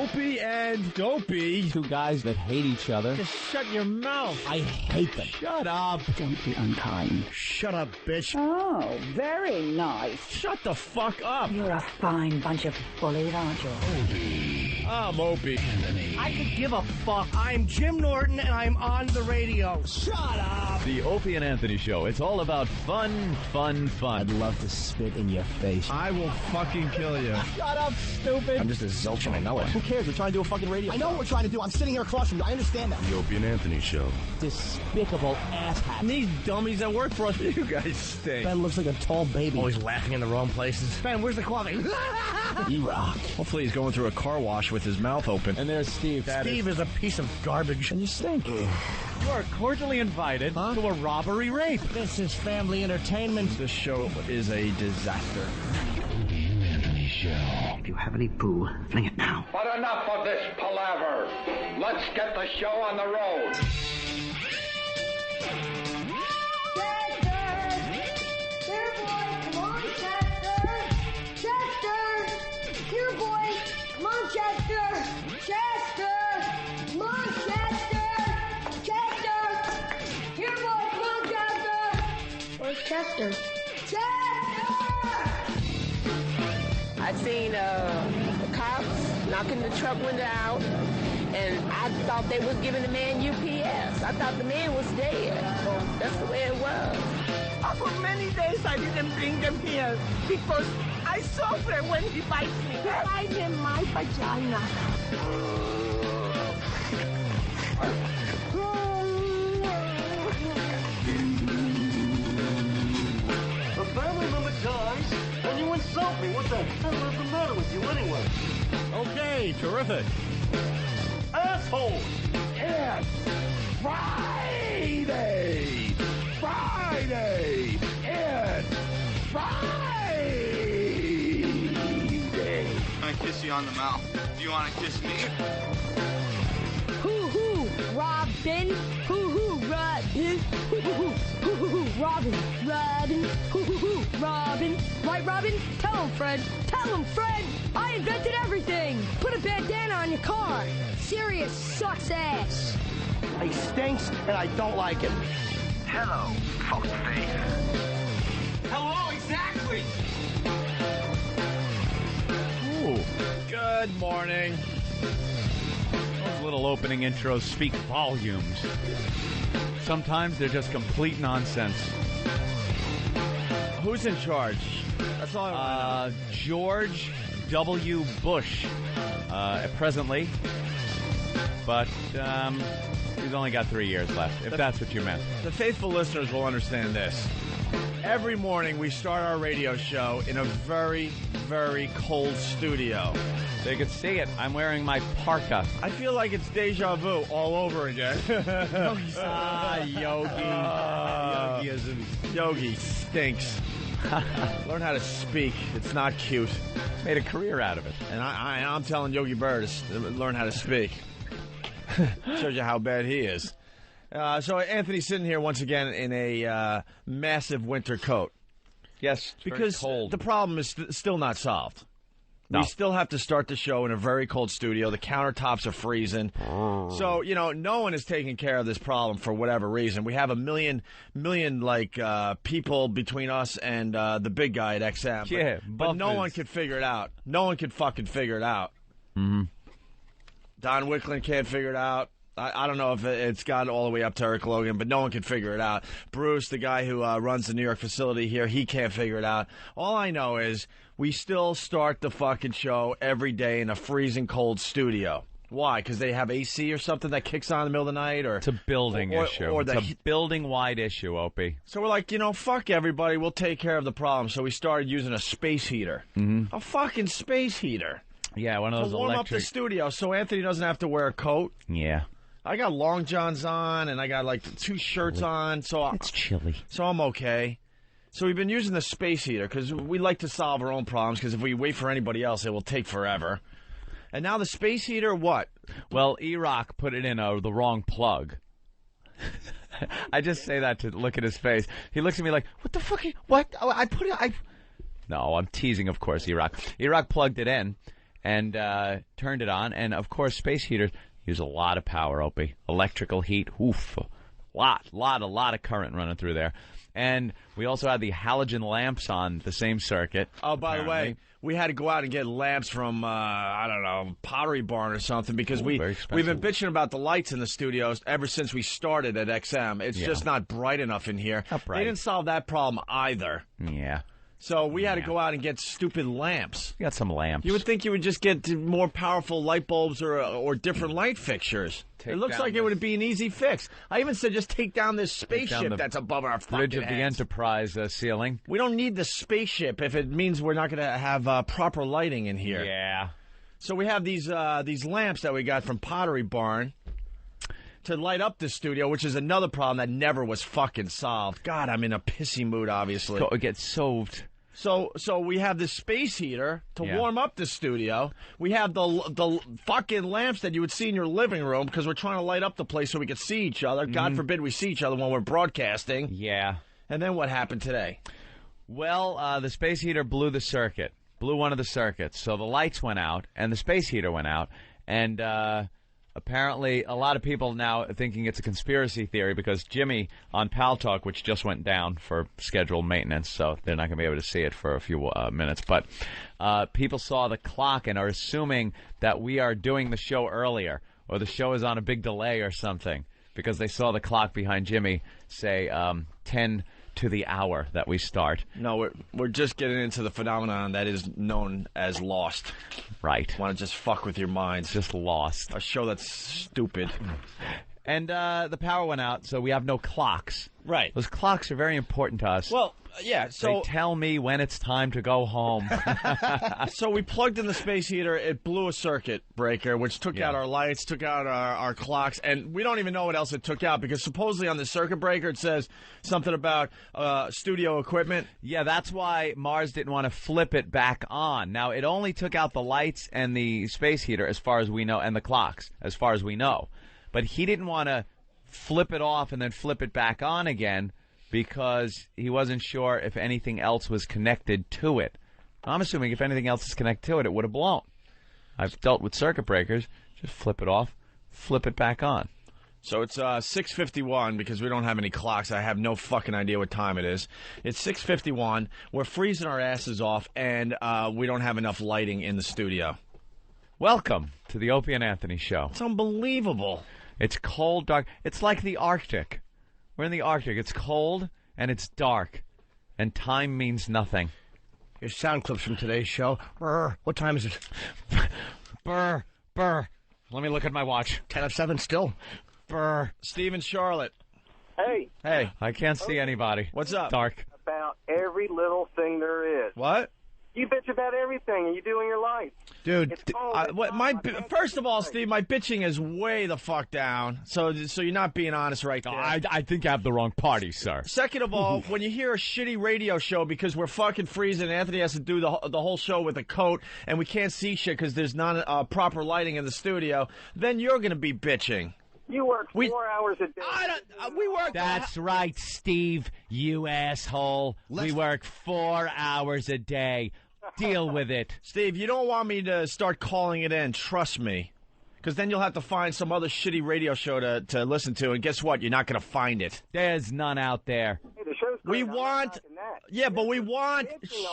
Opie and Dopey. Two guys that hate each other. Just shut your mouth. I hate them. Shut up. Don't be unkind. Shut up, bitch. Oh, very nice. Shut the fuck up. You're a fine bunch of bullies, aren't you? I'm Opie. I could give a fuck. I'm Jim Norton, and I'm on the radio. Shut up. The Opie and Anthony Show. It's all about fun, fun, fun. I'd love to spit in your face. I will fucking kill you. Shut up, stupid. I'm just a zilch and I know it. Who cares? We're trying to do a fucking radio. I know what we're trying to do. I'm sitting here across from you. I understand that. The Opie and Anthony Show. Despicable asshat. And these dummies that work for us, you guys stink. Ben looks like a tall baby. Always laughing in the wrong places. Ben, where's the coffee? E-Rock. Hopefully he's going through a car wash with his mouth open. And there's Steve. Steve is a piece of garbage. And you stink. You are cordially invited to a robbery rape. This is family entertainment. This show is a disaster. Anthony Show. If you have any poo, fling it now. But enough of this palaver. Let's get the show on the road. Chester. I seen the cops knocking the truck window out, and I thought they was giving the man UPS. I thought the man was dead. That's the way it was. For many days I didn't bring him here because I suffer when he bites me. Right in my vagina. A family member dies, and you insult me. What the hell is the matter with you anyway? Okay, terrific. Asshole! It's Friday! Friday! It's Friday! I kiss you on the mouth. Do you want to kiss me? Hoo-hoo, Robin. Hoo-hoo, Robin. Hoo-hoo, Robin. Robin. Hoo-hoo, Robin. Right, Robin? Tell him, Fred. Tell him, Fred. I invented everything. Put a bandana on your car. Sirius sucks ass. He stinks, and I don't like him. Hello, fuckface. Hello, exactly. Ooh, good morning. Those little opening intros speak volumes. Sometimes they're just complete nonsense. Who's in charge? That's all I want to know. George W. Bush, presently. But he's only got 3 years left, if that's what you meant. The faithful listeners will understand this. Every morning we start our radio show in a very, very cold studio. They could see it. I'm wearing my parka. I feel like it's deja vu all over again. Yogi stinks. Learn how to speak. It's not cute. Made a career out of it. And I'm telling Yogi Berra to learn how to speak. Shows you how bad he is. So Anthony's sitting here once again in a massive winter coat. Yes, because cold. The problem is still not solved. No. We still have to start the show in a very cold studio. The countertops are freezing. So, no one is taking care of this problem for whatever reason. We have a million people between us and the big guy at XM. Yeah, but no one could figure it out. No one could fucking figure it out. Mm-hmm. Don Wicklund can't figure it out. I don't know if it's got all the way up to Eric Logan, but no one can figure it out. Bruce, the guy who runs the New York facility here, he can't figure it out. All I know is we still start the fucking show every day in a freezing cold studio. Why? Because they have AC or something that kicks on in the middle of the night? Or it's a building issue. It's a building-wide issue, Opie. So we're like, fuck everybody. We'll take care of the problem. So we started using a space heater. Mm-hmm. A fucking space heater. Yeah, one of those to warm electric... up the studio so Anthony doesn't have to wear a coat. Yeah. I got long johns on, and I got, 2 shirts on. So it's chilly. So I'm okay. So we've been using the space heater because we like to solve our own problems because if we wait for anybody else, it will take forever. And now the space heater, what? Well, E-Rock put it in the wrong plug. I just say that to look at his face. He looks at me like, what the fuck? What? Oh, I put it... No, I'm teasing, of course, E-Rock. E-Rock plugged it in. and turned it on. And, of course, space heaters use a lot of power, Opie. Electrical heat, oof. A lot of current running through there. And we also had the halogen lamps on the same circuit. Oh, by the way, we had to go out and get lamps from, I don't know, Pottery Barn or something because we've been bitching about the lights in the studios ever since we started at XM. It's just not bright enough in here. They didn't solve that problem either. Yeah. So we had to go out and get stupid lamps. We got some lamps. You would think you would just get more powerful light bulbs or different light fixtures. It looks like it would be an easy fix. I even said just take down this spaceship that's above our fucking bridge of heads. the Enterprise ceiling. We don't need the spaceship if it means we're not going to have proper lighting in here. Yeah. So we have these lamps that we got from Pottery Barn to light up the studio, which is another problem that never was fucking solved. God, I'm in a pissy mood, obviously. It gets solved. So we have this space heater to warm up the studio. We have the fucking lamps that you would see in your living room because we're trying to light up the place so we can see each other. God forbid we see each other when we're broadcasting. Yeah. And then what happened today? Well, the space heater blew one of the circuits. So the lights went out and the space heater went out. And apparently, a lot of people now are thinking it's a conspiracy theory because Jimmy on Pal Talk, which just went down for scheduled maintenance, so they're not going to be able to see it for a few minutes. But people saw the clock and are assuming that we are doing the show earlier or the show is on a big delay or something because they saw the clock behind Jimmy say 10 to the hour that we start. No, we're just getting into the phenomenon that is known as Lost. Right. Want to just fuck with your minds. Just Lost. A show that's stupid. And the power went out, so we have no clocks. Right. Those clocks are very important to us. Well, yeah, so... They tell me when it's time to go home. So we plugged in the space heater. It blew a circuit breaker, which took out our lights, took out our clocks, and we don't even know what else it took out because supposedly on the circuit breaker it says something about studio equipment. Yeah, that's why Mars didn't want to flip it back on. Now, it only took out the lights and the space heater as far as we know, and the clocks as far as we know. But he didn't want to flip it off and then flip it back on again because he wasn't sure if anything else was connected to it. I'm assuming if anything else is connected to it, it would have blown. I've dealt with circuit breakers. Just flip it off, flip it back on. So it's 6:51 because we don't have any clocks. I have no fucking idea what time it is. It's 6:51. We're freezing our asses off, and we don't have enough lighting in the studio. Welcome to the Opie and Anthony Show. It's unbelievable. It's cold, dark. It's like the Arctic. We're in the Arctic. It's cold, and it's dark, and time means nothing. Here's sound clips from today's show. Brr. What time is it? Brr, brr. Let me look at my watch. 10:07 still. Brr. Steve and Charlotte. Hey. Hey. I can't see anybody. What's up? Dark. About every little thing there is. What? You bitch about everything you do in your life. Dude, first of all, Steve, my bitching is way the fuck down. So you're not being honest right there. I think I have the wrong party, sir. Second of all, when you hear a shitty radio show because we're fucking freezing, Anthony has to do the whole show with a coat, and we can't see shit because there's not proper lighting in the studio, then you're going to be bitching. You work 4 hours a day. We work. That's right, Steve, you asshole. We work 4 hours a day. Deal with it. Steve, you don't want me to start calling it in, trust me. Because then you'll have to find some other shitty radio show to listen to, and guess what? You're not going to find it. There's none out there. Hey, the show's we want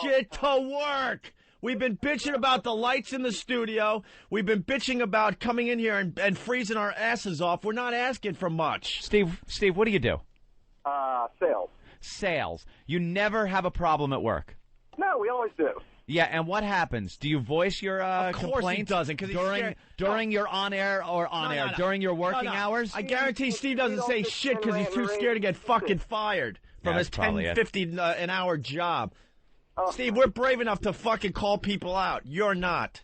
shit to work. We've been bitching about the lights in the studio. We've been bitching about coming in here and freezing our asses off. We're not asking for much. Steve, what do you do? Sales. Sales. You never have a problem at work. No, we always do. Yeah, and what happens? Do you voice your complaints? Of course he doesn't, because during your on-air or on-air, during your working hours? I guarantee Steve doesn't say shit because he's too scared to get fucking fired from his $10.50 an hour job. Steve, we're brave enough to fucking call people out. You're not.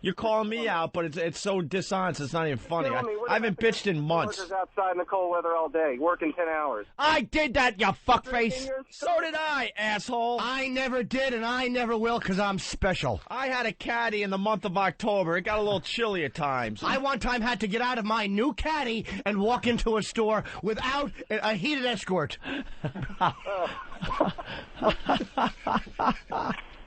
You're calling me out, but it's so dishonest, it's not even funny. I haven't bitched in months. Workers outside in the cold weather all day, working 10 hours. I did that, you fuckface. So did I, asshole. I never did, and I never will, because I'm special. I had a caddy in the month of October. It got a little chilly at times. I one time had to get out of my new caddy and walk into a store without a heated escort.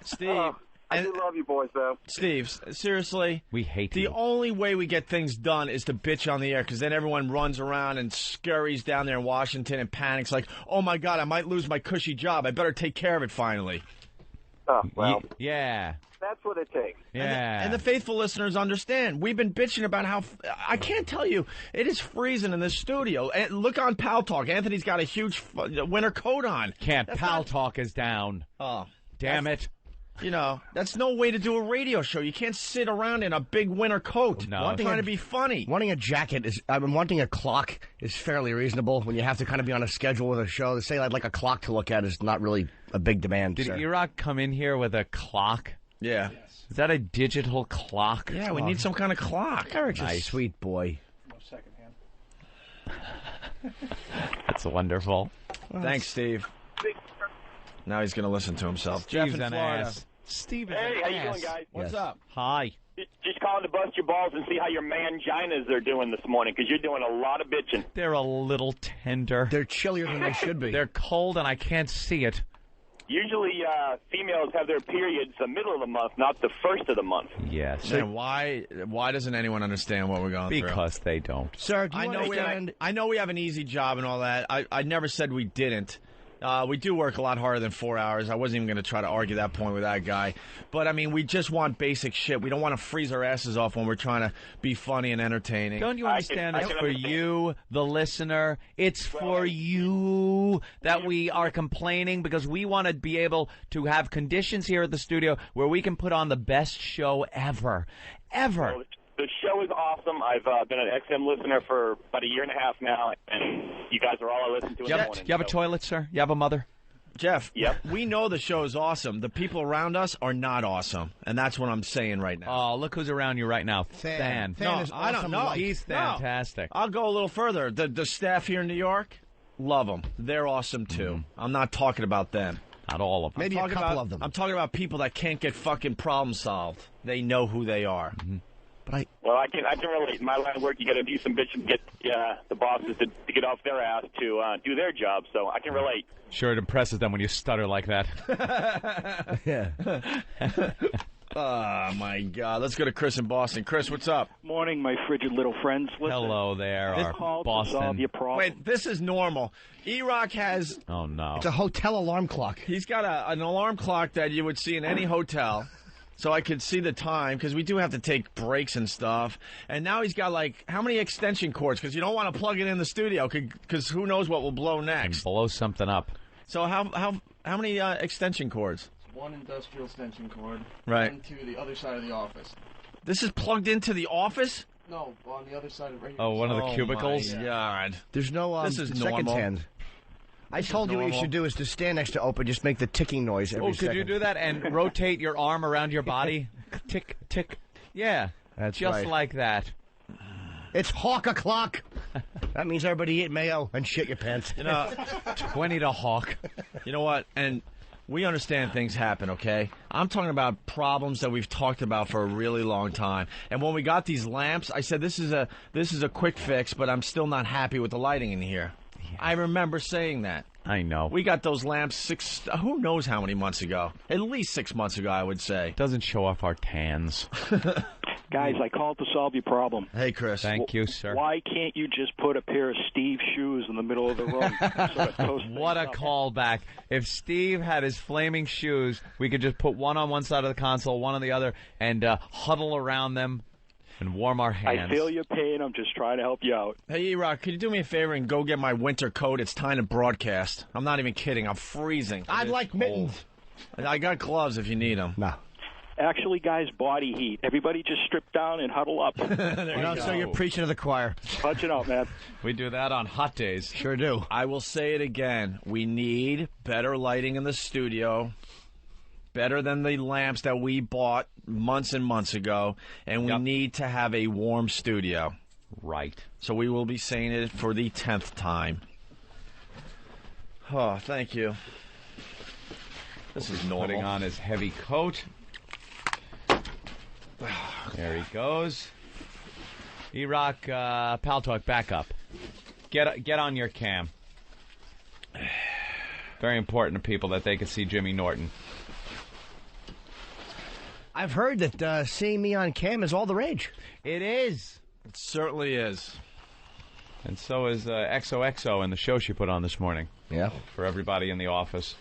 Steve, I do love you boys, though. Steve, seriously, we hate the you. only way we get things done is to bitch on the air, because then everyone runs around and scurries down there in Washington and panics like, oh, my God, I might lose my cushy job. I better take care of it finally. Oh, well. Yeah. That's what it takes. Yeah. And the faithful listeners understand. We've been bitching about how I can't tell you, it is freezing in this studio. And look on Pal Talk. Anthony's got a huge winter coat on. Pal Talk is down. Oh, damn it. You know, that's no way to do a radio show. You can't sit around in a big winter coat. No. I'm trying to be funny. Wanting a jacket is, wanting a clock is fairly reasonable when you have to kind of be on a schedule with a show. To say I'd like a clock to look at is not really a big demand. Did sir. Iraq come in here with a clock? Yeah. Is that a digital clock? Yeah, we need some kind of clock. Eric's a sweet boy. That's wonderful. Thanks, Steve. Now he's going to listen to himself. Steve's Jeff in an Florida. ass. Steve is Hey, an how you ass. doing, guys? What's up? Hi. Just calling to bust your balls and see how your manginas are doing this morning, because you're doing a lot of bitching. They're a little tender. They're chillier than they should be. They're cold and I can't see it. Usually, females have their periods the middle of the month, not the first of the month. Yes. Man, why doesn't anyone understand what we're going through? Because they don't. Sir, do you I know we have an easy job and all that. I never said we didn't. We do work a lot harder than 4 hours. I wasn't even going to try to argue that point with that guy. But, I mean, we just want basic shit. We don't want to freeze our asses off when we're trying to be funny and entertaining. Don't you understand it's for you, the listener? It's for you that we are complaining, because we want to be able to have conditions here at the studio where we can put on the best show ever. Ever. So the show is awesome. I've been an XM listener for about a year and a half now, and you guys are all I listen to in the morning. Do you have a toilet, sir? You have a mother? Jeff, Yep. we know the show is awesome. The people around us are not awesome, and that's what I'm saying right now. Oh, look who's around you right now. Fan. No, is I don't awesome. know. He's fantastic. I'll go a little further. The staff here in New York, love them. They're awesome, too. I'm not talking about them. Not all of them. Maybe a Talking couple about- of them. I'm talking about people that can't get fucking problems solved. They know who they are. Well, I can relate. In my line of work, you got to do some bitching to get the bosses to get off their ass to do their job. So I can relate. Sure, it impresses them when you stutter like that. Yeah. Oh, my God. Let's go to Chris in Boston. Chris, what's up? Morning, my frigid little friends. Listen, Hello there, this our call to solve Boston. your problem. Wait, this is normal. E-Rock has... Oh, no. It's a hotel alarm clock. He's got an alarm clock that you would see in any hotel, so I could see the time, because we do have to take breaks and stuff. And now he's got, like, how many extension cords? Because you don't want to plug it in the studio, because who knows what will blow next. Blow something up. So how many extension cords? One industrial extension cord. Right. And to the other side of the office. This is plugged into the office? No, on the other side of right here. Oh, one of the cubicles? My God. There's no This is second normal. hand. I told you what you normal. should do is to stand next to Opie, just make the ticking noise every Oh, could second. you do that and rotate your arm around your body? Tick, tick. Yeah. That's just right. like that. It's hawk o'clock. That means everybody eat mayo and shit your pants. You know, 20 to hawk. You know what? And we understand things happen, okay? I'm talking about problems that we've talked about for a really long time. And when we got these lamps, I said this is a quick fix, but I'm still not happy with the lighting in here. Yeah. I remember saying that. I know. We got those lamps who knows how many months ago? At least 6 months ago, I would say. Doesn't show off our tans. Guys, I called to solve your problem. Hey, Chris. Thank you, sir. Why can't you just put a pair of Steve shoes in the middle of the room? What a callback. If Steve had his flaming shoes, we could just put one on one side of the console, one on the other, and huddle around them and warm our hands. I feel your pain. I'm just trying to help you out. Hey, E-Rock, could you do me a favor and go get my winter coat? It's time to broadcast. I'm not even kidding. I'm freezing. I'd like mittens. I got gloves if you need them. No. Actually, guys, body heat. Everybody just strip down and huddle up. So you're preaching to the choir. Punch it out, man. We do that on hot days. Sure do. I will say it again. We need better lighting in the studio. Better than the lamps that we bought months and months ago. And we need to have a warm studio. Right. So we will be saying it for the 10th time. Oh, thank you. This is normal. Putting on his heavy coat. There he goes. E-Rock, Pal Talk, back up. Get on your cam. Very important to people that they can see Jimmy Norton. I've heard that seeing me on cam is all the rage. It is. It certainly is. And so is XOXO in the show she put on this morning. Yeah. For everybody in the office.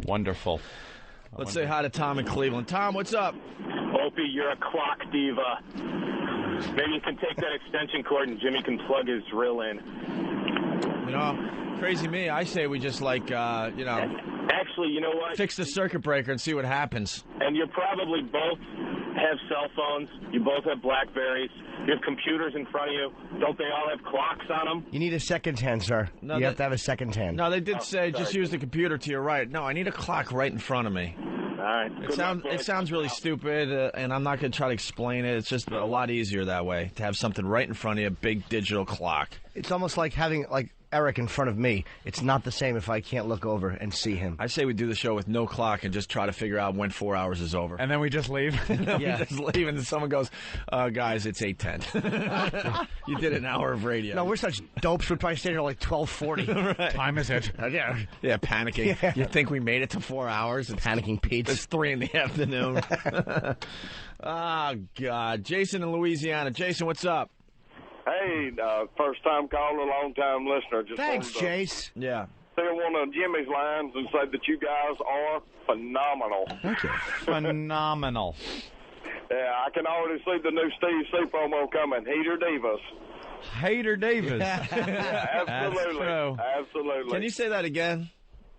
Wonderful. Let's say hi to Tom in Cleveland. Tom, what's up? Opie, you're a clock diva. Maybe you can take that extension cord and Jimmy can plug his drill in. You know, crazy me, I say we just Actually, you know what? fix the circuit breaker and see what happens. And you probably both have cell phones. You both have Blackberries. You have computers in front of you. Don't they all have clocks on them? You need a second hand, sir. You have to have a second hand. No, they did say just use the computer to your right. No, I need a clock right in front of me. All right. It sounds really stupid, and I'm not going to try to explain it. It's just a lot easier that way, to have something right in front of you, a big digital clock. It's almost like having, Eric in front of me. It's not the same if I can't look over and see him. I say we do the show with no clock and just try to figure out when 4 hours is over. And then we just leave? Yeah. We just leave, and then someone goes, guys, it's 8:10. You did an hour of radio. No, we're such dopes. We'd probably stay here like 12:40. Right. Time is it? Yeah, panicking. Yeah. You think we made it to 4 hours? It's panicking Pete. It's 3 in the afternoon. Oh, God. Jason in Louisiana. Jason, what's up? Hey, first-time caller, long-time listener. Thanks, Jace. Yeah. Say one of Jimmy's lines and say that you guys are phenomenal. Thank you. Phenomenal. Yeah, I can already see the new Steve C promo coming. Hater Divas. Hater Davis. Yeah, absolutely. That's true. Absolutely. Can you say that again?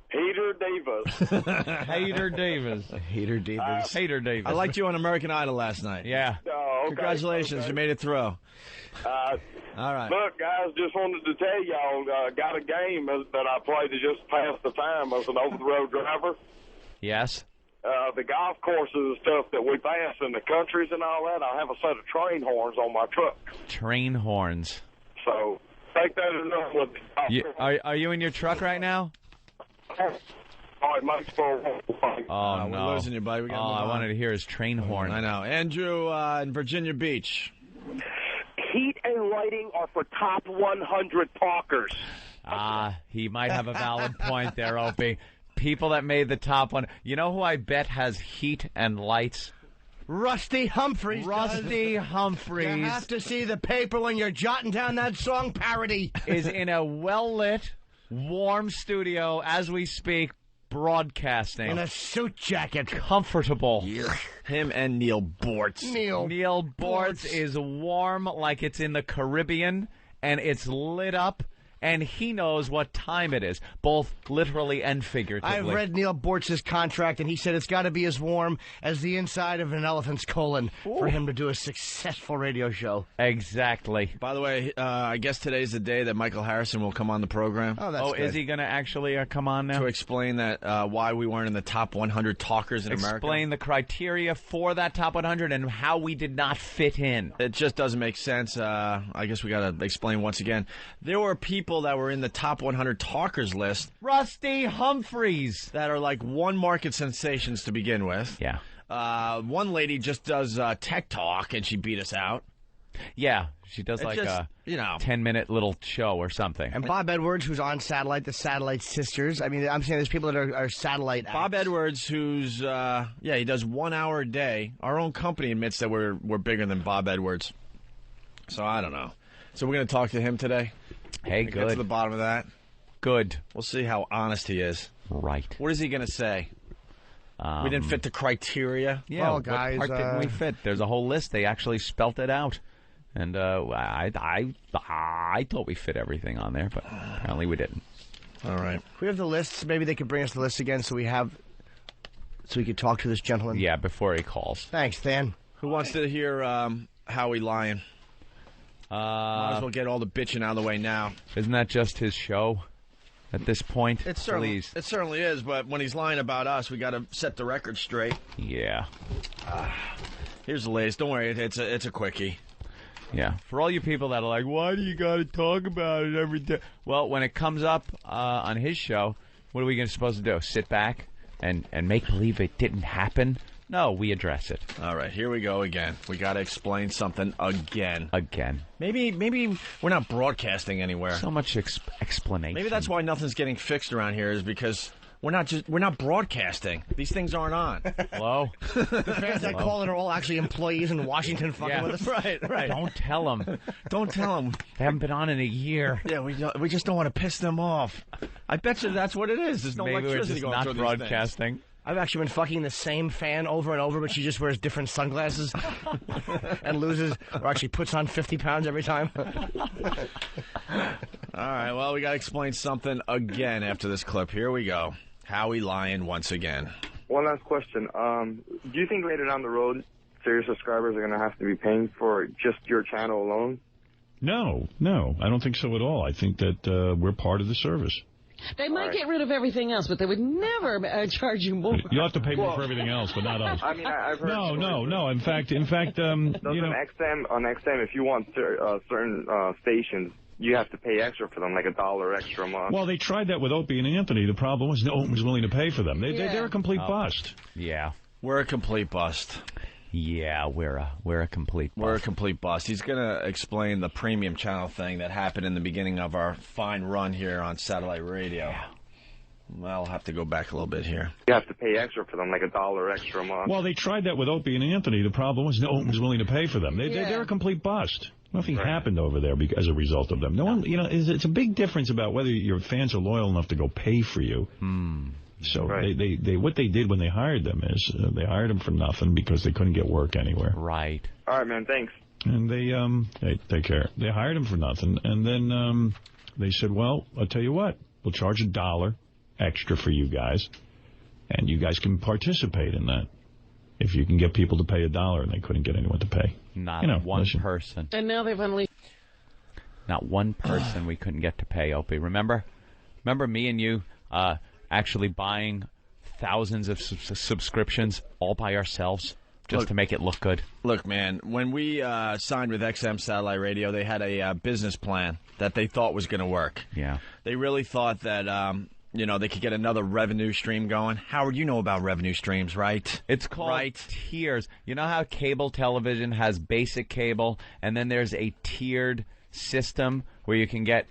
Hater Divas. Hater Davis. Hater Davis. Hater Davis. I liked you on American Idol last night. Yeah. Oh, okay. Congratulations. You made it through. All right. Look, guys, just wanted to tell y'all, got a game that I played to just pass the time as an over-the-road driver. Yes. The golf courses and stuff that we pass in the countries and all that, I have a set of train horns on my truck. Train horns. So, take that as enough with Are you in your truck right now? All right, Mike's for Oh, no. We're losing you, buddy. We I wanted to hear his train horn. I know. Andrew in Virginia Beach. Heat and lighting are for top 100 talkers. He might have a valid point there, Opie. People that made the top one. You know who I bet has heat and lights? Rusty Humphreys. Rusty Humphreys. You have to see the paper when you're jotting down that song parody. Is in a well-lit, warm studio as we speak, broadcasting. In a suit jacket. Comfortable. Him and Neil Bortz. Neil Bortz is warm like it's in the Caribbean, and it's lit up, and he knows what time it is, both literally and figuratively. I've read Neil Bortz's contract, and he said it's got to be as warm as the inside of an elephant's colon for him to do a successful radio show. Exactly. By the way, I guess today's the day that Michael Harrison will come on the program. Oh, that's good. Is he going to actually come on now? To explain that why we weren't in the top 100 talkers in America. Explain the criteria for that top 100 and how we did not fit in. It just doesn't make sense. I guess we got to explain once again. There were people that were in the top 100 talkers list. Rusty Humphreys. That are like one market sensations to begin with. Yeah. One lady just does tech talk, and she beat us out. Yeah, she does like a 10-minute little show or something. And Bob Edwards, who's on Satellite, the Satellite Sisters. I mean, I'm saying there's people that are Satellite acts. Bob Edwards, who's, he does 1 hour a day. Our own company admits that we're bigger than Bob Edwards. So I don't know. So we're going to talk to him today. Hey, Get good. to the bottom of that. Good. We'll see how honest he is. Right. What is he going to say? We didn't fit the criteria. Yeah, well, what guys, part didn't we fit? There's a whole list. They actually spelt it out. And I thought we fit everything on there, but apparently we didn't. All right. We have the lists. Maybe they could bring us the list again so we could talk to this gentleman. Yeah, before he calls. Thanks, Than. Who wants to hear Howie lying? Might as well get all the bitching out of the way now. Isn't that just his show at this point? It certainly is, but when he's lying about us, we got to set the record straight. Yeah. Here's the latest. Don't worry, it's a quickie. Yeah. For all you people that are like, why do you got to talk about it every day? Well, when it comes up on his show, what are we supposed to do? Sit back and make believe it didn't happen? No, we address it. All right, here we go again. We got to explain something again. Maybe we're not broadcasting anywhere. So much explanation. Maybe that's why nothing's getting fixed around here is because We're not broadcasting. These things aren't on. Hello? The fans that call it are all actually employees in Washington fucking with us. Right. Don't tell them. Don't tell them. They haven't been on in a year. Yeah, we just don't want to piss them off. I bet you that's what it is. There's no Maybe electricity we're going just through not these things. broadcasting. I've actually been fucking the same fan over and over, but she just wears different sunglasses and loses, or actually puts on 50 pounds every time. All right, well, we got to explain something again after this clip. Here we go. Howie lying once again. One last question. Do you think later down the road, Sirius subscribers are going to have to be paying for just your channel alone? No, I don't think so at all. I think that we're part of the service. They might get rid of everything else, but they would never charge you more. You'll have to pay more for everything else, but not us. I mean, I've heard... No. In fact, on XM, if you want certain stations, you have to pay extra for them, like $1 extra a month. Well, they tried that with Opie and Anthony. The problem was no one was willing to pay for them. They're a complete bust. Yeah. We're a complete bust. Yeah, we're a complete bust. We're a complete bust. He's going to explain the premium channel thing that happened in the beginning of our fine run here on satellite radio. Yeah. Well, I'll have to go back a little bit here. You have to pay extra for them, like $1 extra a month. Well, they tried that with Opie and Anthony. The problem was no one was willing to pay for them. They're a complete bust. Nothing happened over there as a result of them. No one, it's a big difference about whether your fans are loyal enough to go pay for you. So they what they did when they hired them is they hired them for nothing because they couldn't get work anywhere. Right. All right, man. Thanks. And they take care. They hired him for nothing, and then they said, "Well, I'll tell you what. We'll charge $1 extra for you guys, and you guys can participate in that if you can get people to pay $1." And they couldn't get anyone to pay. Not one person. And now they've unleashed. Not one person we couldn't get to pay, Opie. Remember me and you actually buying thousands of subscriptions all by ourselves just to make it look good? Look, man, when we signed with XM Satellite Radio, they had a business plan that they thought was going to work. Yeah. They really thought that, they could get another revenue stream going. Howard, you know about revenue streams, right? It's called tiers. You know how cable television has basic cable, and then there's a tiered system where you can get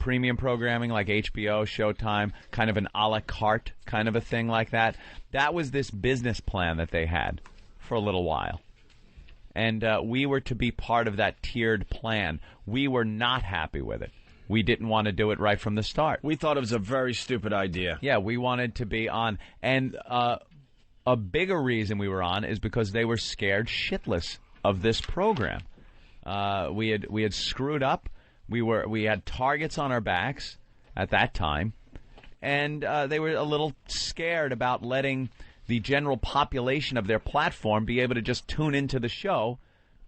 premium programming like HBO, Showtime, kind of an a la carte kind of a thing like that. That was this business plan that they had for a little while. And we were to be part of that tiered plan. We were not happy with it. We didn't want to do it right from the start. We thought it was a very stupid idea. Yeah, we wanted to be on. And a bigger reason we were on is because they were scared shitless of this program. We had screwed up. We had targets on our backs at that time, and they were a little scared about letting the general population of their platform be able to just tune into the show.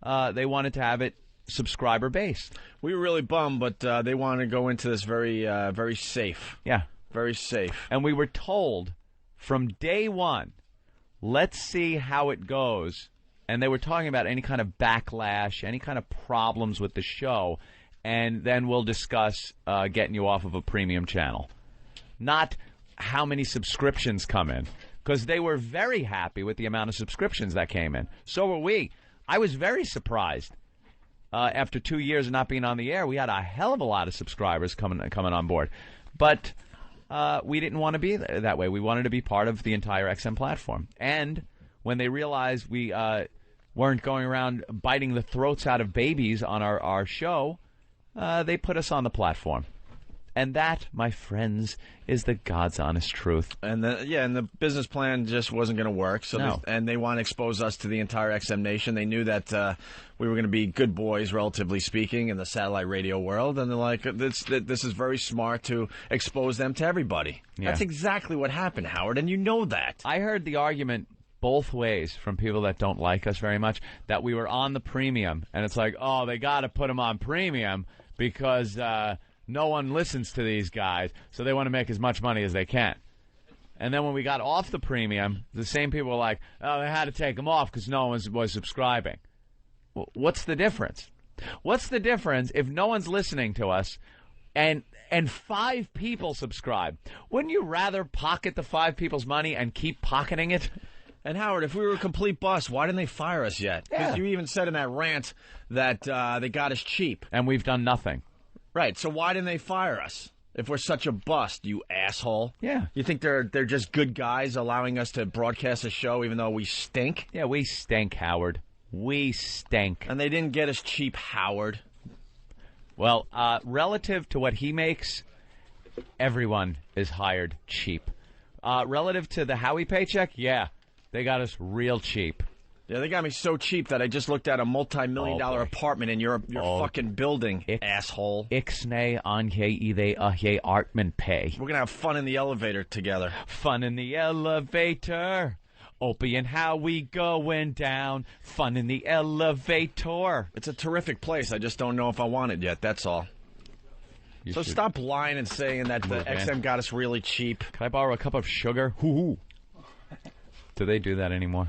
They wanted to have it subscriber-based. We were really bummed, but they wanted to go into this very safe. Yeah. Very safe. And we were told from day one, let's see how it goes. And they were talking about any kind of backlash, any kind of problems with the show, and then we'll discuss getting you off of a premium channel. Not how many subscriptions come in, because they were very happy with the amount of subscriptions that came in. So were we. I was very surprised. After 2 years of not being on the air, we had a hell of a lot of subscribers coming on board. But we didn't want to be that way. We wanted to be part of the entire XM platform. And when they realized we weren't going around biting the throats out of babies on our show, they put us on the platform. And that, my friends, is the God's honest truth. And the business plan just wasn't going to work. So they want to expose us to the entire XM nation. They knew that we were going to be good boys, relatively speaking, in the satellite radio world. And they're like, this is very smart to expose them to everybody. Yeah. That's exactly what happened, Howard, and you know that. I heard the argument both ways from people that don't like us very much, that we were on the premium. And it's like, oh, they got to put them on premium because no one listens to these guys, so they want to make as much money as they can. And then when we got off the premium, the same people were like, oh, they had to take them off because no one was subscribing. Well, what's the difference? What's the difference if no one's listening to us and 5 people subscribe? Wouldn't you rather pocket the 5 people's money and keep pocketing it? And Howard, if we were a complete bust, why didn't they fire us yet? Because you even said in that rant that they got us cheap. And we've done nothing. Right, so why didn't they fire us? If we're such a bust, you asshole. Yeah. You think they're just good guys allowing us to broadcast a show even though we stink? Yeah, we stink, Howard. We stink. And they didn't get us cheap, Howard. Well, relative to what he makes, everyone is hired cheap. Relative to the Howie paycheck, yeah, they got us real cheap. Yeah, they got me so cheap that I just looked at a multi-million-dollar apartment in your fucking building, asshole. Ixnay anye ide ahye Artman pay. We're going to have fun in the elevator together. Fun in the elevator. Opie and Howie going down. Fun in the elevator. It's a terrific place. I just don't know if I want it yet, that's all. So stop lying and saying that the XM got us really cheap. Can I borrow a cup of sugar? Hoo-hoo. Do they do that anymore?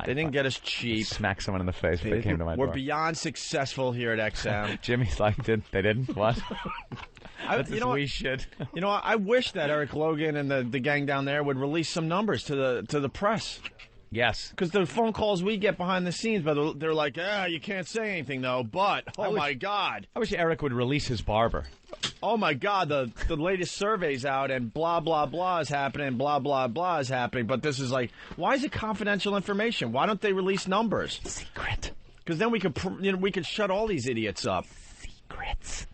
They didn't get us cheap. Smack someone in the face if they came to my door. We're beyond successful here at XM. Jimmy's like, they didn't? What? We should. You know, I wish that Eric Logan and the gang down there would release some numbers to the press. Yes. Because the phone calls we get behind the scenes, but they're like, you can't say anything, though. But, my God. I wish Eric would release his barber. Oh, my God, the latest survey's out, and blah, blah, blah is happening, blah, blah, blah is happening. But this is like, why is it confidential information? Why don't they release numbers? Secret. Because then we could shut all these idiots up. Secrets.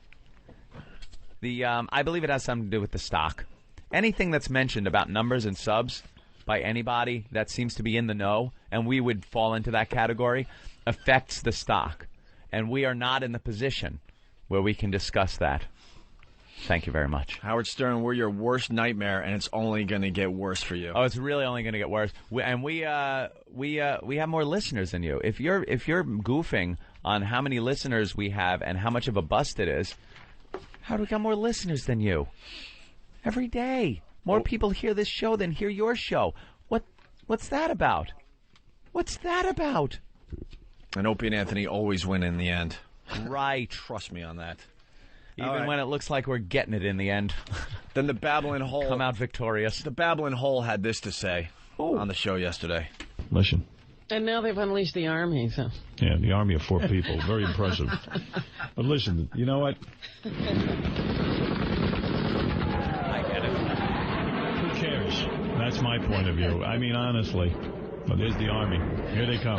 I believe it has something to do with the stock. Anything that's mentioned about numbers and subs by anybody that seems to be in the know, and we would fall into that category, affects the stock. And we are not in the position where we can discuss that. Thank you very much. Howard Stern, we're your worst nightmare, and it's only going to get worse for you. Oh, it's really only going to get worse. We have more listeners than you. If you're goofing on how many listeners we have and how much of a bust it is, how do we got more listeners than you? Every day. More people hear this show than hear your show. What's that about? What's that about? And Opie and Anthony always win in the end. Right. Trust me on that. Even when it looks like we're getting it in the end. Then the Babylon Hole... Come out victorious. The Babylon Hole had this to say on the show yesterday. Listen. And now they've unleashed the army, so... Yeah, the army of 4 people. Very impressive. But listen, you know what? I get it. Who cares? That's my point of view. I mean, honestly. But there's the army. Here they come.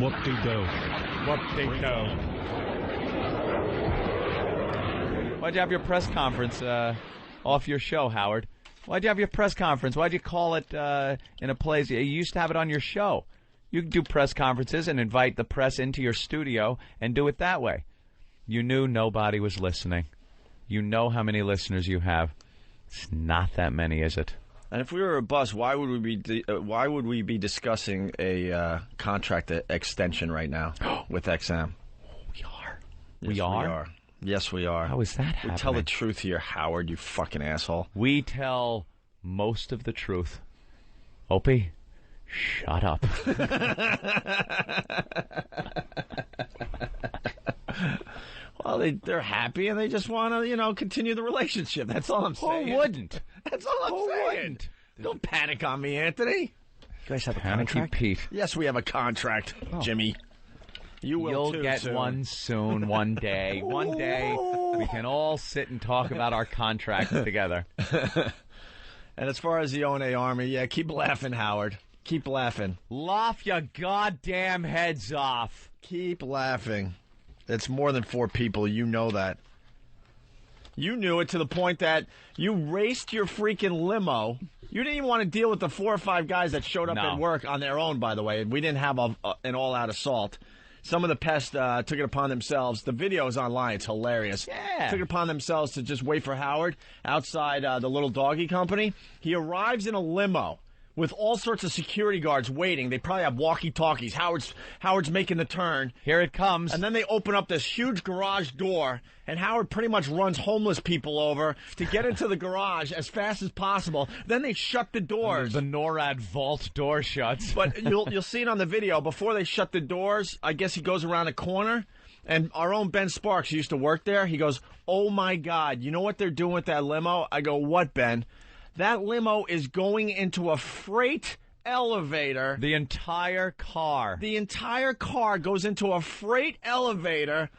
Whoop-de-do. Whoop-de-do. Why'd you have your press conference off your show, Howard? Why'd you have your press conference? Why'd you call it in a place? You used to have it on your show. You could do press conferences and invite the press into your studio and do it that way. You knew nobody was listening. You know how many listeners you have. It's not that many, is it? And if we were a bus, why would we be discussing a contract extension right now with XM? We are. Yes, we are. Yes, we are. How is that happening? We tell the truth here, Howard, you fucking asshole. We tell most of the truth. Opie, shut up. Well, they're happy and they just want to, continue the relationship. That's all I'm saying. Who wouldn't? That's all I'm saying. Wouldn't? Don't panic on me, Anthony. You guys have a contract? Pete. Yes, we have a contract, Jimmy. You'll get soon. one soon, one day. One day, we can all sit and talk about our contracts together. And as far as the O&A Army, keep laughing, Howard. Keep laughing. Laugh your goddamn heads off. Keep laughing. It's more than 4 people. You know that. You knew it to the point that you raced your freaking limo. You didn't even want to deal with the 4 or 5 guys that showed up at work on their own, by the way. We didn't have an all-out assault. Some of the pests took it upon themselves. The video is online. It's hilarious. Yeah. Took it upon themselves to just wait for Howard outside the little doggy company. He arrives in a limo with all sorts of security guards waiting. They probably have walkie-talkies. Howard's making the turn. Here it comes. And then they open up this huge garage door, and Howard pretty much runs homeless people over to get into the garage as fast as possible. Then they shut the doors. The NORAD vault door shuts. But you'll see it on the video. Before they shut the doors, I guess he goes around a corner, and our own Ben Sparks, who used to work there, he goes, "Oh, my God, you know what they're doing with that limo?" I go, "What, Ben?" That limo is going into a freight elevator. The entire car. The entire car goes into a freight elevator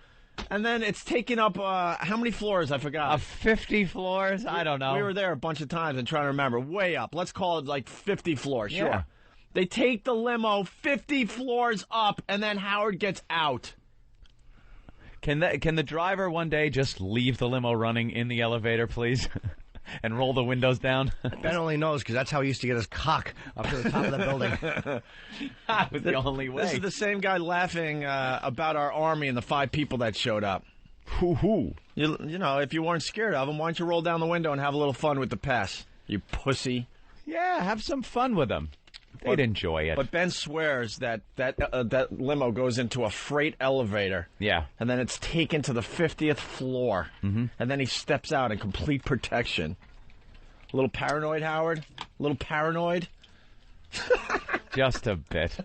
And then it's taken up, how many floors? I forgot. 50 floors? I don't know. We were there a bunch of times and trying to remember. Way up. Let's call it like 50 floors. Sure. Yeah. They take the limo 50 floors up, and then Howard gets out. Can the driver one day just leave the limo running in the elevator, please? And roll the windows down? Ben only knows because that's how he used to get his cock up to the top of the building. That was the only way. This is the same guy laughing about our army and the 5 people that showed up. You know, if you weren't scared of them, why don't you roll down the window and have a little fun with the pests, you pussy? Yeah, have some fun with them. They'd enjoy it. But Ben swears that limo goes into a freight elevator. Yeah. And then it's taken to the 50th floor. Mm-hmm. And then he steps out in complete protection. A little paranoid, Howard? A little paranoid? Just a bit.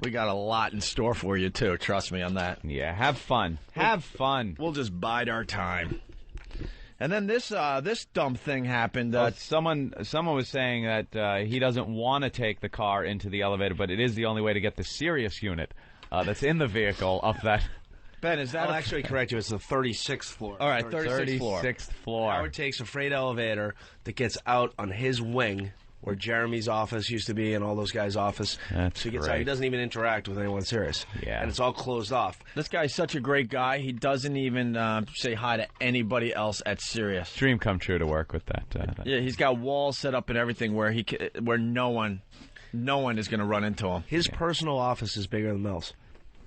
We got a lot in store for you, too. Trust me on that. Yeah, have fun. Have fun. We'll just bide our time. And then this dumb thing happened. Someone was saying that he doesn't want to take the car into the elevator, but it is the only way to get the Sirius unit that's in the vehicle up that. Ben, is that I'll actually correct you. It's the 36th floor. All right, 36th floor. Howard takes a freight elevator that gets out on his wing, where Jeremy's office used to be and all those guys' office. That's so he gets great. out. He doesn't even interact with anyone serious. Yeah. And it's all closed off. This guy's such a great guy. He doesn't even say hi to anybody else at Sirius. Dream come true to work with that. Yeah, he's got walls set up and everything where no one is going to run into him. His personal office is bigger than Mel's.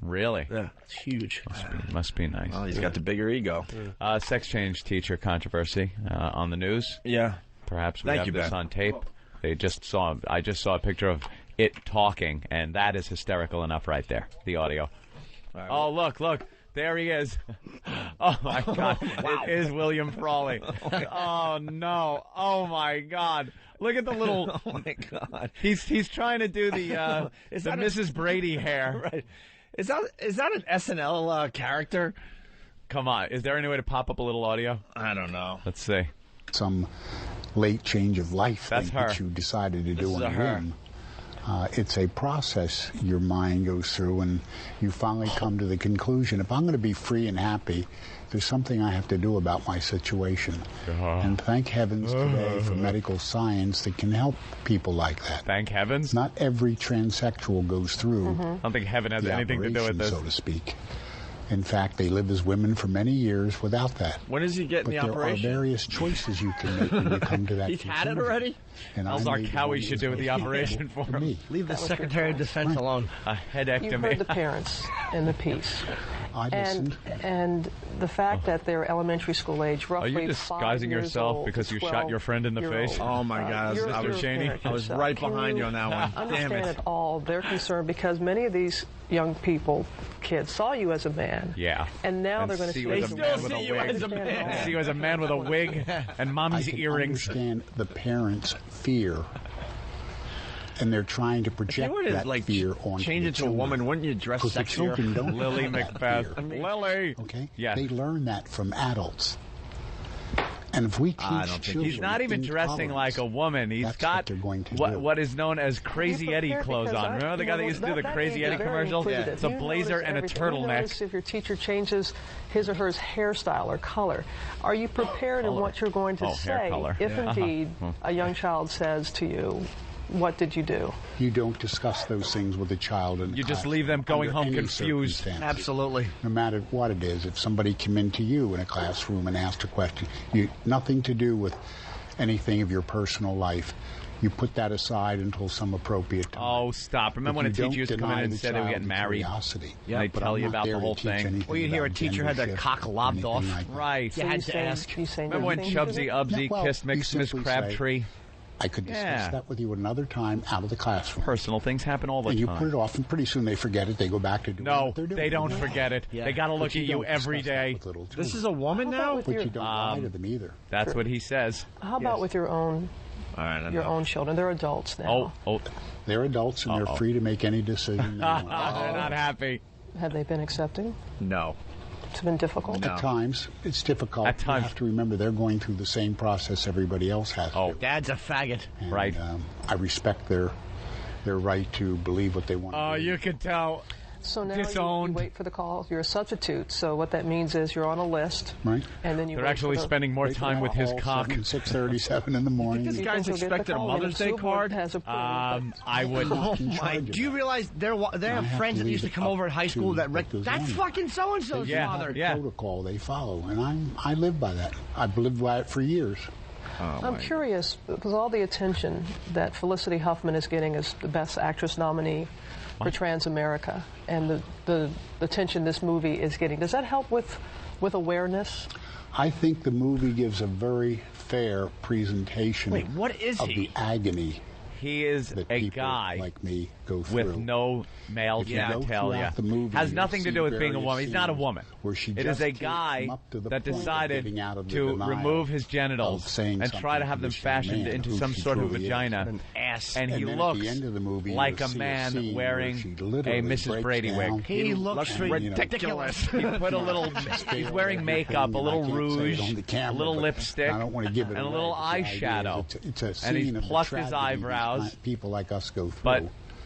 Really? Yeah, it's huge. Must be nice. Well, he's got the bigger ego. Sex change teacher controversy on the news. Yeah. Perhaps we Thank have you, this Ben. on tape. I just saw a picture of it talking, and that is hysterical enough right there, the audio. Right, oh, look, there he is. Oh, my God. Wow. It is William Frawley. Oh, no. Oh, my God. Look at the little... Oh, my God. He's trying to do the Mrs. Brady hair. Right. Is that an SNL character? Come on. Is there any way to pop up a little audio? I don't know. Let's see. Some late change of life That's thing her. that you decided to do This is on a your her. own. It's a process your mind goes through, and you finally come to the conclusion, if I'm going to be free and happy, there's something I have to do about my situation. And thank heavens today for medical science that can help people like that. Thank heavens? Not every transsexual goes through I don't think heaven has the anything to do with operation, this. so to speak. In fact, they live as women for many years without that. When is he getting But the there operation? are various choices you can make when you come to that He's had it conclusion. already? And Tells I our made how one we that should was do with the most operation favorable for him. me. Leave the Secretary of Defense alone. A headectomy. You heard the parents in the piece. I listened. And the fact that they're elementary school age, Are roughly you 5 disguising years yourself old because to you shot your friend in the 12-year-old. face? Oh, my God. You're- I you're was a Cheney. parent I was yourself. right Can behind you on that one. Damn Understand it. at all their concern, because many of these young people, kids, saw you as a man. Yeah. And now And they're going to see see you you as as a a man man. with a see you wig. as a man. See you as a man with a wig and I mommy's can earrings. understand the parents' fear, and they're trying to If you project were to, that like, fear onto change the it to a children. woman, wouldn't you dress Because the sexier? children don't Lily have that Macbeth. fear. Lily. Okay? Yes. They learn that from adults. And if we teach I don't think children He's not even dressing like a woman. He's that's got what they're going to do. what is known as Crazy Eddie clothes on. Remember the guy that used to do the Crazy Eddie commercial? It's a blazer and a You turtleneck. notice if your teacher changes his or her hairstyle or color. Are you prepared in what you're going to Oh, hair say color. if Yeah. indeed a young child says to you, what did you do? You don't discuss those things with a child in You just class leave them going under home any confused. circumstances. Absolutely. No matter what it is, if somebody came into you in a classroom and asked a question, nothing to do with anything of your personal life. You put that aside until some appropriate time. Oh, stop. Remember when a But you teacher used to don't come in deny and the say they were child getting the married? curiosity. Yeah, they But tell I'm you not about the there to whole teach thing. anything Well, you hear a about teacher had gender their shift cock or lobbed anything off. like that. Right. You had So to ask. you say Remember when nothing to Chubsy them? Ubsy well, kissed you Miss simply say, Crabtree? I could discuss Yeah. that with you another time out of the classroom. Personal things happen all the And you time. put it off, and pretty soon they forget it. They go back to doing No, what they're doing. they don't forget it. Yeah. They got to But look you at you don't every discuss that day. with little This children. is a woman now? But you don't lie to them either. That's what he says. How about with your own All right, your own children? They're adults now. Oh. They're adults, and they're free to make any decision they want. They're not happy. Have they been accepting? No. It's been difficult. At times, it's difficult. At times. You have to remember they're going through the same process everybody else has. Oh. Dad's a faggot. And, Right. I respect their right to believe what they want. Oh, to do. you can tell. So now Disowned. you wait for the call. You're a substitute. So what that means is you're on a list. Right. And then you They're wait actually for the, spending more time with his cock. 6:37 in the morning. This guy's expected a Mother's Day card? I would. Oh my! Do you realize they have friends that used to come over in high school that that's fucking so and so's father. Protocol they follow, and I live by that. I've lived by it for years. I'm curious because all the attention that Felicity Huffman is getting as the Best Actress nominee for Transamerica, and the attention this movie is getting, does that help with awareness? I think the movie gives a very fair presentation what is of he? the agony. He is a guy like me go through with no male genitalia. Has nothing to do with being a woman. He's not a woman. It is a guy that decided to remove his genitals and try to have them fashioned into some sort of vagina. An ass. And he looks like a man wearing a Mrs. Brady wig. He looks ridiculous. He put a little. He's wearing makeup, a little rouge, a little lipstick, and a little eyeshadow. And he's plucked his eyebrows. People like us go through. But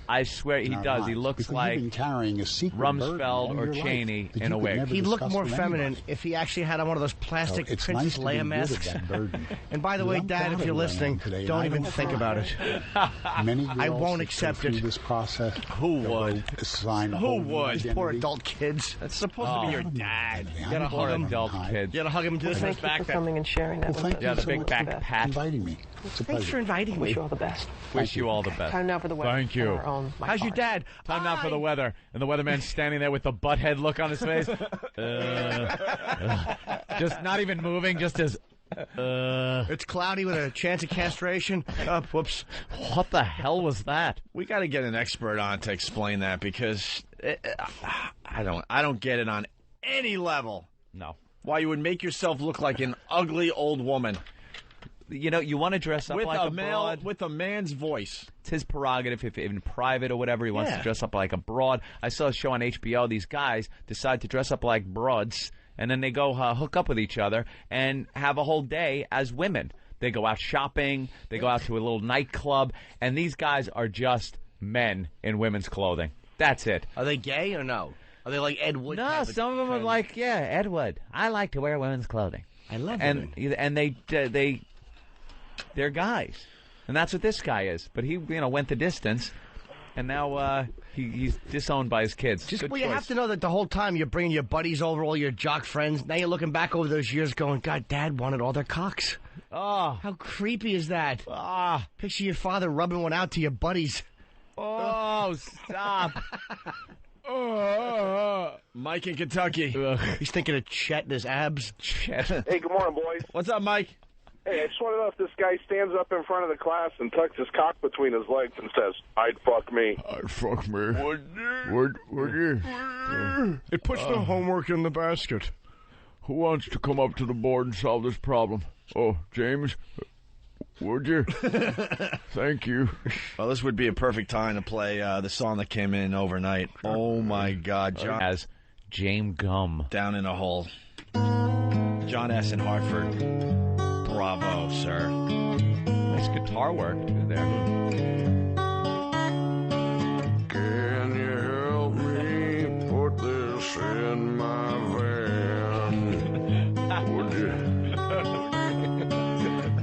I swear he does. He looks like Rumsfeld or Cheney in a wig. He'd look more feminine if he actually had on one of those plastic Princess Leia masks. And by the way, Dad, if you're listening, don't even think about it. I won't accept it. This process. Who would? Who would? Poor adult kids. That's supposed to be your dad. You gotta hug him. Adult kids. You gotta hug him to his Thank you for coming and sharing that with us. Yeah, the big back pat. Inviting me. Thanks for inviting me. Wish you all the best. Wish you all the best. Time now for the weather. Thank you. How's your dad? Time now for the weather. And the weatherman's standing there with the butthead look on his face. Just not even moving, just as... It's cloudy with a chance of castration. Whoops. What the hell was that? We got to get an expert on to explain that because I don't get it on any level. No. Why you would make yourself look like an ugly old woman. You know, you want to dress up with like a a male, broad. with a man's voice. It's his prerogative, if in private or whatever, he wants to dress up like a broad. I saw a show on HBO. These guys decide to dress up like broads, and then they go hook up with each other and have a whole day as women. They go out shopping. They go out to a little nightclub, and these guys are just men in women's clothing. That's it. Are they gay or no? Are they like Ed Wood? No, some of them are like, Ed Wood. I like to wear women's clothing. I love it. And they're guys, and that's what this guy is. But he, went the distance, and now he's disowned by his kids. You have to know that the whole time you're bringing your buddies over, all your jock friends. Now you're looking back over those years, going, "God, Dad wanted all their cocks." Oh, how creepy is that? Picture your father rubbing one out to your buddies. Oh, stop. Mike in Kentucky. He's thinking of Chet and his abs. Chet. Hey, good morning, boys. What's up, Mike? Hey, I just want to know if this guy stands up in front of the class and tucks his cock between his legs and says, "I'd fuck me." I'd fuck me. Would you? It puts the homework in the basket. Who wants to come up to the board and solve this problem? Oh, James, would you? Thank you. Well, this would be a perfect time to play the song that came in overnight. Oh, my God. John as James Gum. Down in a hole. John S. in Hartford. Bravo, sir. Nice guitar work, too, there. Can you help me put this in my van? Would you?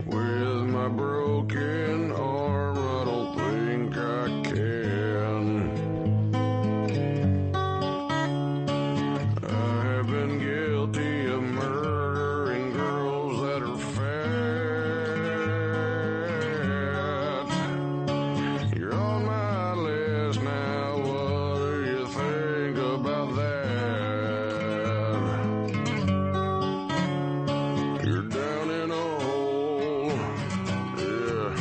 With my broken arm, I don't think I can. I have been guilty of murdering girls that are fat. You're on my list now. What do you think about that? You're down in a hole, yeah,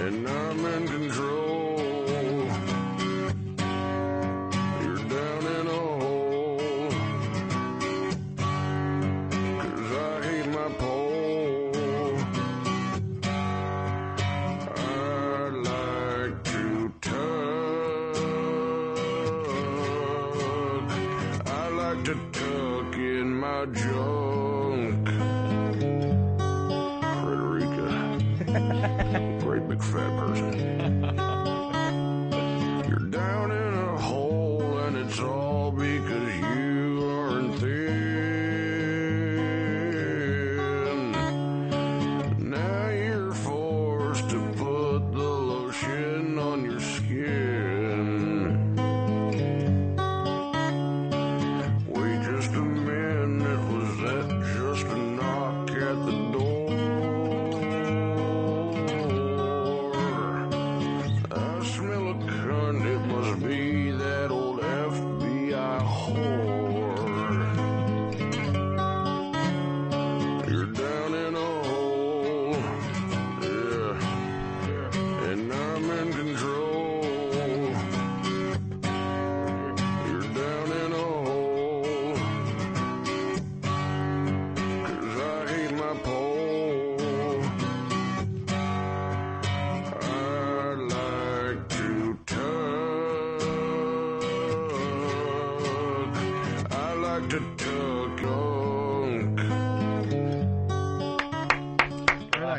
and I'm in control. You're down in a hole, 'cause I hate my pole. I like to tug. I like to tuck in my junk. Frederica, great big fat person. You're down in a hole and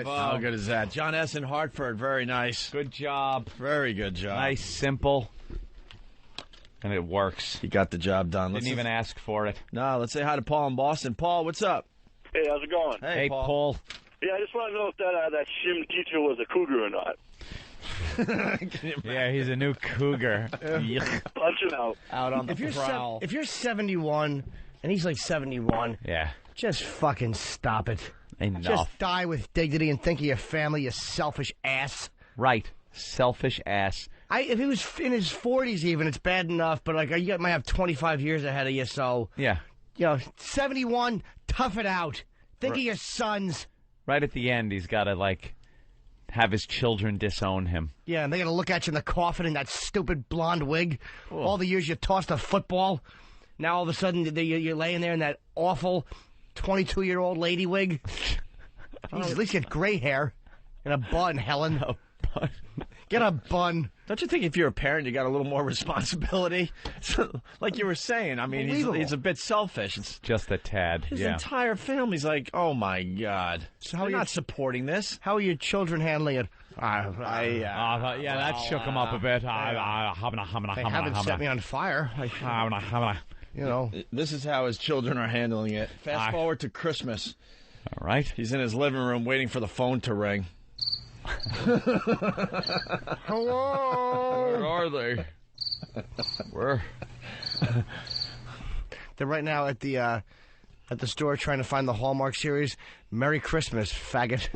How good is that? John S. in Hartford. Very nice. Good job. Very good job. Nice, simple. And it works. He got the job done. Didn't even ask for it. No, let's say hi to Paul in Boston. Paul, what's up? Hey, how's it going? Hey, Paul. Yeah, I just want to know if that Shim teacher was a cougar or not. Yeah, he's a new cougar. Punch him out. Out on the prowl. If you're 71 and he's like 71, yeah, just fucking stop it. Enough. Just die with dignity and think of your family, you selfish ass. Right. Selfish ass. If he was in his 40s even, it's bad enough, but like you might have 25 years ahead of you, so... Yeah. 71, tough it out. Think of your sons. Right at the end, he's got to, like, have his children disown him. Yeah, and they got to look at you in the coffin in that stupid blonde wig. Ooh. All the years you tossed a football. Now all of a sudden you're laying there in that awful 22-year-old lady wig. Jeez, at least get gray hair and a bun, Helen. A bun. Get a bun. Don't you think if you're a parent, you got a little more responsibility? So, like you were saying, I mean, he's a bit selfish. It's just a tad. His entire family's like, oh my God. So they're not supporting this. How are your children handling it? That shook him up a bit. They haven't set me on fire. You know. This is how his children are handling it. Fast forward to Christmas. All right. He's in his living room waiting for the phone to ring. Hello. Where are they? Where? They're right now at the store trying to find the Hallmark series. Merry Christmas, faggot.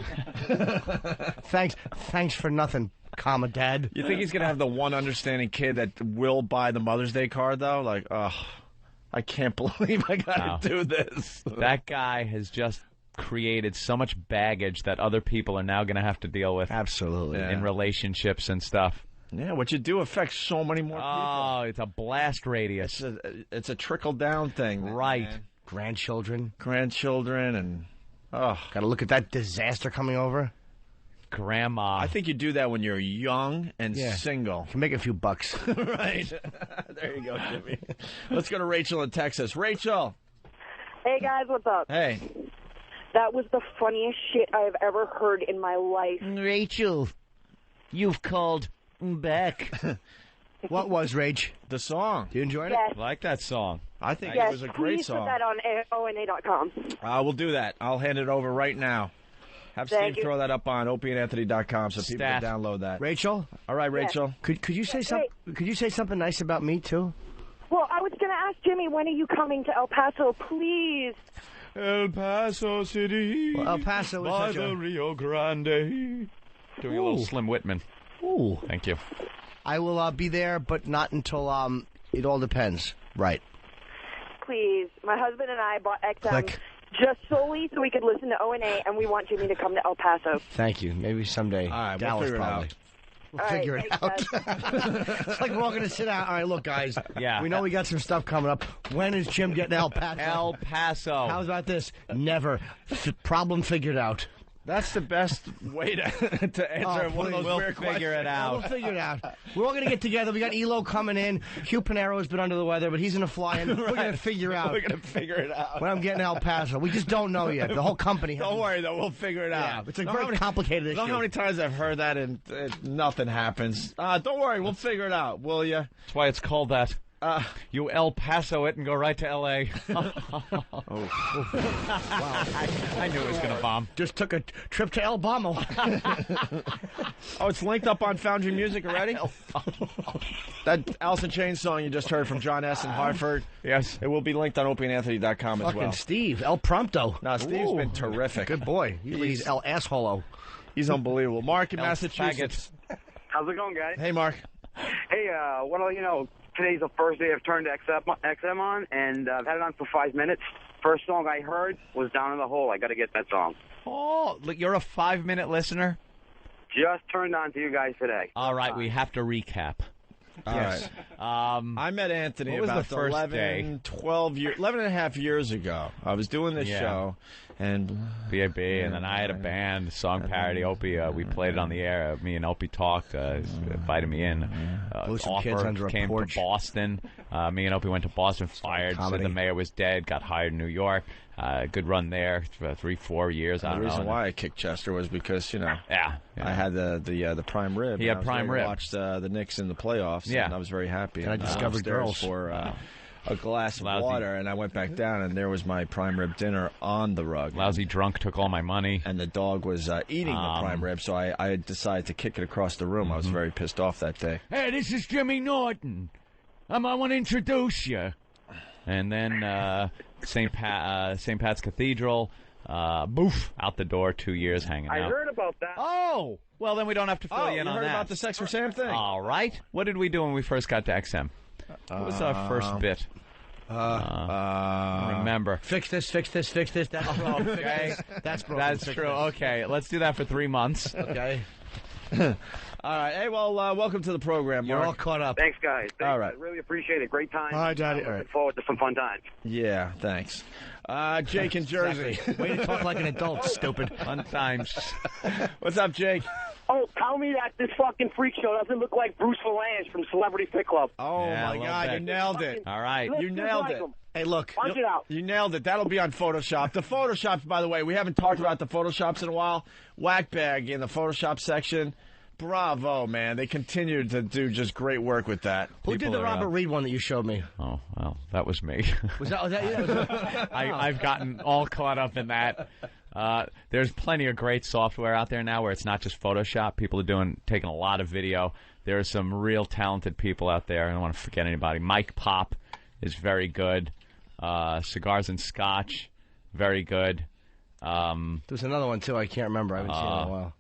Thanks for nothing, comma, Dad. You think he's gonna have the one understanding kid that will buy the Mother's Day card though? Like, I can't believe I gotta do this. That guy has just created so much baggage that other people are now going to have to deal with. Absolutely. In relationships and stuff. Yeah, what you do affects so many more people. Oh, it's a blast radius. It's a trickle-down thing. Right. Man. Grandchildren, and... got to look at that disaster coming over. Grandma. I think you do that when you're young and single. You can make a few bucks. Right. There you go, Jimmy. Let's go to Rachel in Texas. Rachel. Hey, guys, what's up? Hey. That was the funniest shit I've ever heard in my life. Rachel, you've called back. What was, Rach? The song. You enjoyed it? Yes. I like that song. I think yes, it was a great please song. Put that on ONA.com. We'll do that. I'll hand it over right now. Have Thank Steve you. throw that up on opieandanthony.com so people can download that. Rachel? All right, Rachel. Yes. Could you say something? Could you say something nice about me too? Well, I was going to ask Jimmy, when are you coming to El Paso, please? El Paso City. Well, El Paso is by such the Rio Grande. Doing a little Slim Whitman. Ooh. Thank you. I will be there, but not until it all depends. Right. Please. My husband and I bought XM Click. just solely so we could listen to ONA, and we want Jimmy to come to El Paso. Thank you. Maybe someday. All right, Dallas, we'll figure probably. it out. We'll All figure right, it out. It's like we're all going to sit down. All right, look, guys. Yeah. We know we got some stuff coming up. When is Jim getting to El Paso? El Paso. How about this? Never. Problem figured out. That's the best way to answer one of those weird questions. Figure it out. We'll figure it out. We're all going to get together. We got Elo coming in. Hugh Panero's been under the weather, but he's going to fly in. We're going to figure out. We're going to figure it out. When I'm getting to El Paso. We just don't know yet. The whole company. Don't worry, though. We'll figure it out. It's a very complicated issue. You know how many times I've heard that and nothing happens? Don't worry. We'll figure it out, will you? That's why it's called that. You El Paso it and go right to L.A. Wow. I knew it was going to bomb. Just took a trip to El Bomo. Oh, it's linked up on Foundry Music already? That Alice in Chains song you just heard from John S. in Hartford. Yes. It will be linked on opieandanthony.com as Fucking well. Steve. El Prompto. No, Steve's been terrific. Good boy. He's El Assholo. He's unbelievable. Mark in El Massachusetts. How's it going, guys? Hey, Mark. Hey, want to let you know, today's the first day I've turned XM on, and I've had it on for 5 minutes. First song I heard was Down in the Hole. I got to get that song. Oh, look, you're a 5-minute listener? Just turned on to you guys today. All right, we have to recap. All right. I met Anthony what was about the first 11 and a half years ago. I was doing this show, and BAB, and then I had a band, song parody, Opie. We played it on the air. Me and Opie talked, invited me in. Blew some kids under a came porch. to Boston. Me and Opie went to Boston, fired, said the mayor was dead, got hired in New York. Good run there for 3-4 years. I don't know. The reason why I kicked Chester was because, I had the prime rib. He had prime rib. I watched the Knicks in the playoffs, and I was very happy. And I discovered girls. For a glass of water, and I went back down, and there was my prime rib dinner on the rug. Lousy drunk took all my money. And the dog was eating the prime rib, so I decided to kick it across the room. I was very pissed off that day. Hey, this is Jimmy Norton. I want to introduce you. And then St. Pat's Cathedral, boof, out the door, 2 years hanging out. I heard about that. Oh! Well, then we don't have to fill you in on heard that. about the Sex for Sam thing? All right. What did we do when we first got to XM? What was our first bit? Remember. Fix this. That's broke. Okay. That's broken. That's true. Okay, let's do that for 3 months. Okay. All right. Hey, well, welcome to the program, Mark. You're all caught up. Thanks, guys. All right. I really appreciate it. Great time. Hi, Daddy. Looking forward to some fun times. Yeah, thanks. Jake in Jersey. Way to talk like an adult, stupid. Fun times. What's up, Jake? Oh, tell me that this fucking freak show doesn't look like Bruce Valanche from Celebrity Fit Club. Oh, Yeah, my a little God, bit. you nailed it. All right. You nailed like it. him. Hey, look. Punch it out. You nailed it. That'll be on Photoshop. The Photoshops, by the way, we haven't talked about the Photoshops in a while. Whackbag in the Photoshop section. Bravo, man. They continue to do just great work with that. Who did the Robert Reed one that you showed me? Oh, well, that was me. Was that you? I've gotten all caught up in that. There's plenty of great software out there now where it's not just Photoshop. People are taking a lot of video. There are some real talented people out there. I don't want to forget anybody. Mike Pop is very good. Cigars and Scotch, very good. There's another one, too. I can't remember. I haven't seen it in a while.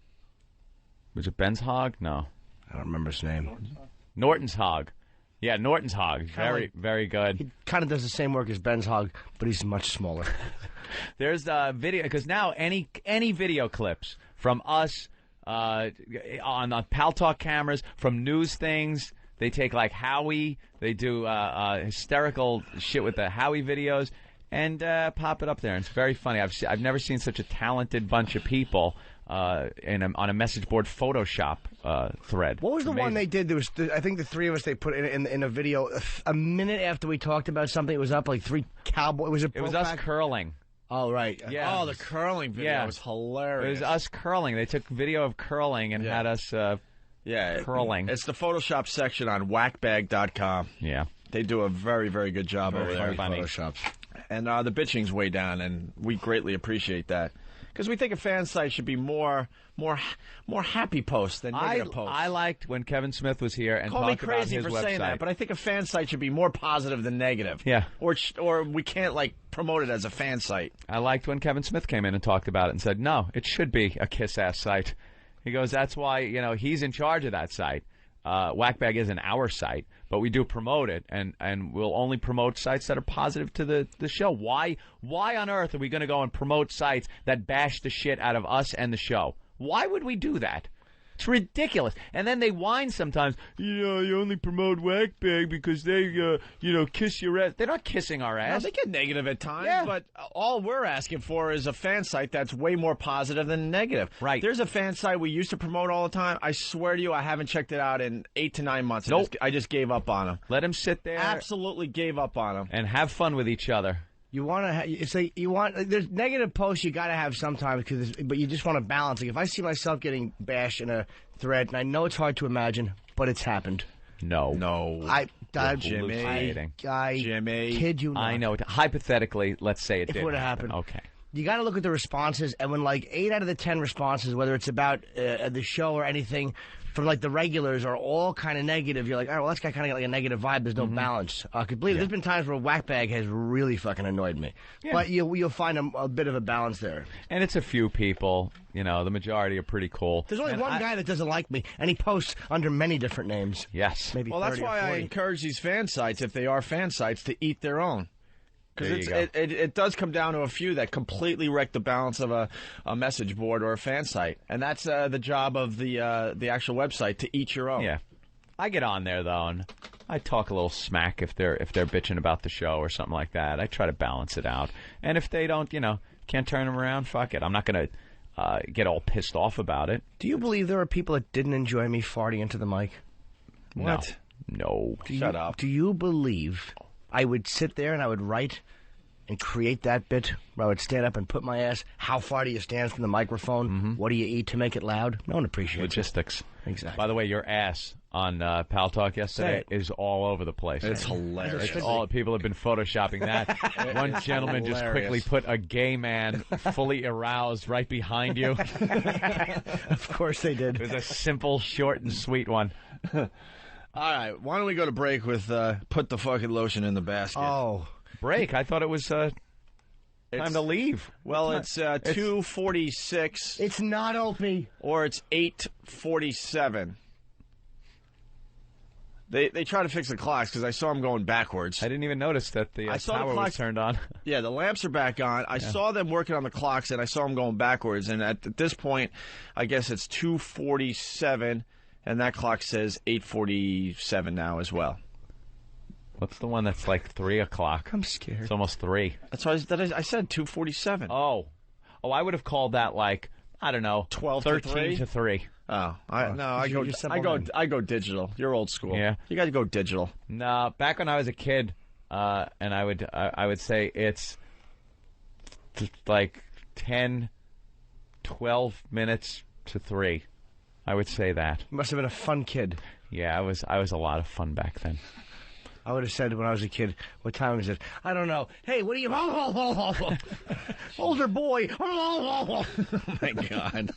Was it Ben's Hog? No. I don't remember his name. Norton's Hog. Yeah, Norton's Hog. Very good. He kind of does the same work as Ben's Hog, but he's much smaller. There's video, because now any video clips from us on the Pal Talk cameras, from news things, they take like Howie, they do hysterical shit with the Howie videos, and pop it up there. And it's very funny. I've never seen such a talented bunch of people on a message board Photoshop thread. What was the one they did? There was, I think, the three of us. They put in a video a minute after we talked about something. It was up like three cowboys. It was us curling. Oh, right. Yeah. Oh, the curling video was hilarious. It was us curling. They took video of curling and had us curling. It's the Photoshop section on whackbag.com. Yeah. They do a very, very good job over there. Photoshops. And the bitching's way down, and we greatly appreciate that. Because we think a fan site should be more happy posts than negative posts. I liked when Kevin Smith was here and talked about his website. Call me crazy for saying that, but I think a fan site should be more positive than negative. Yeah. Or we can't, promote it as a fan site. I liked when Kevin Smith came in and talked about it and said, no, it should be a kiss-ass site. He goes, that's why, he's in charge of that site. Whackbag isn't our site, but we do promote it, and we'll only promote sites that are positive to the show. Why on earth are we going to go and promote sites that bash the shit out of us and the show? Why would we do that? It's ridiculous. And then they whine sometimes, you only promote Whackbag because they, kiss your ass. They're not kissing our ass. No, they get negative at times, but all we're asking for is a fan site that's way more positive than negative. Right. There's a fan site we used to promote all the time. I swear to you, I haven't checked it out in 8 to 9 months. Nope. I just gave up on them. Let them sit there. Absolutely gave up on them. And have fun with each other. You want to there's negative posts you got to have sometimes, but you just want to balance. Like if I see myself getting bashed in a thread, and I know it's hard to imagine, but it's happened. No. Jimmy, kid you not. I know. Hypothetically, let's say it would have happened. Okay. You got to look at the responses, and when 8 out of the 10 responses, whether it's about the show or anything, from the regulars are all kind of negative. You're like, all right, well, that's kind of got a negative vibe. There's no balance. I could believe there's been times where Whackbag has really fucking annoyed me. Yeah. But you'll find a bit of a balance there. And it's a few people. The majority are pretty cool. There's only one guy that doesn't like me, and he posts under many different names. Yes. Maybe well, 30 that's why or 40. I encourage these fan sites, if they are fan sites, to eat their own. Because it does come down to a few that completely wreck the balance of a message board or a fan site, and that's the job of the actual website, to eat your own. Yeah, I get on there though, and I talk a little smack if they're bitching about the show or something like that. I try to balance it out, and if they don't, can't turn them around, fuck it. I'm not gonna get all pissed off about it. Do you believe there are people that didn't enjoy me farting into the mic? What? No. Shut up. Do you believe I would sit there and I would write and create that bit where I would stand up and put my ass, how far do you stand from the microphone? Mm-hmm. What do you eat to make it loud? No one appreciates logistics. Exactly. By the way, your ass on Pal Talk yesterday is all over the place. It's hilarious. People have been photoshopping that. One gentleman just quickly put a gay man fully aroused right behind you. Of course they did. It was a simple, short, and sweet one. All right, why don't we go to break with put the fucking lotion in the basket? Oh. Break? I thought it was time to leave. Well, it's 2:46. It's not Opie. Or it's 8:47. They try to fix the clocks because I saw them going backwards. I didn't even notice that the power was turned on. Yeah, the lamps are back on. I saw them working on the clocks, and I saw them going backwards. And at this point, I guess it's 2:47, and that clock says 8:47 now as well. What's the one that's like 3 o'clock? I'm scared. It's almost 3. That's why I said 2:47. Oh, I would have called that like, I don't know, 13 to 3. Oh, I go digital. You're old school. Yeah, you got to go digital. No, back when I was a kid, and I would say it's like 10, 12 minutes to 3. I would say that. You must have been a fun kid. Yeah, I was a lot of fun back then. I would have said when I was a kid, what time is it? I don't know. Hey, what are you... Older boy. Oh, my God.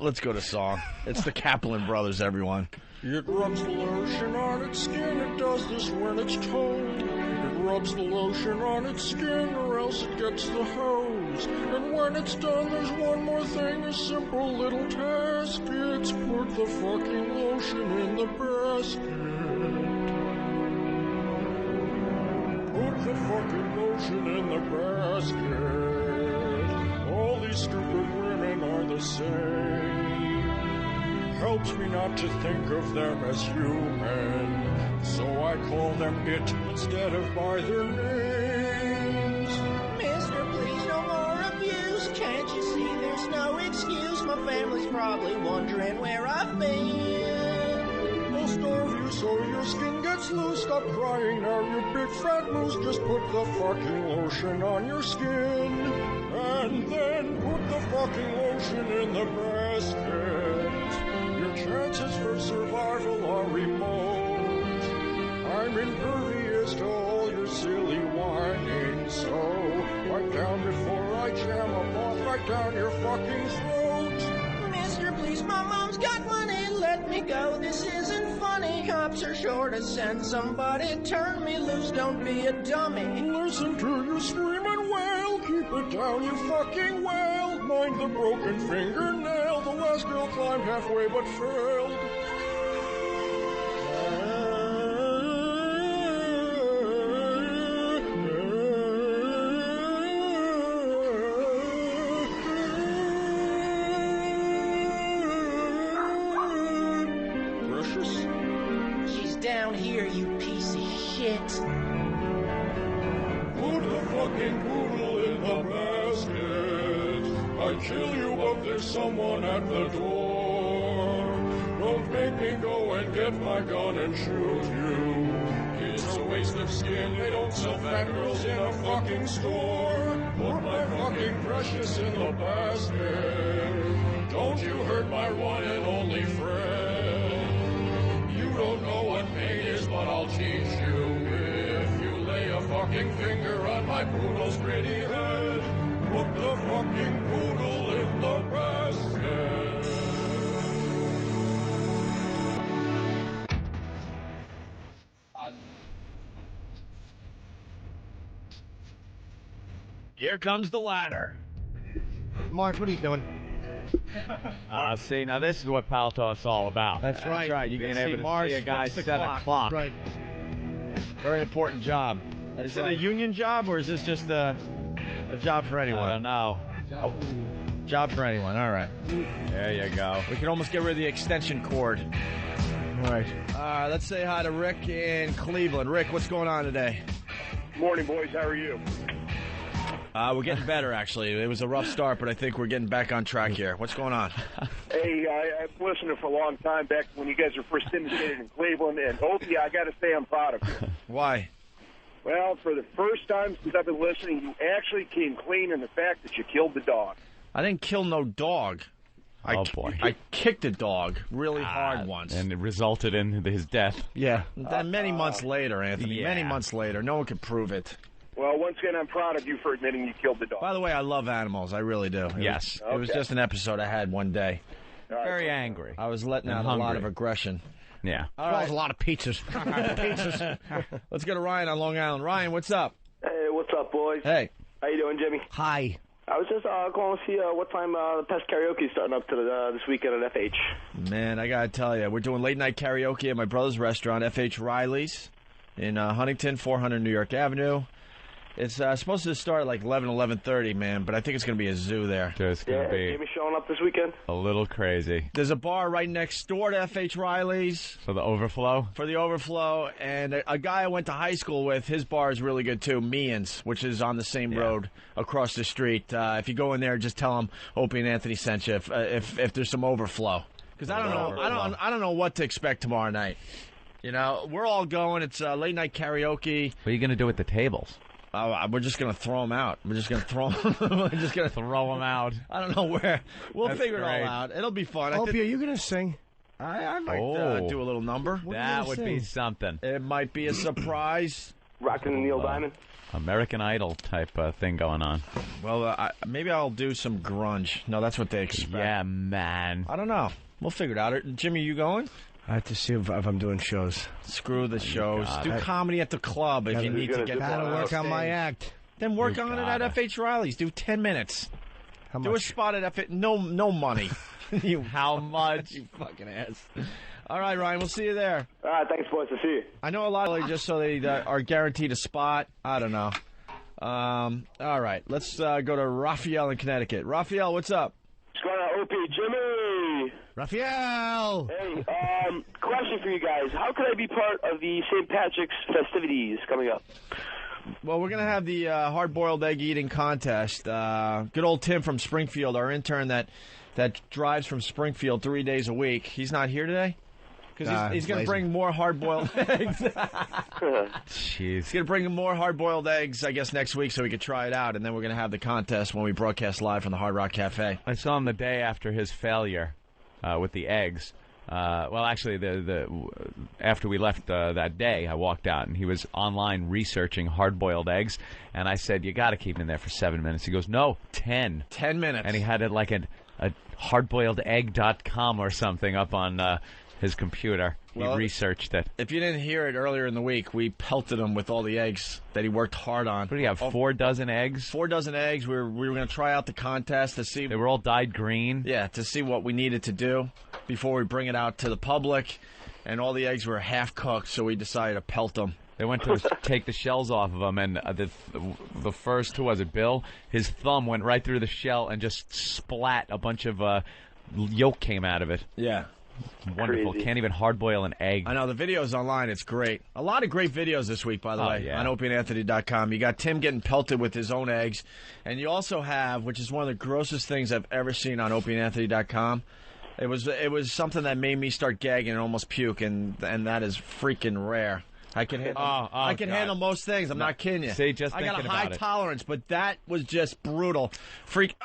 Let's go to song. It's the Kaplan Brothers, everyone. It rubs the lotion on its skin. It does this when it's cold. It rubs the lotion on its skin or else it gets the hose. And when it's done, there's one more thing, a simple little task. It's put the fucking lotion in the basket. Put the fucking lotion in the basket. All these stupid women are the same. Helps me not to think of them as human, so I call them it instead of by their names. Mister, please no more abuse. Can't you see there's no excuse? My family's probably wondering where I've been. I'll starve you so your skin gets loose. Stop crying now, you big fat moose. Just put the fucking lotion on your skin. And then put the fucking lotion in the basket. Your chances for survival are remote. I'm impervious to all your silly whining. So wipe down before I jam a moth right down your fucking throat. Mister, please, my mom's got money. Let me go, this isn't funny. Cops are sure to send somebody. Turn me loose, don't be a dummy. Listen to you scream and wail. Keep it down, you fucking whale. Mind the broken fingernail. The last girl climbed halfway but failed. Down here, you piece of shit. Put the fucking poodle in the basket. I'd kill you, but there's someone at the door. Don't make me go and get my gun and shoot you. It's a waste of skin. They don't sell fat girls in a fucking store. Put my fucking precious in the basket. Don't you hurt my one and only friend. You don't know what pain is, but I'll teach you. If you lay a fucking finger on my poodle's pretty head, put the fucking poodle in the basket. Here comes the ladder. Mark, what are you doing? See, now this is what Pal Talk's all about. That's right. You can being see able to Mars see a guy fix the set a clock. Right. Very important job. Is it a union job or is this just a job for anyone? I don't know. Job for anyone. All right. There you go. We can almost get rid of the extension cord. All right. Let's say hi to Rick in Cleveland. Rick, what's going on today? Morning, boys. How are you? We're getting better, actually. It was a rough start, but I think we're getting back on track here. What's going on? Hey, I've listened for a long time, back when you guys were first syndicated in Cleveland, and Opie, I got to say I'm proud of you. Why? Well, for the first time since I've been listening, you actually came clean in the fact that you killed the dog. I didn't kill no dog. Oh, boy. I kicked a dog really hard once. And it resulted in his death. Yeah. Many months later, Anthony. Yeah. Many months later. No one could prove it. Well, once again, I'm proud of you for admitting you killed the dog. By the way, I love animals. I really do. Yes. It was just an episode I had one day. Very angry. I was letting out a lot of aggression. Yeah. All right. A lot of pizzas. Let's go to Ryan on Long Island. Ryan, what's up? Hey, what's up, boys? Hey. How you doing, Jimmy? Hi. I was just calling to see what time the Pest Karaoke is starting up to this weekend at FH. Man, I got to tell you, we're doing late night karaoke at my brother's restaurant, FH Riley's, in Huntington, 400 New York Avenue. It's supposed to start at like 11:30, man, but I think it's going to be a zoo there. It's going to be Jimmy showing up this weekend? a little crazy. There's a bar right next door to FH Riley's. For the overflow? For the overflow. And a guy I went to high school with, his bar is really good too, Meehan's, which is on the same road across the street. If you go in there, just tell him Opie and Anthony sent you if there's some overflow. Because I don't know. I don't know what to expect tomorrow night. You know, we're all going. It's late night karaoke. What are you going to do with the tables? We're just going to throw them out. We're just going to throw them. We're just going to throw them out. I don't know where. We'll That's figure great. it all out. It'll be fun. Opie, are you going to sing? I might do a little number. That would be something. It might be a surprise. Rocking the Neil Diamond? American Idol type thing going on. Well, maybe I'll do some grunge. No, that's what they expect. Yeah, man. I don't know. We'll figure it out. Jimmy, you going? I have to see if I'm doing shows. Screw the shows. God. Do comedy at the club if you need to get Gotta work on my act. Then work on it at FH Riley's. Do 10 minutes. How Do a much? spot at FH. No money. How much? You fucking ass. All right, Ryan. We'll see you there. All right, thanks, boys. I'll see you. I know a lot of just so they are guaranteed a spot. I don't know. All right. Let's go to Raphael in Connecticut. Raphael, what's up? What's going on, Opie? Jimmy! Raphael! Hey, question for you guys. How could I be part of the St. Patrick's festivities coming up? Well, we're going to have the hard-boiled egg eating contest. Good old Tim from Springfield, our intern that drives from Springfield 3 days a week. He's not here today? Because he's going to bring more hard-boiled eggs. Jeez. He's going to bring more hard-boiled eggs, I guess, next week so we could try it out. And then we're going to have the contest when we broadcast live from the Hard Rock Cafe. I saw him the day after his failure with the eggs. Well, actually, after we left that day, I walked out, and he was online researching hard-boiled eggs. And I said, you got to keep him in there for 7 minutes. He goes, no, 10. 10 minutes. And he had it like a hardboiledegg.com or something up on his computer. He researched it. If you didn't hear it earlier in the week, we pelted him with all the eggs that he worked hard on. What do you have, 4 dozen eggs? 4 dozen eggs. We were going to try out the contest to see. They were all dyed green? Yeah, to see what we needed to do before we bring it out to the public. And all the eggs were half-cooked, so we decided to pelt them. They went to take the shells off of them, and the first, who was it, Bill? His thumb went right through the shell and just splat a bunch of yolk came out of it. Yeah. Wonderful. Crazy. Can't even hard-boil an egg. I know. The video's online. It's great. A lot of great videos this week, by the way, yeah. on OpieandAnthony.com. You got Tim getting pelted with his own eggs. And you also have, which is one of the grossest things I've ever seen on OpieandAnthony.com, it was something that made me start gagging and almost puke, and that is freaking rare. I can handle most things. I'm not kidding you. See, just I got a thinking high about it. tolerance, but that was just brutal.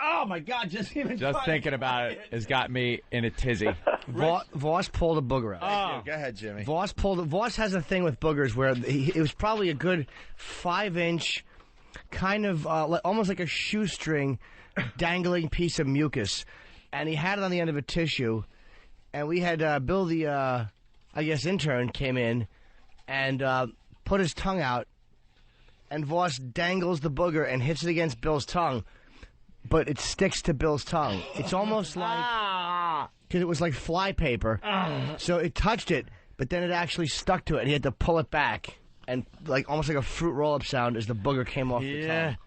Oh my God! Just thinking about it has got me in a tizzy. Voss pulled a booger out. Go ahead, Jimmy. Voss has a thing with boogers where it was probably a good 5-inch, kind of almost like a shoestring, dangling piece of mucus, and he had it on the end of a tissue, and we had Bill, the I guess intern, came in and put his tongue out, and Voss dangles the booger and hits it against Bill's tongue, but it sticks to Bill's tongue. It's almost like, because it was like fly paper, so it touched it, but then it actually stuck to it, and he had to pull it back, and like almost like a fruit roll-up sound as the booger came off the tongue.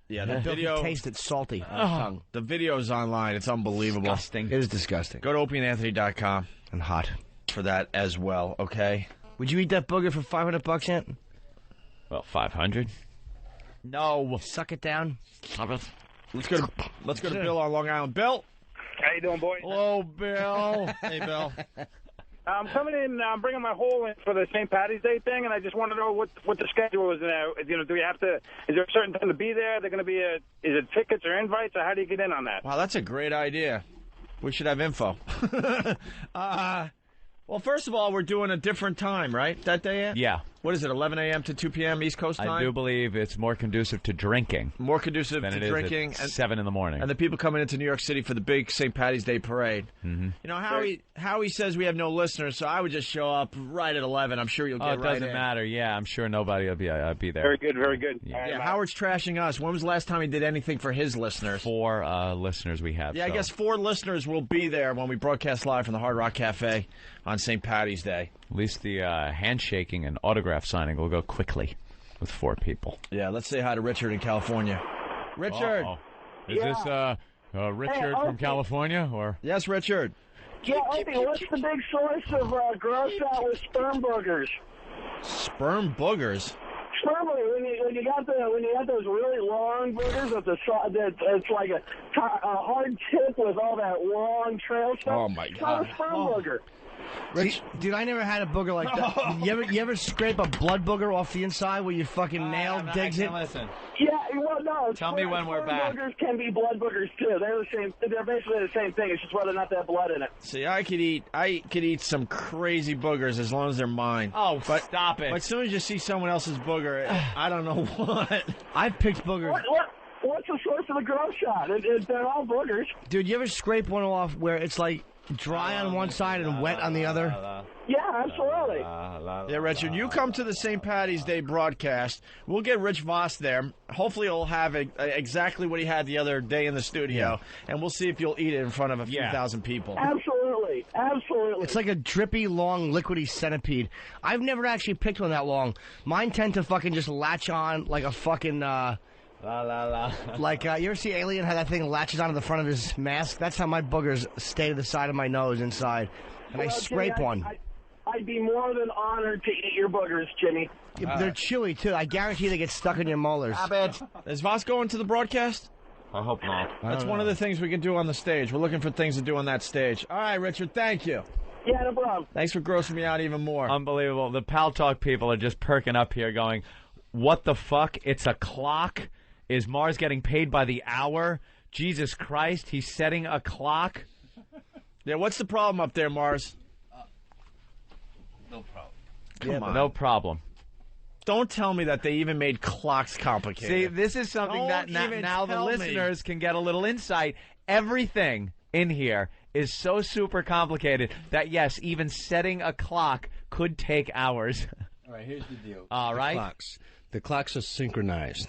Yeah, the video tasted salty on his tongue. The video's online. It's unbelievable. Disgusting. It is disgusting. Go to OpieandAnthony.com. And hot. for that as well, okay? Would you eat that booger for $500 yet? Well, 500. No. Suck it down. Let's go to Bill on Long Island. Bill. How you doing, boys? Hello, Bill. Hey, Bill. I'm coming in. I'm bringing my hole in for the St. Patty's Day thing, and I just want to know what the schedule is now. You know, do we have to? Is there a certain time to be there? They're going to be is it tickets or invites, or how do you get in on that? Wow, that's a great idea. We should have info. Well, first of all, we're doing a different time, right? That day? Yeah. What is it, 11 a.m. to 2 p.m. East Coast time? I do believe it's more conducive to drinking. More conducive than to it is drinking. at 7 in the morning. And the people coming into New York City for the big St. Patty's Day parade. Mm-hmm. You know, Howie says we have no listeners, so I would just show up right at 11. I'm sure you'll get right in. It doesn't matter. Yeah, I'm sure nobody will be there. Very good, very good. Yeah, Howard's trashing us. When was the last time he did anything for his listeners? 4 listeners we have. Yeah, I guess 4 listeners will be there when we broadcast live from the Hard Rock Cafe on St. Patty's Day. At least the handshaking and autograph signing will go quickly with 4 people. Yeah, let's say hi to Richard in California. Richard! Is this Richard from California? Or Yes, Richard. Yeah, Opie, what's the big source of gross out with sperm boogers? Sperm boogers? Sperm boogers, when you got those really long boogers it's like a hard tip with all that long trail stuff. Oh my God! Sperm booger. Rich, dude, I never had a booger like that. You ever scrape a blood booger off the inside where your fucking nail digs it? Listen. Yeah, well, no. Tell me when we're back. Boogers can be blood boogers too. They're the same. They're basically the same thing. It's just whether or not they have blood in it. See, I could eat some crazy boogers as long as they're mine. Oh, stop it! But as soon as you see someone else's booger, I don't know what. I've picked boogers. What's the source of the gross shot? They're all boogers. Dude, you ever scrape one off where it's like dry on one side and wet on the other? Yeah, absolutely. Yeah, Richard, you come to the St. Patty's Day broadcast. We'll get Rich Voss there. Hopefully he'll have exactly what he had the other day in the studio, and we'll see if you'll eat it in front of a few thousand people. Absolutely. It's like a drippy, long, liquidy centipede. I've never actually picked one that long. Mine tend to fucking just latch on like a fucking... Like, you ever see Alien, how that thing latches onto the front of his mask? That's how my boogers stay to the side of my nose inside. And I scrape one. I'd be more than honored to eat your boogers, Jimmy. Yeah, they're chewy, too. I guarantee they get stuck in your molars. Is Voss going to the broadcast? I hope not. That's one of the things we can do on the stage. We're looking for things to do on that stage. All right, Richard, thank you. Yeah, no problem. Thanks for grossing me out even more. Unbelievable. The Pal Talk people are just perking up here going, what the fuck? It's a clock? Is Mars getting paid by the hour? Jesus Christ, he's setting a clock? Yeah, what's the problem up there, Mars? No problem. Come on. No problem. Don't tell me that they even made clocks complicated. See, this is something that now the listeners can get a little insight. Everything in here is so super complicated that, yes, even setting a clock could take hours. All right, here's the deal. All right. The clocks are synchronized.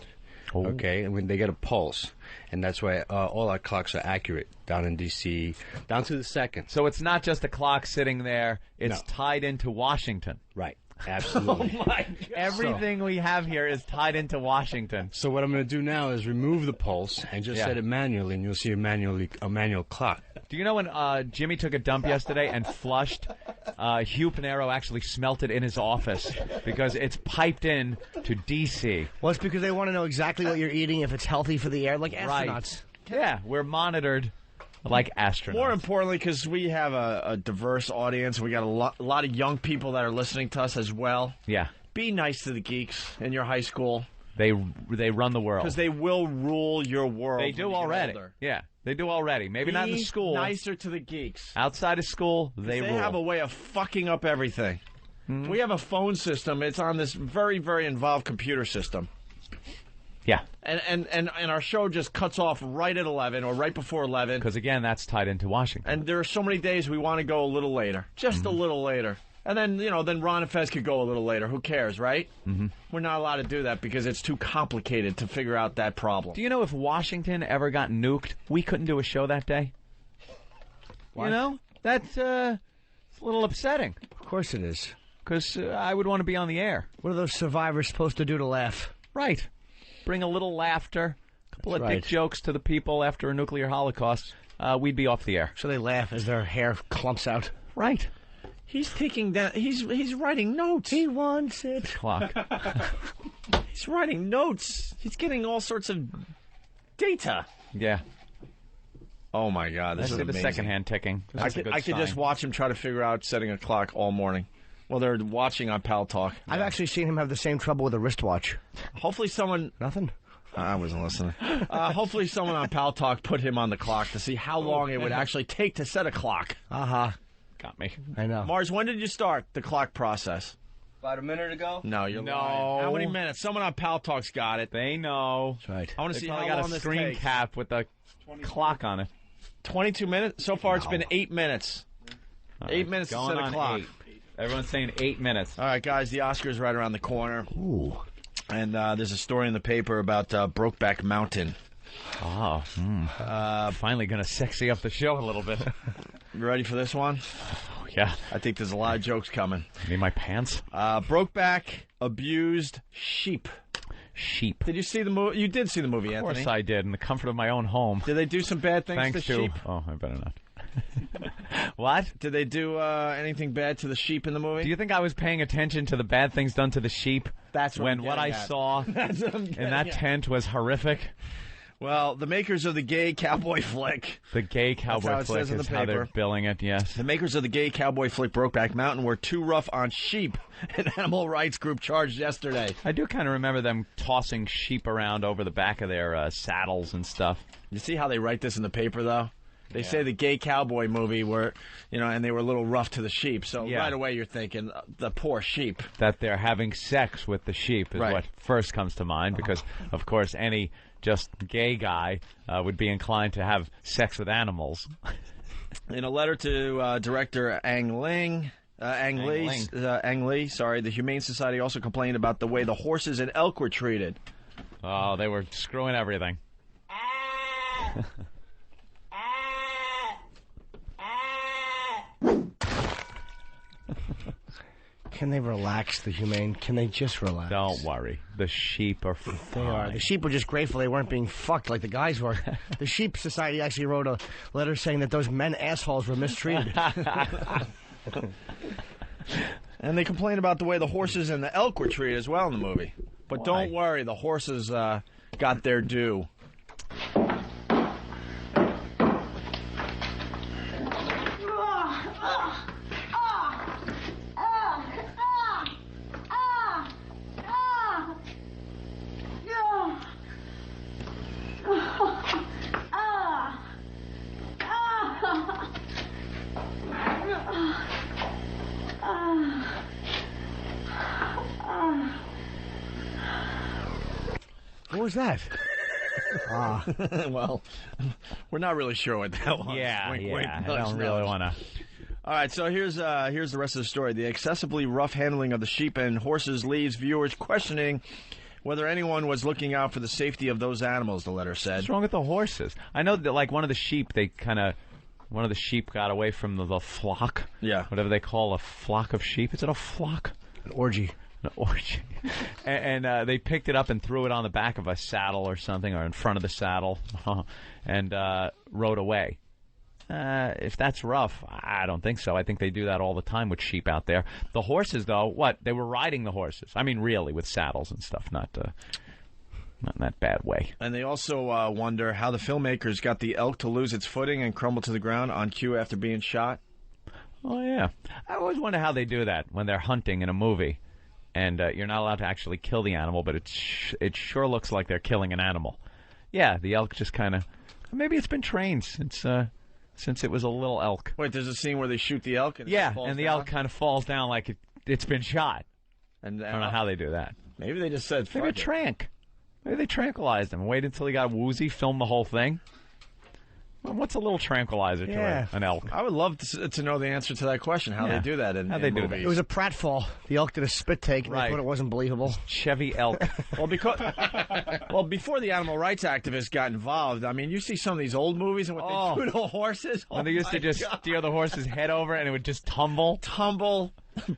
Oh. Okay, and when they get a pulse, and that's why all our clocks are accurate down in D.C., down to the second. So it's not just a clock sitting there, it's tied into Washington. Right, absolutely. Oh, my God. Everything we have here is tied into Washington. So what I'm going to do now is remove the pulse and just set it manually, and you'll see a manual clock. Do you know when Jimmy took a dump yesterday and flushed, Hugh Pinero actually smelt it in his office because it's piped in to D.C. Well, it's because they want to know exactly what you're eating, if it's healthy for the air, like astronauts. Right. Yeah, we're monitored like astronauts. More importantly, because we have a diverse audience, we got a lot of young people that are listening to us as well. Yeah. Be nice to the geeks in your high school. They run the world. Because they will rule your world. They do already. Yeah, they do already. Maybe not in school. Be nicer to the geeks. Outside of school, they rule. They have a way of fucking up everything. Mm-hmm. We have a phone system. It's on this very, very involved computer system. Yeah. And our show just cuts off right at 11 or right before 11. Because, again, that's tied into Washington. And there are so many days we want to go a little later. Just a little later. And then, then Ron and Fez could go a little later. Who cares, right? Mm-hmm. We're not allowed to do that because it's too complicated to figure out that problem. Do you know if Washington ever got nuked, we couldn't do a show that day? What? You know? That's it's a little upsetting. Of course it is. Because I would want to be on the air. What are those survivors supposed to do to laugh? Right. Bring a little laughter, a couple of dick jokes to the people after a nuclear holocaust. We'd be off the air. So they laugh as their hair clumps out. Right. He's taking down. He's writing notes. He wants it. Clock. He's writing notes. He's getting all sorts of data. Yeah. Oh my God, this is the amazing. secondhand ticking. I could just watch him try to figure out setting a clock all morning. Well, they're watching on Pal Talk. I've actually seen him have the same trouble with a wristwatch. Hopefully someone... Nothing? I wasn't listening. Hopefully someone on Pal Talk put him on the clock to see how long it would actually take to set a clock. Uh-huh. Got me. I know. Mars, when did you start the clock process? About a minute ago? No, you're lying. How many minutes? Someone on Pal Talk's got it. They know. That's right. I want to see how got long a this screen takes. cap with a clock on it. 22 minutes? So far, it's been 8 minutes. All 8 right, minutes to going set a on clock. 8. Everyone's saying 8 minutes. All right, guys, the Oscars right around the corner. Ooh. And there's a story in the paper about Brokeback Mountain. Oh, finally going to sexy up the show a little bit. You ready for this one? Oh, yeah. I think there's a lot of jokes coming. Need my pants? Brokeback abused sheep. Sheep. Did you see the movie? You did see the movie, Anthony. Of course I did, in the comfort of my own home. Did they do some bad things Thanks to sheep? Oh, I better not. What? Did they do anything bad to the sheep in the movie? Do you think I was paying attention to the bad things done to the sheep? That's what when I'm what I getting at. saw That's what I'm in getting that at. tent was horrific. Well, the makers of the gay cowboy flick. The gay cowboy how it flick says in is the how they're paper. billing it, yes. The makers of the gay cowboy flick Brokeback Mountain were too rough on sheep. An animal rights group charged yesterday. I do kind of remember them tossing sheep around over the back of their saddles and stuff. You see how they write this in the paper, though? They say the gay cowboy movie were, and they were a little rough to the sheep. So right away you're thinking, the poor sheep. That they're having sex with the sheep is Right. what first comes to mind because, of course, any just gay guy would be inclined to have sex with animals. In a letter to director Ang Lee, the Humane Society also complained about the way the horses and elk were treated. Oh, they were screwing everything. Can they relax, the Humane? Can they just relax? Don't worry. The sheep are fine. They are. The sheep were just grateful they weren't being fucked like the guys were. The Sheep Society actually wrote a letter saying that those men assholes were mistreated. And they complained about the way the horses and the elk were treated as well in the movie. But don't worry, the horses got their due. What was that? Well, we're not really sure what that was. Yeah, Wink, yeah. wink, I nudge, don't really nudge. want to. All right, so here's the rest of the story. The excessively rough handling of the sheep and horses leaves viewers questioning whether anyone was looking out for the safety of those animals, the letter said. What's wrong with the horses? I know that, like, one of the sheep got away from the flock. Yeah. Whatever they call a flock of sheep. Is it a flock? An orgy. An orgy. and they picked it up and threw it on the back of a saddle or something, or in front of the saddle, and rode away. If that's rough, I don't think so. I think they do that all the time with sheep out there. The horses, though, what? They were riding the horses. I mean, really, with saddles and stuff, not in that bad way. And they also wonder how the filmmakers got the elk to lose its footing and crumble to the ground on cue after being shot. Oh, yeah. I always wonder how they do that when they're hunting in a movie. And you're not allowed to actually kill the animal, but it sure looks like they're killing an animal. Yeah, the elk just kind of... Maybe it's been trained since it was a little elk. Wait, there's a scene where they shoot the elk? And Yeah, it falls and the down? elk kind of falls down like it's been shot. And I don't know how they do that. Maybe they just said, Maybe a fuck it. trank. Maybe they tranquilized him and waited until he got woozy, filmed the whole thing. Well, what's a little tranquilizer to an elk? I would love to know the answer to that question, how they do that in movies. It was a pratfall. The elk did a spit take, and Right. they thought it wasn't believable. Chevy elk. Well, before the animal rights activists got involved, I mean, you see some of these old movies and what they do to horses. When they used to just steer the horse's head over and it would just tumble.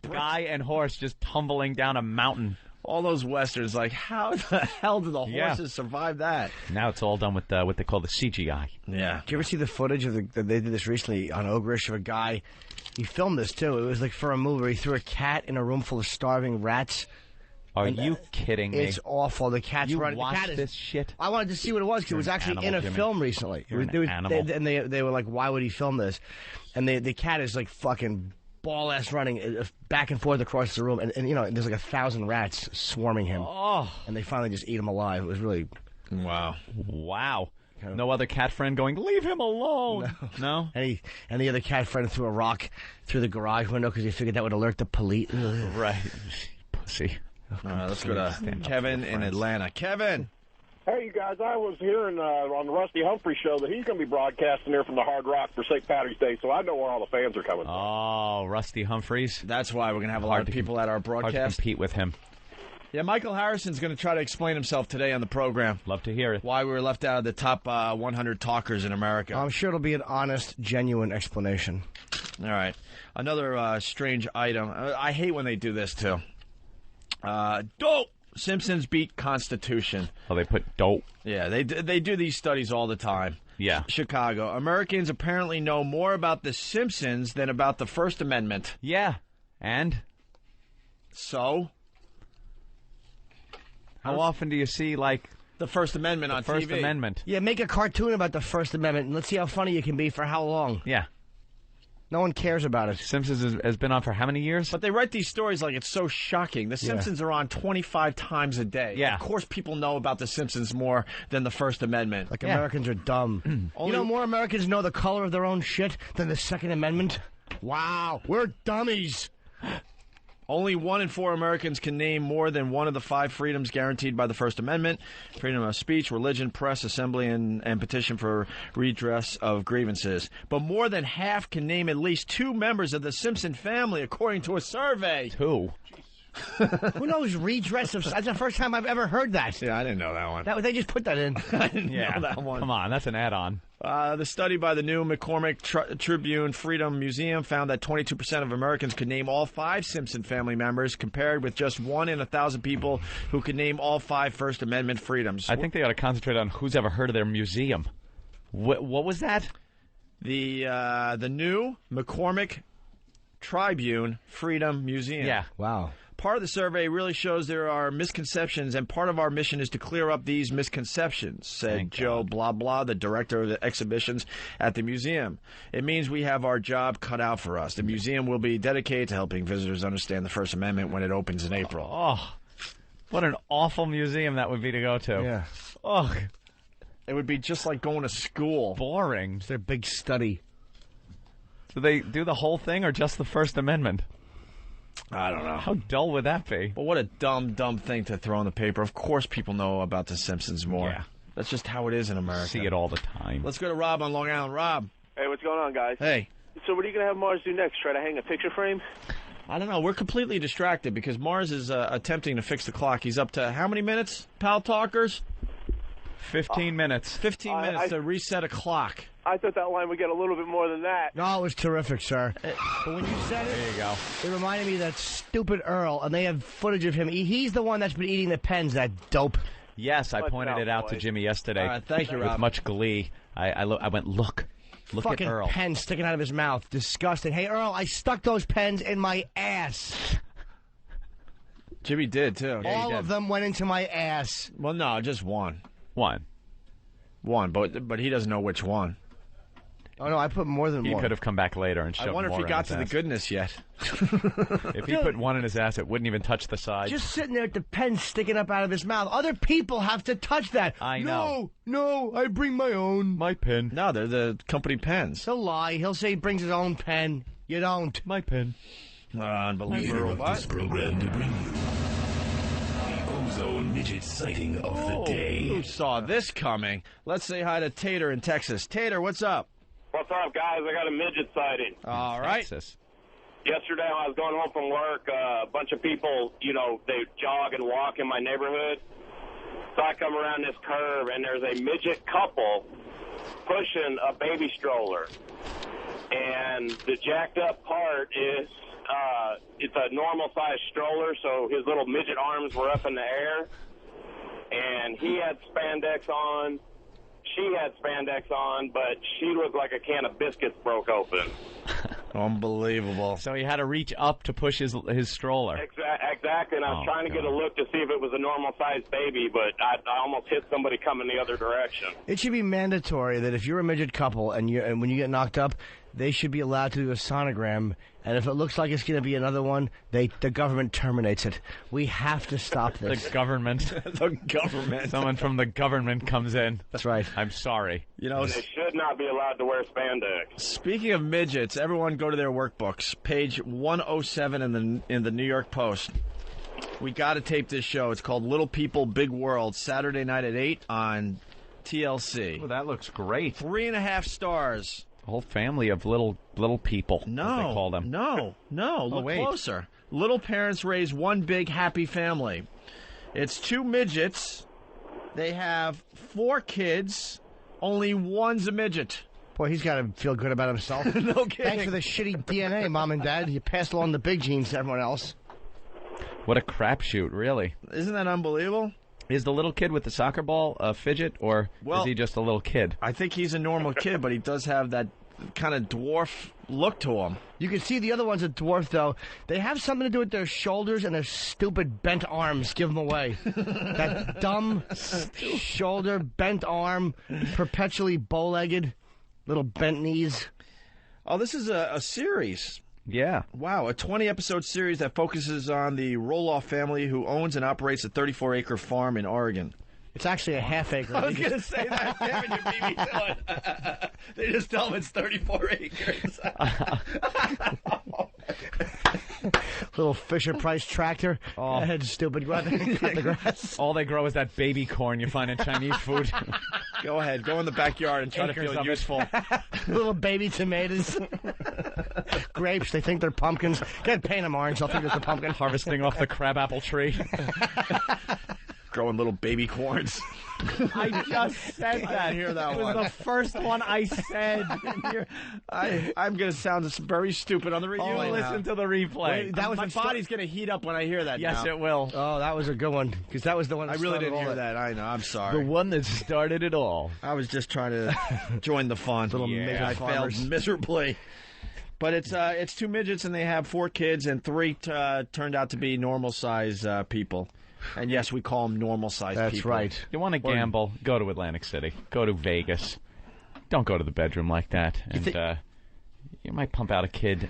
Guy and horse just tumbling down a mountain. All those westerns, like, how the hell do the Yeah. horses survive that? Now it's all done with what they call the CGI. Yeah. Did you ever see the footage of they did this recently on Ogrish of a guy He filmed this, too. It was like for a movie where he threw a cat in a room full of starving rats. Are you kidding me? It's awful. The cat's You running. watched the cat this shit? I wanted to see what it was because it was actually in a film recently. You're an animal. And they were like, why would he film this? And the cat is like fucking ball-ass running back and forth across the room. And there's like 1,000 rats swarming him. Oh. And they finally just eat him alive. It was really... Wow. No other cat friend going, leave him alone. No? And the other cat friend threw a rock through the garage window because he figured that would alert the police. Right. Pussy. All right, let's go to Kevin in Atlanta. Kevin! Hey, you guys, I was hearing on the Rusty Humphrey show that he's going to be broadcasting there from the Hard Rock for St. Patrick's Day, so I know where all the fans are coming from. Oh, Rusty Humphreys. That's why we're going to have a lot of people at our broadcast. Hard to compete with him. Yeah, Michael Harrison's going to try to explain himself today on the program. Love to hear it. Why we were left out of the top 100 talkers in America. I'm sure it'll be an honest, genuine explanation. All right. Another strange item. I hate when they do this, too. Dope! Simpsons beat Constitution. Oh, they put dope. Yeah, they do these studies all the time. Yeah. Chicago. Americans apparently know more about the Simpsons than about the First Amendment. Yeah. And? So? How often do you see, like... The First Amendment on TV? The First Amendment. Yeah, make a cartoon about the First Amendment, and let's see how funny you can be for how long. Yeah. No one cares about it. Simpsons has been on for how many years? But they write these stories like it's so shocking. The Simpsons are on 25 times a day. Yeah. Of course people know about the Simpsons more than the First Amendment. Like Americans are dumb. More Americans know the color of their own shit than the Second Amendment? Wow, we're dummies. Only 1 in 4 Americans can name more than one of the 5 freedoms guaranteed by the First Amendment: freedom of speech, religion, press, assembly, and petition for redress of grievances. But more than half can name at least 2 members of the Simpson family, according to a survey. 2? Who knows redress of... That's the first time I've ever heard that. Yeah, I didn't know that one. They just put that in. I didn't know that one. Come on, that's an add-on. The study by the new McCormick Tribune Freedom Museum found that 22% of Americans could name all 5 Simpson family members, compared with just 1 in 1,000 people who could name all 5 First Amendment freedoms. I think they ought to concentrate on who's ever heard of their museum. What was that? The new McCormick Tribune Freedom Museum. Yeah. Wow. Part of the survey really shows there are misconceptions, and part of our mission is to clear up these misconceptions, said Joe Blah Blah, the director of the exhibitions at the museum. It means we have our job cut out for us. The museum will be dedicated to helping visitors understand the First Amendment when it opens in April. Oh, what an awful museum that would be to go to. Yeah. Oh, it would be just like going to school. Boring. It's their big study. Do they do the whole thing or just the First Amendment? I don't know. How dull would that be? Well, what a dumb thing to throw in the paper. Of course people know about The Simpsons more. Yeah. That's just how it is in America. See it all the time. Let's go to Rob on Long Island. Rob. Hey, what's going on, guys? Hey. So what are you going to have Mars do next? Try to hang a picture frame? I don't know. We're completely distracted because Mars is attempting to fix the clock. He's up to how many minutes, pal talkers? 15 minutes. 15 minutes to reset a clock. I thought that line would get a little bit more than that. No, it was terrific, sir. But when you said it, there you go. It reminded me of that stupid Earl, and they have footage of him. He's the one that's been eating the pens, that dope. Yes, I pointed it out to Jimmy yesterday. All right, thank you, Rob. With much glee. I went, look fucking at Earl. Pens sticking out of his mouth. Disgusting. Hey, Earl, I stuck those pens in my ass. Jimmy did, too. All of them went into my ass. Well, no, just one. One, but he doesn't know which one. Oh, no, I put more than he one. He could have come back later and shoved more I wonder if he got to the ass. goodness yet. If he put one in his ass, it wouldn't even touch the side. Just sitting there with the pen sticking up out of his mouth. Other people have to touch that. I know. No, I bring my own. My pen. No, they're the company pens. He'll lie. He'll say he brings his own pen. You don't. My pen. Unbelievable. This program to bring you the ozone midget sighting of the day. Who saw this coming? Let's say hi to Tater in Texas. Tater, what's up? What's up, guys? I got a midget sighting. All right. Texas. Yesterday, when I was going home from work, a bunch of people, they jog and walk in my neighborhood. So I come around this curve, and there's a midget couple pushing a baby stroller. And the jacked up part is it's a normal-sized stroller, so his little midget arms were up in the air. And he had spandex on. She had spandex on, but she looked like a can of biscuits broke open. Unbelievable. So he had to reach up to push his stroller. Exactly, and I was trying to get a look to see if it was a normal-sized baby, but I almost hit somebody coming the other direction. It should be mandatory that if you're a midget couple and when you get knocked up, they should be allowed to do a sonogram. And if it looks like it's going to be another one, the government terminates it. We have to stop this. The government. The government. Someone from the government comes in. That's right. I'm sorry. You know, they should not be allowed to wear spandex. Speaking of midgets, everyone go to their workbooks. Page 107 in the New York Post. We got to tape this show. It's called Little People, Big World, Saturday night at 8 on TLC. Oh, that looks great. 3.5 stars. A whole family of little people. No, as they call them. No. Look closer. Little parents raise one big happy family. It's 2 midgets. They have 4 kids. Only one's a midget. Boy, he's got to feel good about himself. No kidding. Thanks for the shitty DNA, Mom and Dad. You passed along the big genes to everyone else. What a crapshoot, really. Isn't that unbelievable? Is the little kid with the soccer ball a fidget, or is he just a little kid? I think he's a normal kid, but he does have that kind of dwarf look to him. You can see the other one's a dwarf, though. They have something to do with their shoulders and their stupid bent arms. Give them away. That dumb shoulder, bent arm, perpetually bow-legged, little bent knees. Oh, this is a series. Yeah. Wow, a 20-episode series that focuses on the Roloff family who owns and operates a 34-acre farm in Oregon. It's actually a half-acre. I was going to say that. Damn it, you beat me to it. They just tell them it's 34 acres. Little Fisher-Price tractor. Oh. That stupid. Cut the grass. All they grow is that baby corn you find in Chinese food. Go ahead. Go in the backyard and try to feel useful. Little baby tomatoes. Grapes. They think they're pumpkins. Get paint them orange. They'll think it's a pumpkin. Harvesting off the crabapple tree. Growing little baby corns. I just said that. I hear that it was one. the first one I said. I'm going to sound very stupid on the replay. You listen to the replay. Wait, my body's going to heat up when I hear that. Yes, now. It will. Oh, that was a good one, because that was the one. I really didn't hear that. I know. I'm sorry. The one that started it all. I was just trying to join the fun. I failed miserably. But it's 2 midgets, and they have 4 kids, and 3 turned out to be normal-size people. And yes, we call them normal-sized people. That's right. You want to gamble, go to Atlantic City. Go to Vegas. Don't go to the bedroom like that. And you might pump out a kid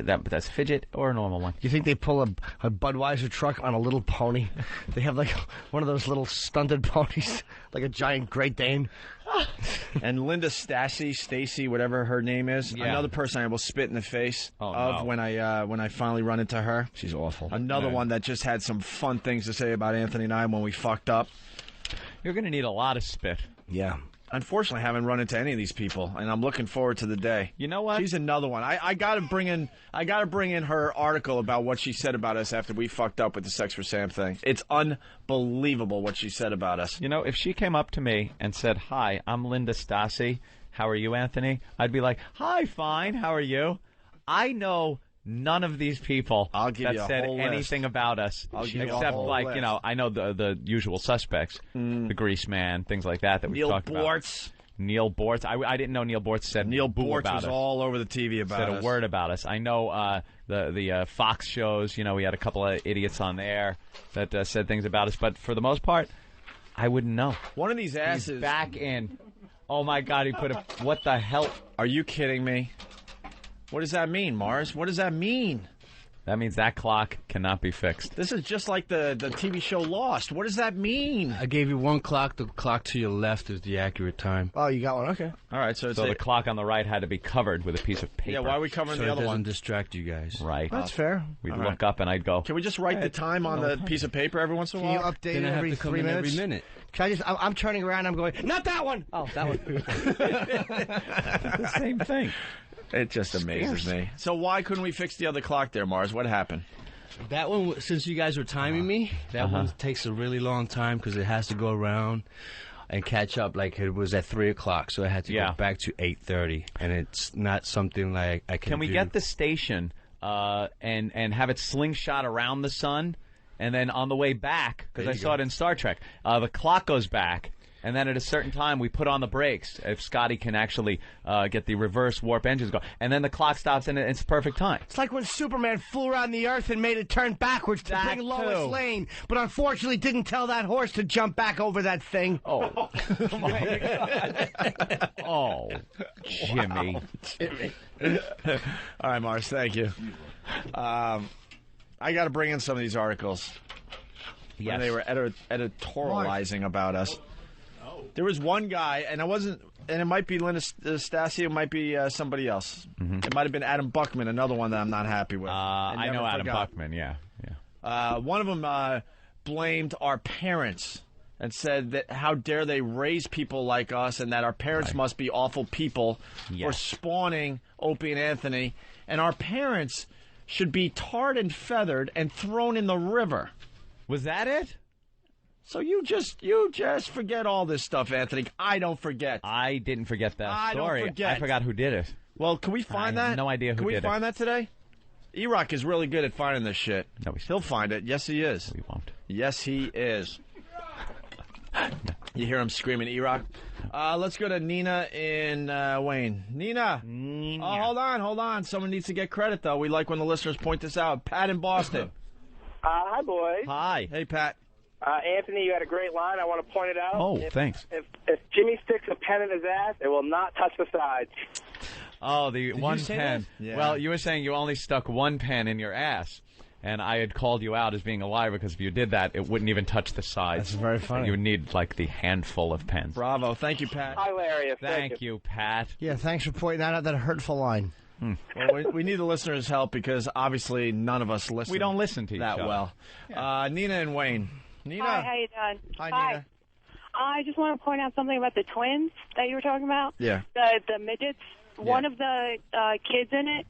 that's fidget or a normal one. You think they pull a Budweiser truck on a little pony? They have like one of those little stunted ponies, like a giant Great Dane. And Linda Stacy, whatever her name is, another person I will spit in the face when I finally run into her. She's awful. Another one that just had some fun things to say about Anthony and I when we fucked up. You're going to need a lot of spit. Yeah. Unfortunately, I haven't run into any of these people, and I'm looking forward to the day. You know what? She's another one. I got to bring in her article about what she said about us after we fucked up with the Sex for Sam thing. It's unbelievable what she said about us. You know, if she came up to me and said, "Hi, I'm Linda Stasi. How are you, Anthony?" I'd be like, "Hi, fine. How are you?" I know none of these people that said anything about us, except like you know, I know the usual suspects, the Grease Man, things like that we've talked about. Neil Bortz. I didn't know Neil Bortz said Neil boo Bortz about was us. all over the TV about us. Said a word about us. I know the Fox shows. You know, we had a couple of idiots on there that said things about us, but for the most part, I wouldn't know. One of these asses He's back in. Oh my God! He put a. What the hell? Are you kidding me? What does that mean, Mars? What does that mean? That means that clock cannot be fixed. This is just like the TV show Lost. What does that mean? I gave you one clock. The clock to your left is the accurate time. Oh, you got one? Okay. All right, so the clock on the right had to be covered with a piece of paper. Yeah, why are we covering the other one? So it doesn't distract you guys. Right. That's fair. We'd look up and I'd go. Can we just write the time on the piece of paper every once in a while? Can you update it every 3 minutes? Every minute. Can I just? I'm turning around. I'm going. Not that one. Oh, that one. The same thing. It just amazes me. So why couldn't we fix the other clock there, Mars? What happened? That one, since you guys were timing me, that one takes a really long time because it has to go around and catch up. Like it was at 3 o'clock, so I had to go back to 8:30, and it's not something like I can. Can we do. get the station and have it slingshot around the sun, and then on the way back, because I saw it in Star Trek, the clock goes back. and then at a certain time we put on the brakes if Scotty can actually get the reverse warp engines going, and then the clock stops and it's perfect time. It's like when Superman flew around the Earth and made it turn backwards to bring Lois Lane, but unfortunately didn't tell that horse to jump back over that thing. Oh, my God. Oh, Jimmy. Wow, Jimmy. All right, Mars, thank you. I got to bring in some of these articles. Yes. When they were editorializing about us. There was one guy, and it might be Linda Stassi, it might be somebody else. Mm-hmm. It might have been Adam Buckman, another one that I'm not happy with. I know Adam Buckman, yeah. One of them blamed our parents and said that how dare they raise people like us, and that our parents must be awful people for spawning Opie and Anthony, and our parents should be tarred and feathered and thrown in the river. Was that it? So you just forget all this stuff, Anthony. I don't forget. I didn't forget that story. Don't forget. I forgot who did it. Well, can we find that? I have no idea who did it. Can we find that today? E-Rock is really good at finding this shit. No, he'll find it. Yes, he is. We won't. Yes, he is. You hear him screaming, E-Rock? Let's go to Nina in Wayne. Nina. Oh, hold on. Someone needs to get credit, though. We like when the listeners point this out. Pat in Boston. Hi, boys. Hi. Hey, Pat. Anthony, you had a great line. I want to point it out. Oh, thanks. If Jimmy sticks a pen in his ass, it will not touch the sides. Oh, the one pen. Yeah. Well, you were saying you only stuck one pen in your ass, and I had called you out as being a liar because if you did that, it wouldn't even touch the sides. That's very funny. You would need, like, the handful of pens. Bravo. Thank you, Pat. Hilarious. Thank you, Pat. Yeah, thanks for pointing out that hurtful line. Well, we need the listeners' help because obviously none of us listen. We don't listen to each that other. well. Nina and Wayne. Nina. Hi, how you doing? Hi, Nina. I just want to point out something about the twins that you were talking about. Yeah. The midgets. One of the kids in it,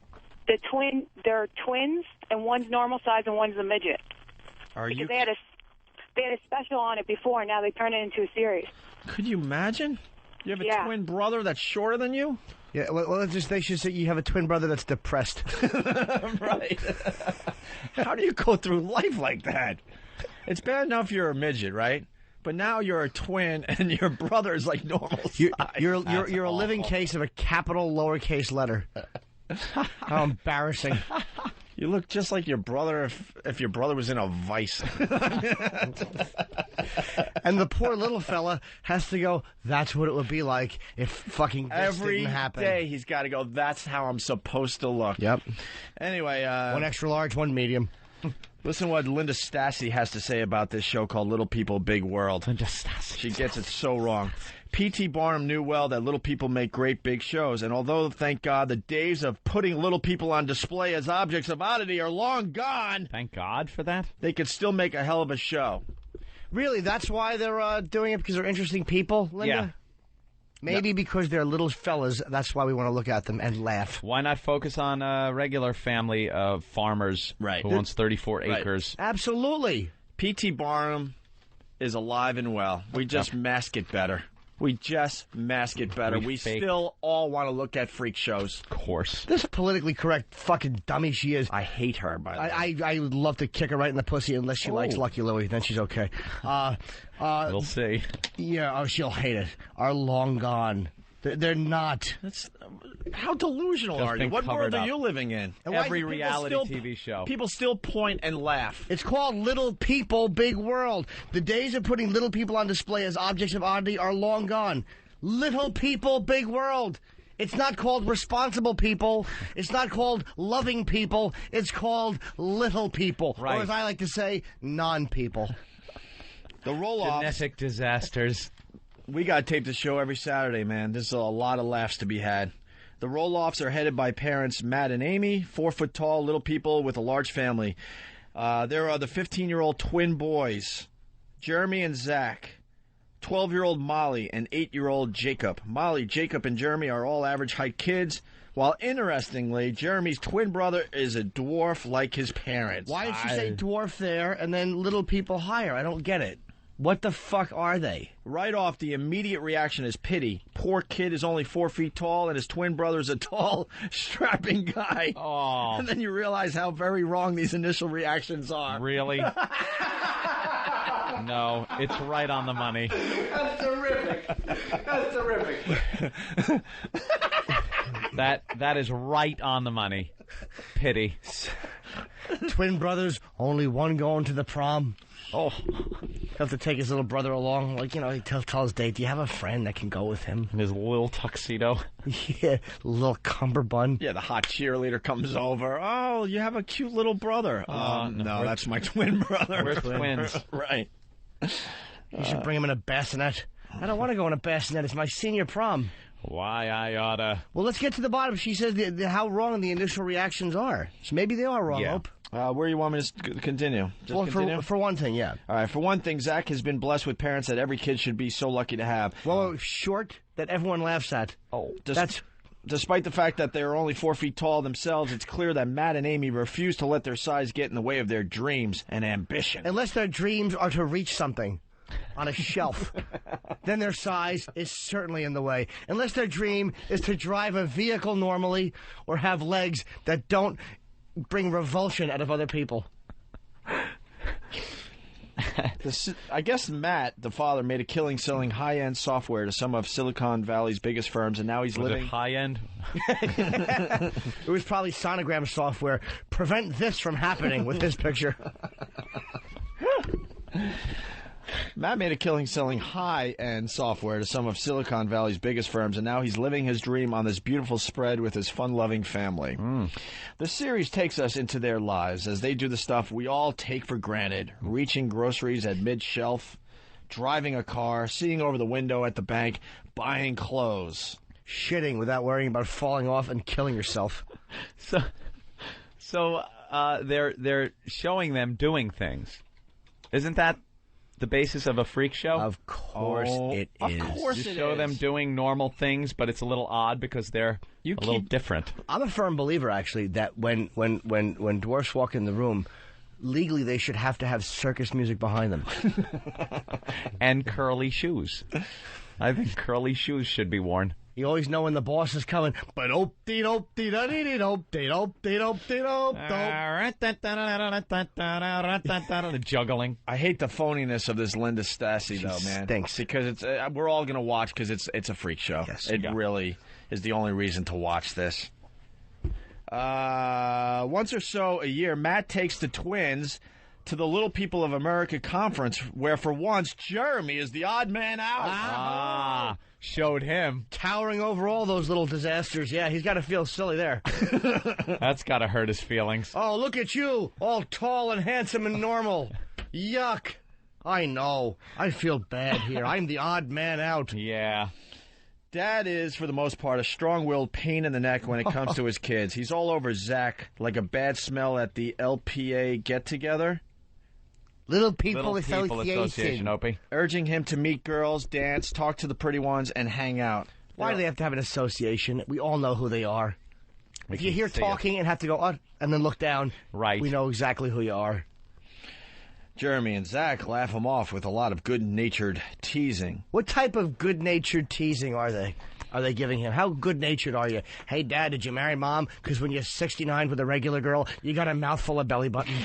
they're twins, and one's normal size and one's a midget. Because they had a special on it before, and now they turned it into a series. Could you imagine? You have a twin brother that's shorter than you? Yeah, well, they should say you have a twin brother that's depressed. Right. How do you go through life like that? It's bad enough you're a midget, right? But now you're a twin, and your brother is like normal size. You're a living case of a capital lowercase letter. How embarrassing. You look just like your brother if your brother was in a vice. And the poor little fella has to go, that's what it would be like if fucking this Every didn't happen. day he's got to go, that's how I'm supposed to look. Yep. Anyway. One extra large, one medium. Listen to what Linda Stassi has to say about this show called Little People, Big World. Linda Stassi. She gets it so wrong. P.T. Barnum knew well that little people make great big shows, and although, thank God, the days of putting little people on display as objects of oddity are long gone... Thank God for that? ...they could still make a hell of a show. Really? That's why they're doing it? Because they're interesting people, Linda? Yeah. Maybe because they're little fellas, that's why we want to look at them and laugh. Why not focus on a regular family of farmers who owns 34 acres? Absolutely. P.T. Barnum is alive and well. We just mask it better. We just mask it better. We still all want to look at freak shows. Of course. This politically correct fucking dummy she is. I hate her, by the way. I would love to kick her right in the pussy unless she likes Lucky Louie. Then she's okay. We'll see. Yeah, she'll hate it. Are long gone. They're not. How delusional are you? What world are you living in? Every reality TV show. People still point and laugh. It's called Little People, Big World. The days of putting little people on display as objects of oddity are long gone. Little People, Big World. It's not called Responsible People. It's not called Loving People. It's called Little People. Right. Or as I like to say, non-people. The roll-offs. Genetic disasters. We got to tape the show every Saturday, man. There's a lot of laughs to be had. The roll-offs are headed by parents Matt and Amy, 4-foot-tall little people with a large family. There are the 15-year-old twin boys, Jeremy and Zach, 12-year-old Molly, and 8-year-old Jacob. Molly, Jacob, and Jeremy are all average-height kids, while interestingly, Jeremy's twin brother is a dwarf like his parents. Why did she say dwarf there and then little people higher? I don't get it. What the fuck are they? Right off, the immediate reaction is pity. Poor kid is only 4 feet tall, and his twin brother's a tall, strapping guy. Oh. And then you realize how very wrong these initial reactions are. Really? No, it's right on the money. That's terrific. That's terrific. That is right on the money. Pity. Twin brothers, only one going to the prom. Oh, he'll have to take his little brother along. Like, he tells Dave, do you have a friend that can go with him? In his little tuxedo. Yeah, little cummerbund. Yeah, the hot cheerleader comes over. Oh, you have a cute little brother. No, that's my twin brother. We're twins. Right. You should bring him in a bassinet. I don't want to go in a bassinet. It's my senior prom. Why I oughta... Well, let's get to the bottom. She says how wrong the initial reactions are. So maybe they are wrong, Yeah. Hope. Where you want me to continue? Continue? For one thing, yeah. All right, for one thing, Zach has been blessed with parents that every kid should be so lucky to have. Well, short that everyone laughs at. Oh, Despite the fact that they are only 4 feet tall themselves, it's clear that Matt and Amy refuse to let their size get in the way of their dreams and ambition. Unless their dreams are to reach something on a shelf, then their size is certainly in the way. Unless their dream is to drive a vehicle normally or have legs that don't bring revulsion out of other people. I guess Matt, the father, made a killing selling high-end software to some of Silicon Valley's biggest firms, and now he's living... it high-end? It was probably sonogram software. Prevent this from happening with this picture. Matt made a killing selling high-end software to some of Silicon Valley's biggest firms, and now he's living his dream on this beautiful spread with his fun-loving family. The series takes us into their lives as they do the stuff we all take for granted, reaching groceries at mid-shelf, driving a car, seeing over the window at the bank, buying clothes. Shitting without worrying about falling off and killing yourself. So they're showing them doing things. Isn't that the basis of a freak show? Of course it is. Of course you it show is. them doing normal things, but it's a little odd because they're little different. I'm a firm believer, actually, that when dwarfs walk in the room, legally they should have to have circus music behind them. And curly shoes. I think curly shoes should be worn. You always know when the boss is coming. But juggling. I hate the phoniness of this Linda Stassi, though, man. Stinks. Because it's we're all going to watch because it's a freak show. Yes. It really is the only reason to watch this. Once or so a year, Matt takes the twins to the Little People of America conference, where for once Jeremy is the odd man out. Showed him. Towering over all those little disasters. Yeah, he's got to feel silly there. That's got to hurt his feelings. Oh, look at you, all tall and handsome and normal. Yuck. I know. I feel bad here. I'm the odd man out. Yeah. Dad is, for the most part, a strong-willed pain in the neck when it comes to his kids. He's all over Zach like a bad smell at the LPA get-together. Little People Association, Opie. Urging him to meet girls, dance, talk to the pretty ones, and hang out. Why do they have to have an association? We all know who they are. If you hear talking and have to go, and then look down, right, we know exactly who you are. Jeremy and Zach laugh him off with a lot of good-natured teasing. What type of good-natured teasing are they? Are they giving him? How good-natured are you? Hey, Dad, did you marry Mom? Because when you're 69 with a regular girl, you got a mouthful of belly button.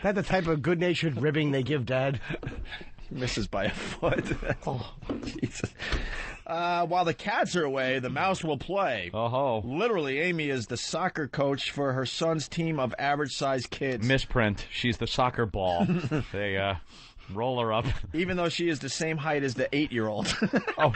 That the type of good-natured ribbing they give Dad? Misses by a foot. Oh, Jesus. While the cats are away, the mouse will play. Oh. Literally, Amy is the soccer coach for her son's team of average-sized kids. Misprint. She's the soccer ball. They roll her up. Even though she is the same height as the 8-year-old. Oh.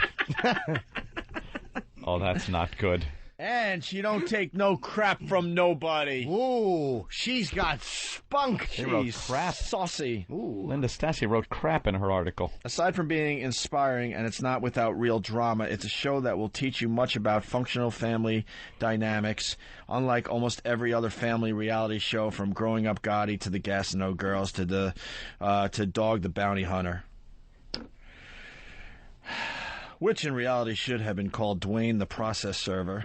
Oh, that's not good. And she don't take no crap from nobody. Ooh, she's got spunk. She wrote crap. Saucy. Ooh. Linda Stassi wrote crap in her article. Aside from being inspiring, and it's not without real drama, it's a show that will teach you much about functional family dynamics, unlike almost every other family reality show, from Growing Up Gotti to the Gastineau Girls to Dog the Bounty Hunter. Which in reality should have been called Dwayne the Process Server.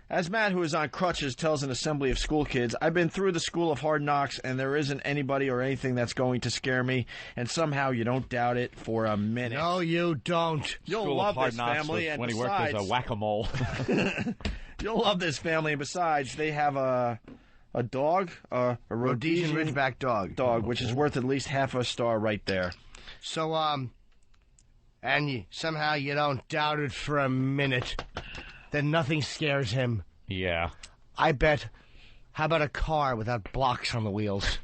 As Matt, who is on crutches, tells an assembly of school kids, I've been through the school of hard knocks, and there isn't anybody or anything that's going to scare me, and somehow you don't doubt it for a minute. No, you don't. You'll School love of hard this knocks family, and when he besides, worked as a whack-a-mole. you'll love this family, and besides, they have a A dog? A Rhodesian Ridgeback dog. Which is worth at least half a star right there. So, and somehow you don't doubt it for a minute that nothing scares him. Yeah. I bet. How about a car without blocks on the wheels?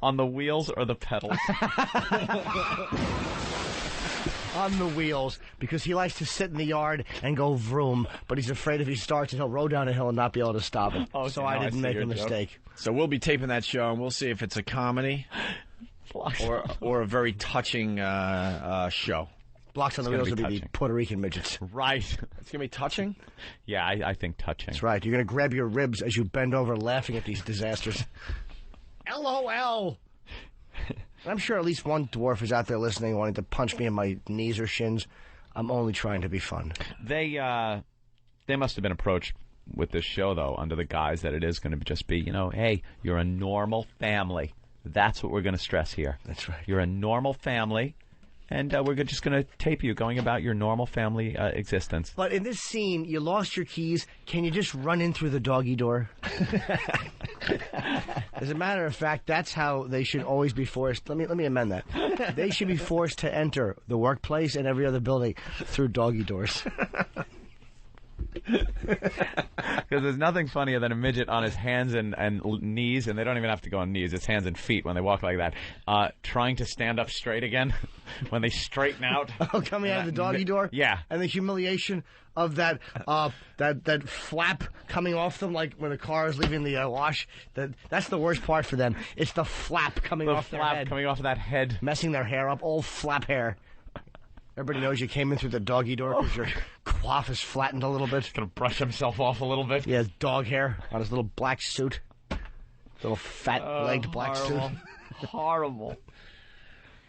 On the wheels or the pedals? On the wheels, because he likes to sit in the yard and go vroom, but he's afraid if he starts it, he'll roll down a hill and not be able to stop it. Oh, so I didn't make a mistake. So we'll be taping that show, and we'll see if it's a comedy or a very touching show. Blocks on the wheels will be the Puerto Rican midgets. Right. It's going to be touching? Yeah, I think touching. That's right. You're going to grab your ribs as you bend over laughing at these disasters. LOL! I'm sure at least one dwarf is out there listening wanting to punch me in my knees or shins. I'm only trying to be fun. They must have been approached with this show, though, under the guise that it is going to just be, hey, you're a normal family. That's what we're going to stress here. That's right. You're a normal family. And we're just going to tape you going about your normal family existence. But in this scene, you lost your keys. Can you just run in through the doggy door? As a matter of fact, that's how they should always be forced. Let me amend that. They should be forced to enter the workplace and every other building through doggy doors. Because there's nothing funnier than a midget on his hands and knees, and they don't even have to go on knees. It's hands and feet when they walk like that. Trying to stand up straight again when they straighten out. Oh, coming out of the doggy door? Yeah. And the humiliation of that that flap coming off them, like when the car is leaving the wash. That's the worst part for them. It's the flap coming off their head. Coming off of that head. Messing their hair up, all flap hair. Everybody knows you came in through the doggy door because your coif is flattened a little bit. He's going to brush himself off a little bit. He has dog hair on his little black suit. Little fat-legged black suit. Horrible.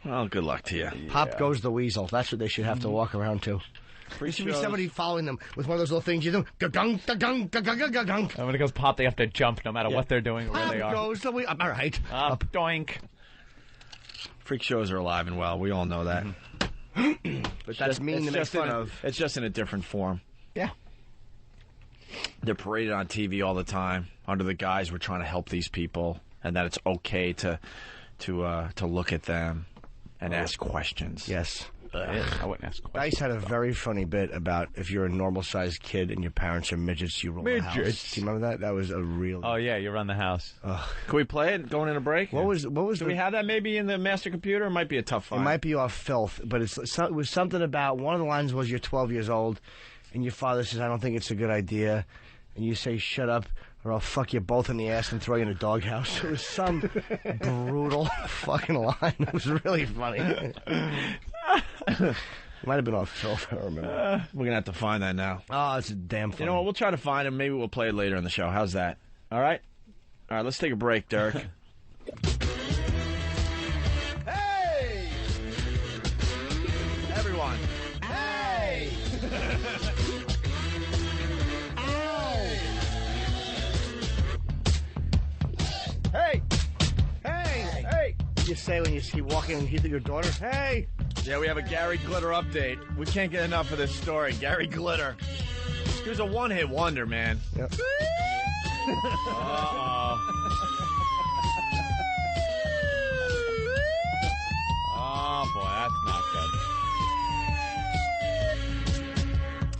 Well, good luck to you. Yeah. Pop goes the weasel. That's what they should have to walk around to. There should be somebody following them with one of those little things you do. Ga-gung, ga-gung, ga-gung, ga-gung. And when it goes pop, they have to jump no matter what they're doing or where they are. Pop goes the weasel. All right. Up, doink. Freak shows are alive and well. We all know that. But that's mean to make fun of. It's just in a different form. Yeah. They're paraded on TV all the time under the guise we're trying to help these people, and that it's okay to look at them and ask questions. Yes. I wouldn't ask questions. Dice had a very funny bit about if you're a normal-sized kid and your parents are midgets, you rule the house. Do you remember that? That was a real... Oh, yeah, you run the house. Can we play it going in a break? What was Do we have that maybe in the master computer? It might be a tough find. It might be off filth, but it was something about... One of the lines was you're 12 years old, and your father says, I don't think it's a good idea. And you say, shut up, or I'll fuck you both in the ass and throw you in a doghouse. It was some brutal fucking line. It was really funny. Might have been off filth, I don't remember. We're going to have to find that now. Oh, it's damn funny. You know what? We'll try to find it. Maybe we'll play it later in the show. How's that? All right? All right, let's take a break, Derek. Hey! Everyone. Hey! Hey! Hey! Hey! You say when you see walking and hear your daughter, hey! Yeah, we have a Gary Glitter update. We can't get enough of this story. Gary Glitter. He was a one-hit wonder, man. Yep. Uh-oh. Oh, boy, that's not good.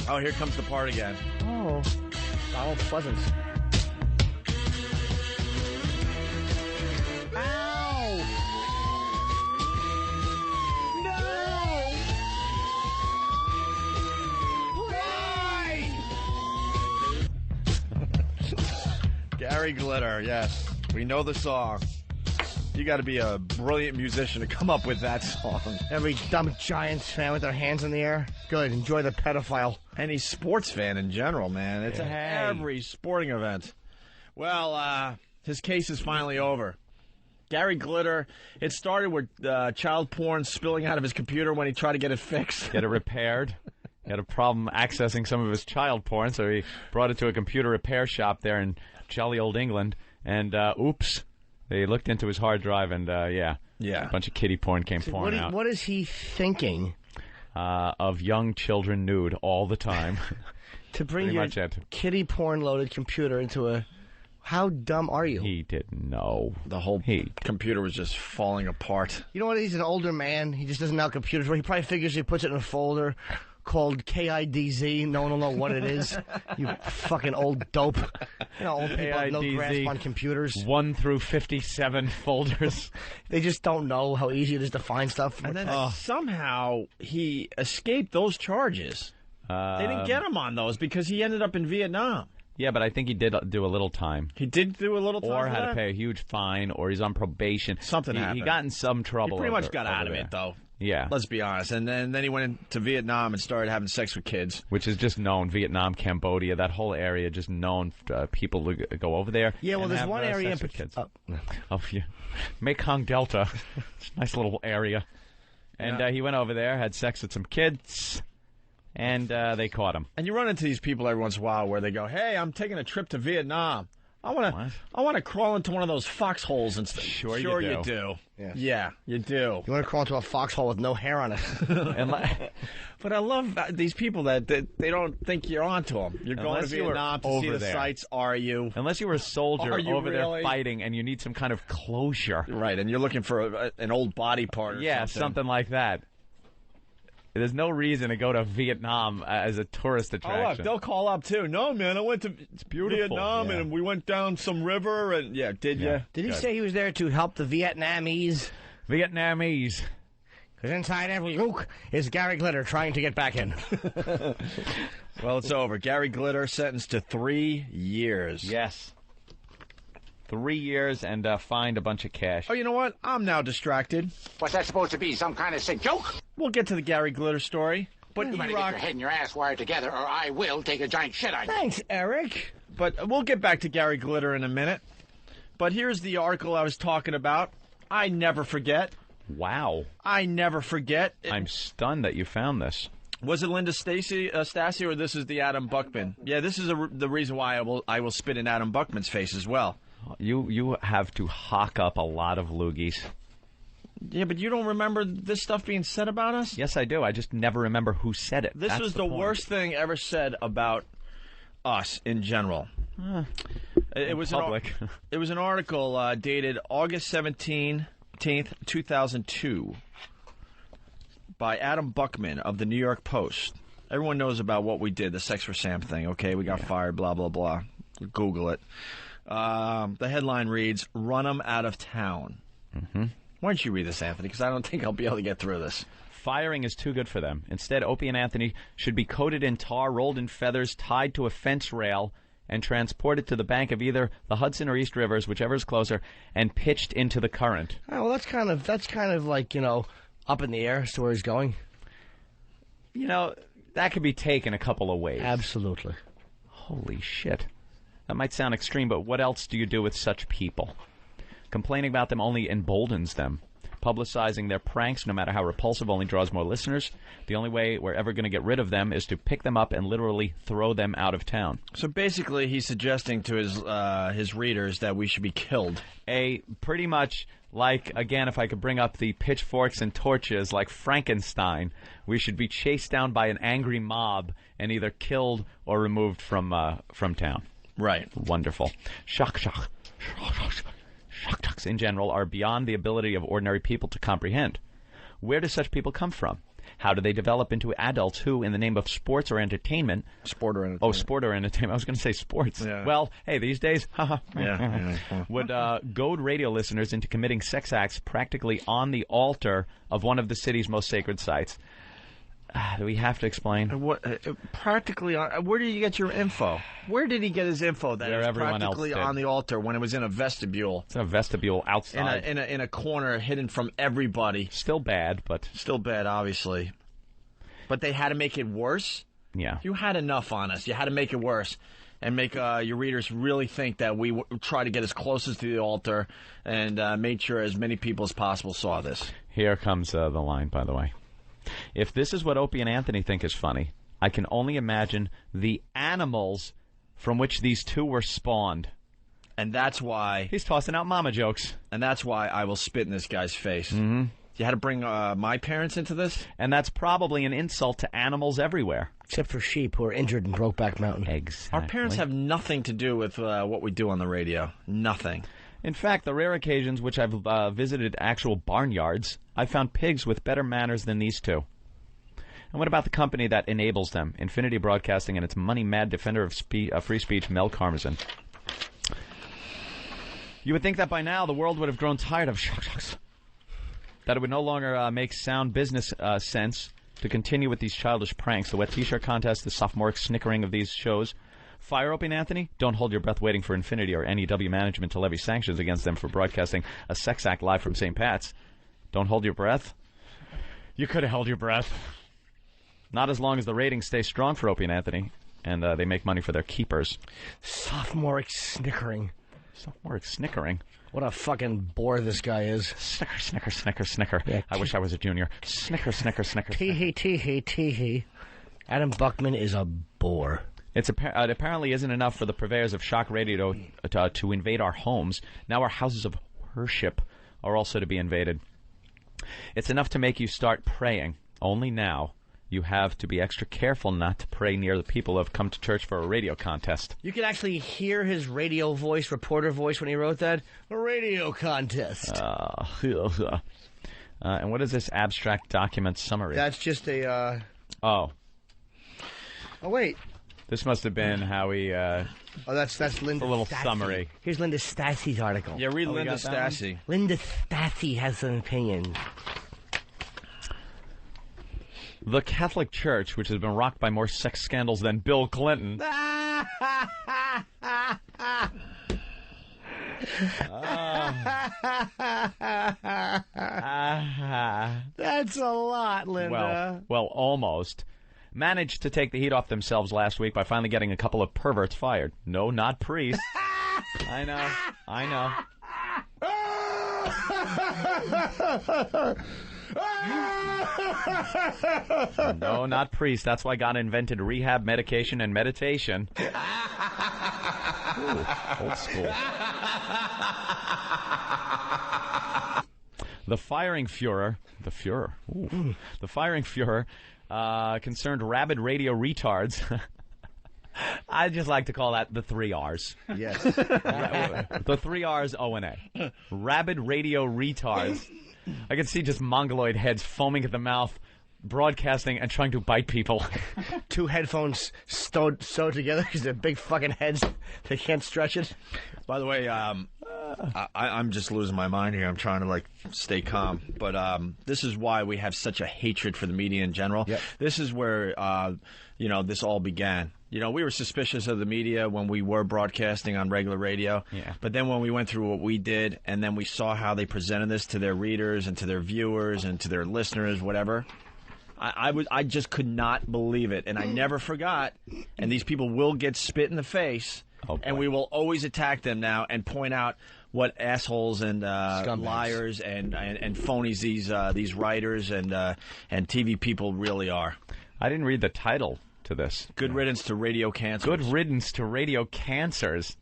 Oh, here comes the part again. Oh. Donald Pleasance. Gary Glitter, yes. We know the song. You got to be a brilliant musician to come up with that song. Every dumb Giants fan with their hands in the air. Good. Enjoy the pedophile. Any sports fan in general, man. It's every sporting event. Well, his case is finally over. Gary Glitter, it started with child porn spilling out of his computer when he tried to get it fixed. Get it repaired. He had a problem accessing some of his child porn, so he brought it to a computer repair shop there in jolly old England, and oops, they looked into his hard drive, and a bunch of kiddie porn came pouring out. What is he thinking? Of young children nude all the time. To bring your kiddie porn-loaded computer into a How dumb are you? He didn't know. The whole computer was just falling apart. You know what? He's an older man. He just doesn't know how computers work. He probably figures he puts it in a folder called KIDZ. No one will know what it is. You fucking old dope. You know, old people have no grasp on computers. 1 through 57 folders. They just don't know how easy it is to find stuff. And then somehow he escaped those charges. They didn't get him on those because he ended up in Vietnam. Yeah, but I think he did do a little time. He did do a little time? Or had to pay a huge fine, or he's on probation. Something happened. He got in some trouble. He pretty much got out of it, though. Yeah. Let's be honest. And then he went into Vietnam and started having sex with kids. Which is just known. Vietnam, Cambodia, that whole area, just known people who go over there. Yeah, well, there's one area in particular. Yeah. Mekong Delta. It's a nice little area. And he went over there, had sex with some kids. And they caught him. And you run into these people every once in a while where they go, "Hey, I'm taking a trip to Vietnam. I want to crawl into one of those foxholes and stuff." Sure you do. Yeah, you do. You want to crawl into a foxhole with no hair on it. But I love these people that they don't think you're onto them. You're going to Vietnam to see the sights. Are you? Unless you were a soldier over there fighting and you need some kind of closure. Right, and you're looking for an old body part or something like that. There's no reason to go to Vietnam as a tourist attraction. Oh, look, they'll call up, too. No, man, I went to Vietnam, and we went down some river, and, did you? Did he say he was there to help the Vietnamese? Vietnamese. Because inside every Luke is Gary Glitter trying to get back in. Well, it's over. Gary Glitter sentenced to 3 years. Yes. 3 years and fined a bunch of cash. Oh, you know what? I'm now distracted. What's that supposed to be? Some kind of sick joke? We'll get to the Gary Glitter story. But you better get your head and your ass wired together, or I will take a giant shit on you. Thanks, Eric. But we'll get back to Gary Glitter in a minute. But here's the article I was talking about. I never forget. Wow. I never forget. I'm stunned that you found this. Was it Linda Stasi, or this is the Adam Buckman? Yeah, this is the reason why I will spit in Adam Buckman's face as well. You have to hawk up a lot of loogies. Yeah, but you don't remember this stuff being said about us? Yes, I do. I just never remember who said it. This was the worst thing ever said about us in general. It was public. It was an article dated August 17th, 2002 by Adam Buckman of the New York Post. Everyone knows about what we did, the Sex for Sam thing. Okay, we got fired, blah, blah, blah. Google it. The headline reads, "Run 'em out of town." Mm-hmm. Why don't you read this, Anthony? Because I don't think I'll be able to get through this. Firing is too good for them. Instead, Opie and Anthony should be coated in tar, rolled in feathers, tied to a fence rail, and transported to the bank of either the Hudson or East Rivers, whichever is closer, and pitched into the current. Oh, well, that's kind of like, up in the air as to where he's going. That could be taken a couple of ways. Absolutely. Holy shit. That might sound extreme, but what else do you do with such people? Complaining about them only emboldens them. Publicizing their pranks, no matter how repulsive, only draws more listeners. The only way we're ever going to get rid of them is to pick them up and literally throw them out of town. So basically, he's suggesting to his readers that we should be killed. Pretty much like, again, if I could bring up the pitchforks and torches like Frankenstein, we should be chased down by an angry mob and either killed or removed from town. Right. Wonderful. Shock jocks in general are beyond the ability of ordinary people to comprehend. Where do such people come from? How do they develop into adults who, in the name of sports or entertainment... Sport or entertainment. Oh, sport or entertainment. I was going to say sports. Yeah. Well, hey, these days, yeah. would goad radio listeners into committing sex acts practically on the altar of one of the city's most sacred sites. Do we have to explain? Practically, where did you get your info? Where did he get his info that it was practically on the altar when it was in a vestibule? It's a vestibule outside. In a corner, hidden from everybody. Still bad, but... Still bad, obviously. But they had to make it worse? Yeah. You had enough on us. You had to make it worse. And make your readers really think that we try to get as close as to the altar and made sure as many people as possible saw this. Here comes the line, by the way. If this is what Opie and Anthony think is funny, I can only imagine the animals from which these two were spawned. And that's why... He's tossing out mama jokes. And that's why I will spit in this guy's face. Mm-hmm. You had to bring my parents into this? And that's probably an insult to animals everywhere. Except for sheep who are injured in Brokeback Mountain. Exactly. Our parents have nothing to do with what we do on the radio. Nothing. In fact, the rare occasions which I've visited actual barnyards, I've found pigs with better manners than these two. And what about the company that enables them? Infinity Broadcasting and its money-mad defender of free speech, Mel Karmazin. You would think that by now the world would have grown tired of shocks. That it would no longer make sound business sense to continue with these childish pranks. The wet T-shirt contest, the sophomoric snickering of these shows. Fire Opie and Anthony? Don't hold your breath waiting for Infinity or NEW management to levy sanctions against them for broadcasting a sex act live from St. Pat's. Don't hold your breath? You could have held your breath. Not as long as the ratings stay strong for Opie and Anthony, and they make money for their keepers. Sophomoric snickering. Sophomoric snickering? What a fucking bore this guy is. Snicker, snicker, snicker, snicker. Yeah, I wish I was a junior. Snicker, snicker, snicker. Tee-hee, tee-hee, tee-hee. Adam Buckman is a bore. It apparently isn't enough for the purveyors of shock radio to invade our homes. Now our houses of worship are also to be invaded. It's enough to make you start praying. Only now you have to be extra careful not to pray near the people who have come to church for a radio contest. You could actually hear his radio voice, reporter voice, when he wrote that. A radio contest. And what is this abstract document summary? That's just a... Oh, wait. This must have been how he... that's Linda a little Stassi. Summary. Here's Linda Stassi's article. Yeah, read Linda Stassi. Linda Stassi has an opinion. The Catholic Church, which has been rocked by more sex scandals than Bill Clinton... That's a lot, Linda. Well, almost. Managed to take the heat off themselves last week by finally getting a couple of perverts fired. No, not priests. I know. No, not priests. That's why God invented rehab, medication, and meditation. Ooh, old school. The firing Fuhrer, concerned rabid radio retards. I just like to call that the 3 R's. Yes. The 3 R's, O and A. Rabid radio retards. I can see just mongoloid heads foaming at the mouth, broadcasting and trying to bite people. 2 headphones sewed together because they're big fucking heads. They can't stretch it. By the way, I'm just losing my mind here. I'm trying to stay calm, but this is why we have such a hatred for the media in general. Yep. This is where this all began. We were suspicious of the media when we were broadcasting on regular radio. Yeah. But then when we went through what we did, and then we saw how they presented this to their readers and to their viewers and to their listeners, whatever. I just could not believe it, and I never forgot. And these people will get spit in the face, and we will always attack them now and point out what assholes and liars and phonies these writers and TV people really are. I didn't read the title to this. Good riddance to radio cancers. Good riddance to radio cancers.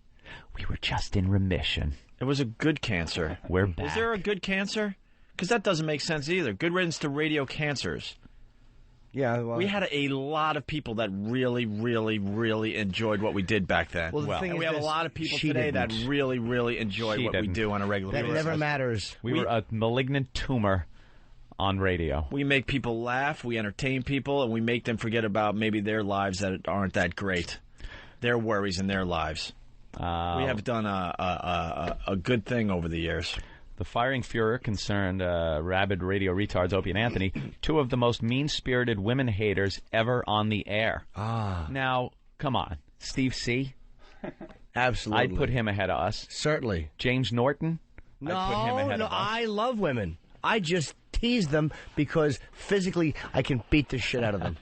We were just in remission. It was a good cancer. We're back. Is there a good cancer? Because that doesn't make sense either. Good riddance to radio cancers. Yeah, well, we had a lot of people that really, really, really enjoyed what we did back then. Well, and we have a lot of people today that really, really enjoy what we do on a regular basis. That never matters. We were a malignant tumor on radio. We make people laugh, we entertain people, and we make them forget about maybe their lives that aren't that great. Their worries in their lives. We have done a good thing over the years. The firing Fuhrer concerned rabid radio retards Opie and Anthony, 2 of the most mean-spirited women haters ever on the air. Now, come on. Steve C? Absolutely. I'd put him ahead of us. Certainly. James Norton? No, I'd put him ahead of us. I love women. I just tease them because physically I can beat the shit out of them.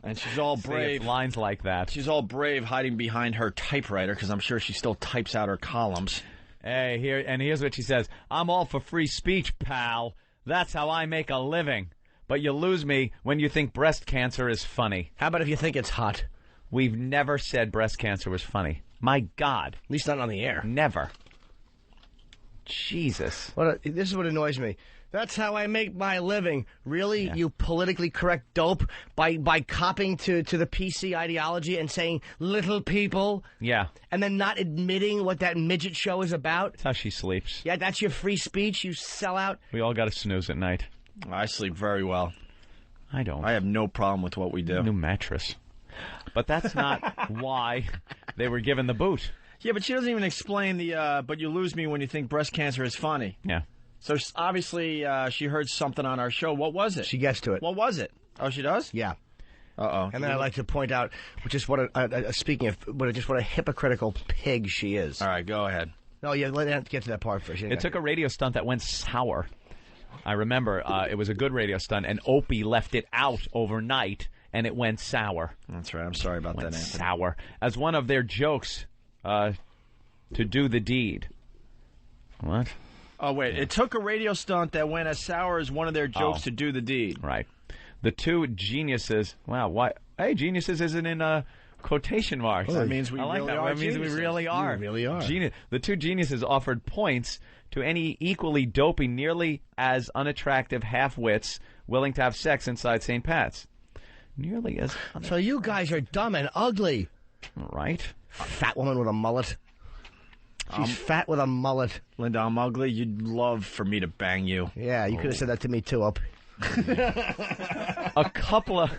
And she's all brave. Lines like that. She's all brave hiding behind her typewriter because I'm sure she still types out her columns. Hey, here's what she says. I'm all for free speech, pal. That's how I make a living. But you lose me when you think breast cancer is funny. How about if you think it's hot? We've never said breast cancer was funny. My God. At least not on the air. Never. Jesus. This is what annoys me. That's how I make my living. Really? Yeah. You politically correct dope by copying to the PC ideology and saying little people? Yeah. And then not admitting what that midget show is about? That's how she sleeps. Yeah, that's your free speech, you sellout? We all got to snooze at night. I sleep very well. I don't. I have no problem with what we do. New mattress. But that's not why they were given the boot. Yeah, but she doesn't even explain but you lose me when you think breast cancer is funny. Yeah. So obviously she heard something on our show. What was it? She gets to it. What was it? Oh, she does? Yeah. Uh-oh. And then I'd like to point out, just what a hypocritical pig she is. All right, go ahead. No, yeah, let's get to that part first. It took a radio stunt that went sour. I remember it was a good radio stunt, and Opie left it out overnight, and it went sour. That's right. I'm sorry about that, Anthony. Sour. As one of their jokes to do the deed. What? Oh, wait. Yeah. It took a radio stunt that went as sour as one of their jokes to do the deed. Right. The two geniuses. Wow. Why? Hey, geniuses isn't in quotation marks. Well, that means we really are. That means we really are. We really are. The two geniuses offered points to any equally dopey, nearly as unattractive half-wits willing to have sex inside St. Pat's. Nearly as unattractive. So you guys are dumb and ugly. Right. Fat woman with a mullet. She's fat with a mullet. Linda, I'm ugly. You'd love for me to bang you. Yeah, you could have said that to me, too, Up. A couple of...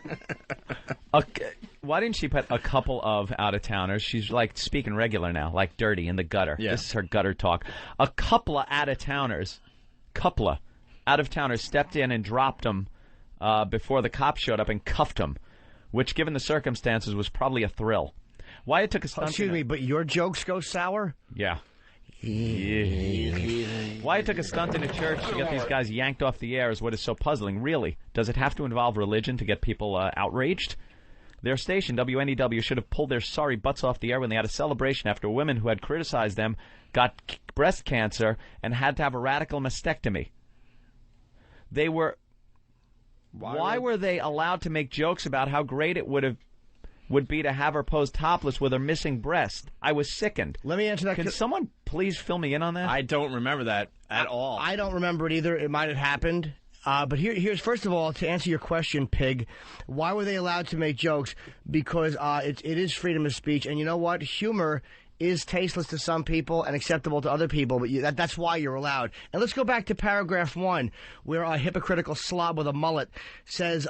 why didn't she put a couple of out-of-towners? She's, like, speaking regular now, like dirty in the gutter. Yeah. This is her gutter talk. A couple of out-of-towners stepped in and dropped them before the cops showed up and cuffed them, which, given the circumstances, was probably a thrill. Why it took a stunt... Excuse me, but your jokes go sour? Yeah. Why it took a stunt in a church to get these guys yanked off the air is what is so puzzling. Really, does it have to involve religion to get people outraged? Their station, WNEW, should have pulled their sorry butts off the air when they had a celebration after women who had criticized them got breast cancer and had to have a radical mastectomy. They were... Why were they allowed to make jokes about how great it would be to have her pose topless with her missing breast? I was sickened. Let me answer that. Can someone please fill me in on that? I don't remember that at all. I don't remember it either. It might have happened. But here's, first of all, to answer your question, Pig, why were they allowed to make jokes? Because it is freedom of speech. And you know what? Humor is tasteless to some people and acceptable to other people, but that's why you're allowed. And let's go back to paragraph 1, where a hypocritical slob with a mullet says...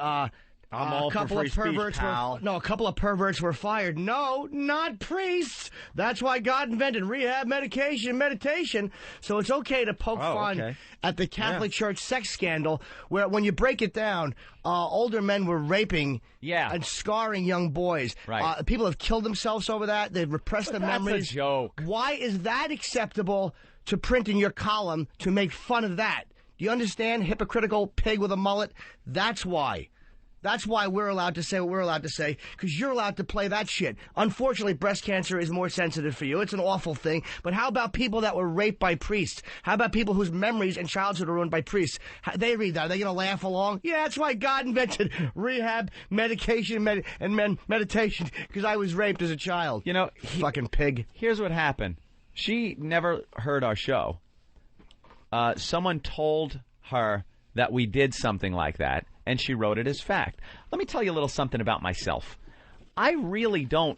I'm all for free speech, pal. A couple of perverts were fired. No, not priests. That's why God invented rehab, medication, and meditation. So it's okay to poke fun at the Catholic Church sex scandal, where when you break it down, older men were raping and scarring young boys. Right. People have killed themselves over that. They've repressed their memories. That's a joke. Why is that acceptable to print in your column to make fun of that? Do you understand? Hypocritical pig with a mullet? That's why. That's why we're allowed to say what we're allowed to say, because you're allowed to play that shit. Unfortunately, breast cancer is more sensitive for you. It's an awful thing. But how about people that were raped by priests? How about people whose memories and childhood are ruined by priests? They read that. Are they going to laugh along? Yeah, that's why God invented rehab, medication, and meditation, because I was raped as a child. You know, fucking pig. Here's what happened. She never heard our show. Someone told her that we did something like that, and she wrote it as fact. Let me tell you a little something about myself. I really don't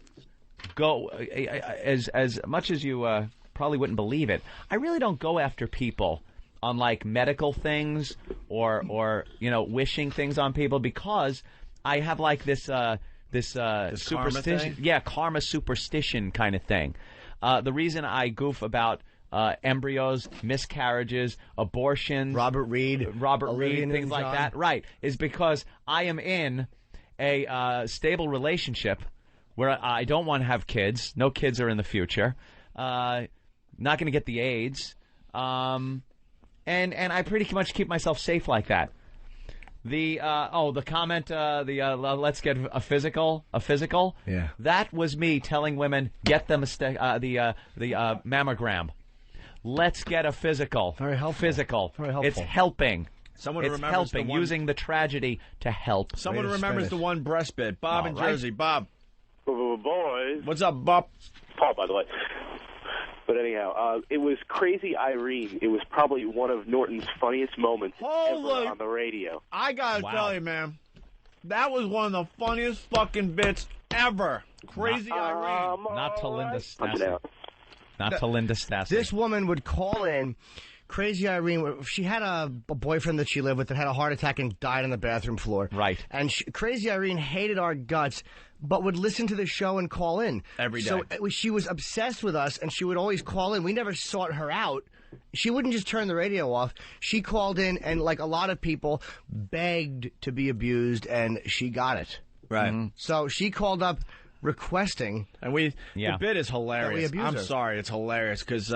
go, as much as you probably wouldn't believe it, I really don't go after people on, like, medical things or wishing things on people, because I have, like, this superstition. Yeah, karma superstition kind of thing. The reason I goof about embryos, miscarriages, abortions, Robert Reed, things like that, right, is because I am in a stable relationship where I don't want to have kids. No kids are in the future. Not going to get the AIDS. And I pretty much keep myself safe like that. The comment, let's get a physical. Yeah. That was me telling women, get the mammogram. Let's get a physical. Very helpful. Physical. Very helpful. It's helping. Someone it's remembers helping. the one... Using the tragedy to help. Someone remembers the one breast bit. Bob in Jersey. Bob. Boys. What's up, Bob? Paul, by the way. But anyhow, it was Crazy Irene. It was probably one of Norton's funniest moments ever on the radio. I gotta tell you, man, that was one of the funniest fucking bits ever. Crazy Irene. Not to Linda Stassi. Not to Linda Stassi. This woman would call in. Crazy Irene, she had a boyfriend that she lived with that had a heart attack and died on the bathroom floor. Right. And Crazy Irene hated our guts, but would listen to the show and call in. Every day. So she was obsessed with us, and she would always call in. We never sought her out. She wouldn't just turn the radio off. She called in, and like a lot of people, begged to be abused, and she got it. Right. Mm-hmm. So she called up requesting, and the bit is hilarious. We I'm her. sorry, it's hilarious because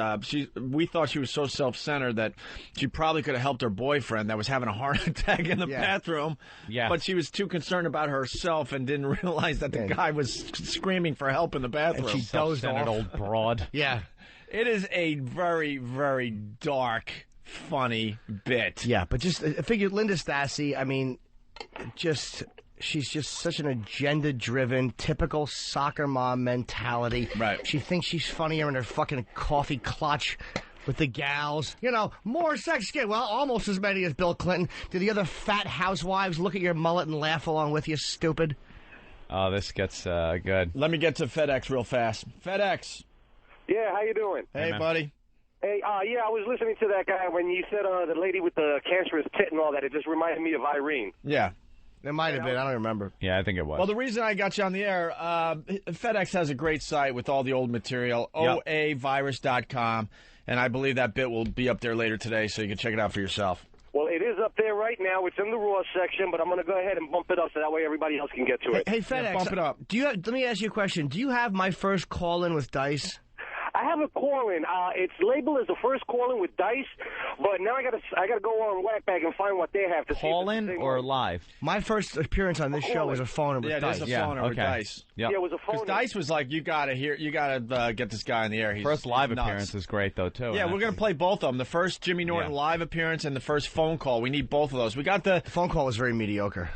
we thought she was so self-centered that she probably could have helped her boyfriend that was having a heart attack in the bathroom. Yeah, but she was too concerned about herself and didn't realize that the guy was screaming for help in the bathroom. And she dozed off. Old broad. Yeah, it is a very, very dark, funny bit. Yeah, but just I figured Linda Stassi. I mean, she's just such an agenda-driven, typical soccer mom mentality. Right. She thinks she's funnier in her fucking coffee clutch with the gals. You know, more sex kid. Well, almost as many as Bill Clinton. Do the other fat housewives look at your mullet and laugh along with you, stupid? Oh, this gets good. Let me get to FedEx real fast. FedEx. Yeah, how you doing? Hey, buddy. Hey, yeah, I was listening to that guy when you said the lady with the cancerous tit and all that. It just reminded me of Irene. Yeah. It might have been. I don't remember. Yeah, I think it was. Well, the reason I got you on the air, FedEx has a great site with all the old material, oavirus.com, and I believe that bit will be up there later today, so you can check it out for yourself. Well, it is up there right now. It's in the Raw section, but I'm going to go ahead and bump it up so that way everybody else can get to it. Hey, FedEx, bump it up. Let me ask you a question. Do you have my first call-in with Dice? I have a call-in. It's labeled as the first call-in with Dice, but now I gotta go on Whackbag and find what they have to call-in or live. My first appearance on this show was a phone with Dice. It is a phone with Dice. Yep. Yeah, it was a phone. Because Dice was like, you gotta get this guy in the air. First live nuts. appearance is great though too. Yeah, we're gonna play both of them. The first Jimmy Norton live appearance and the first phone call. We need both of those. We got the phone call was very mediocre.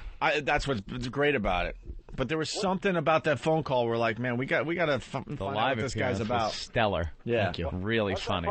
That's what's great about it. But there was something about that phone call. We're like, man, we got to find out what this guy's about. Was stellar. Yeah, thank you. Really funny.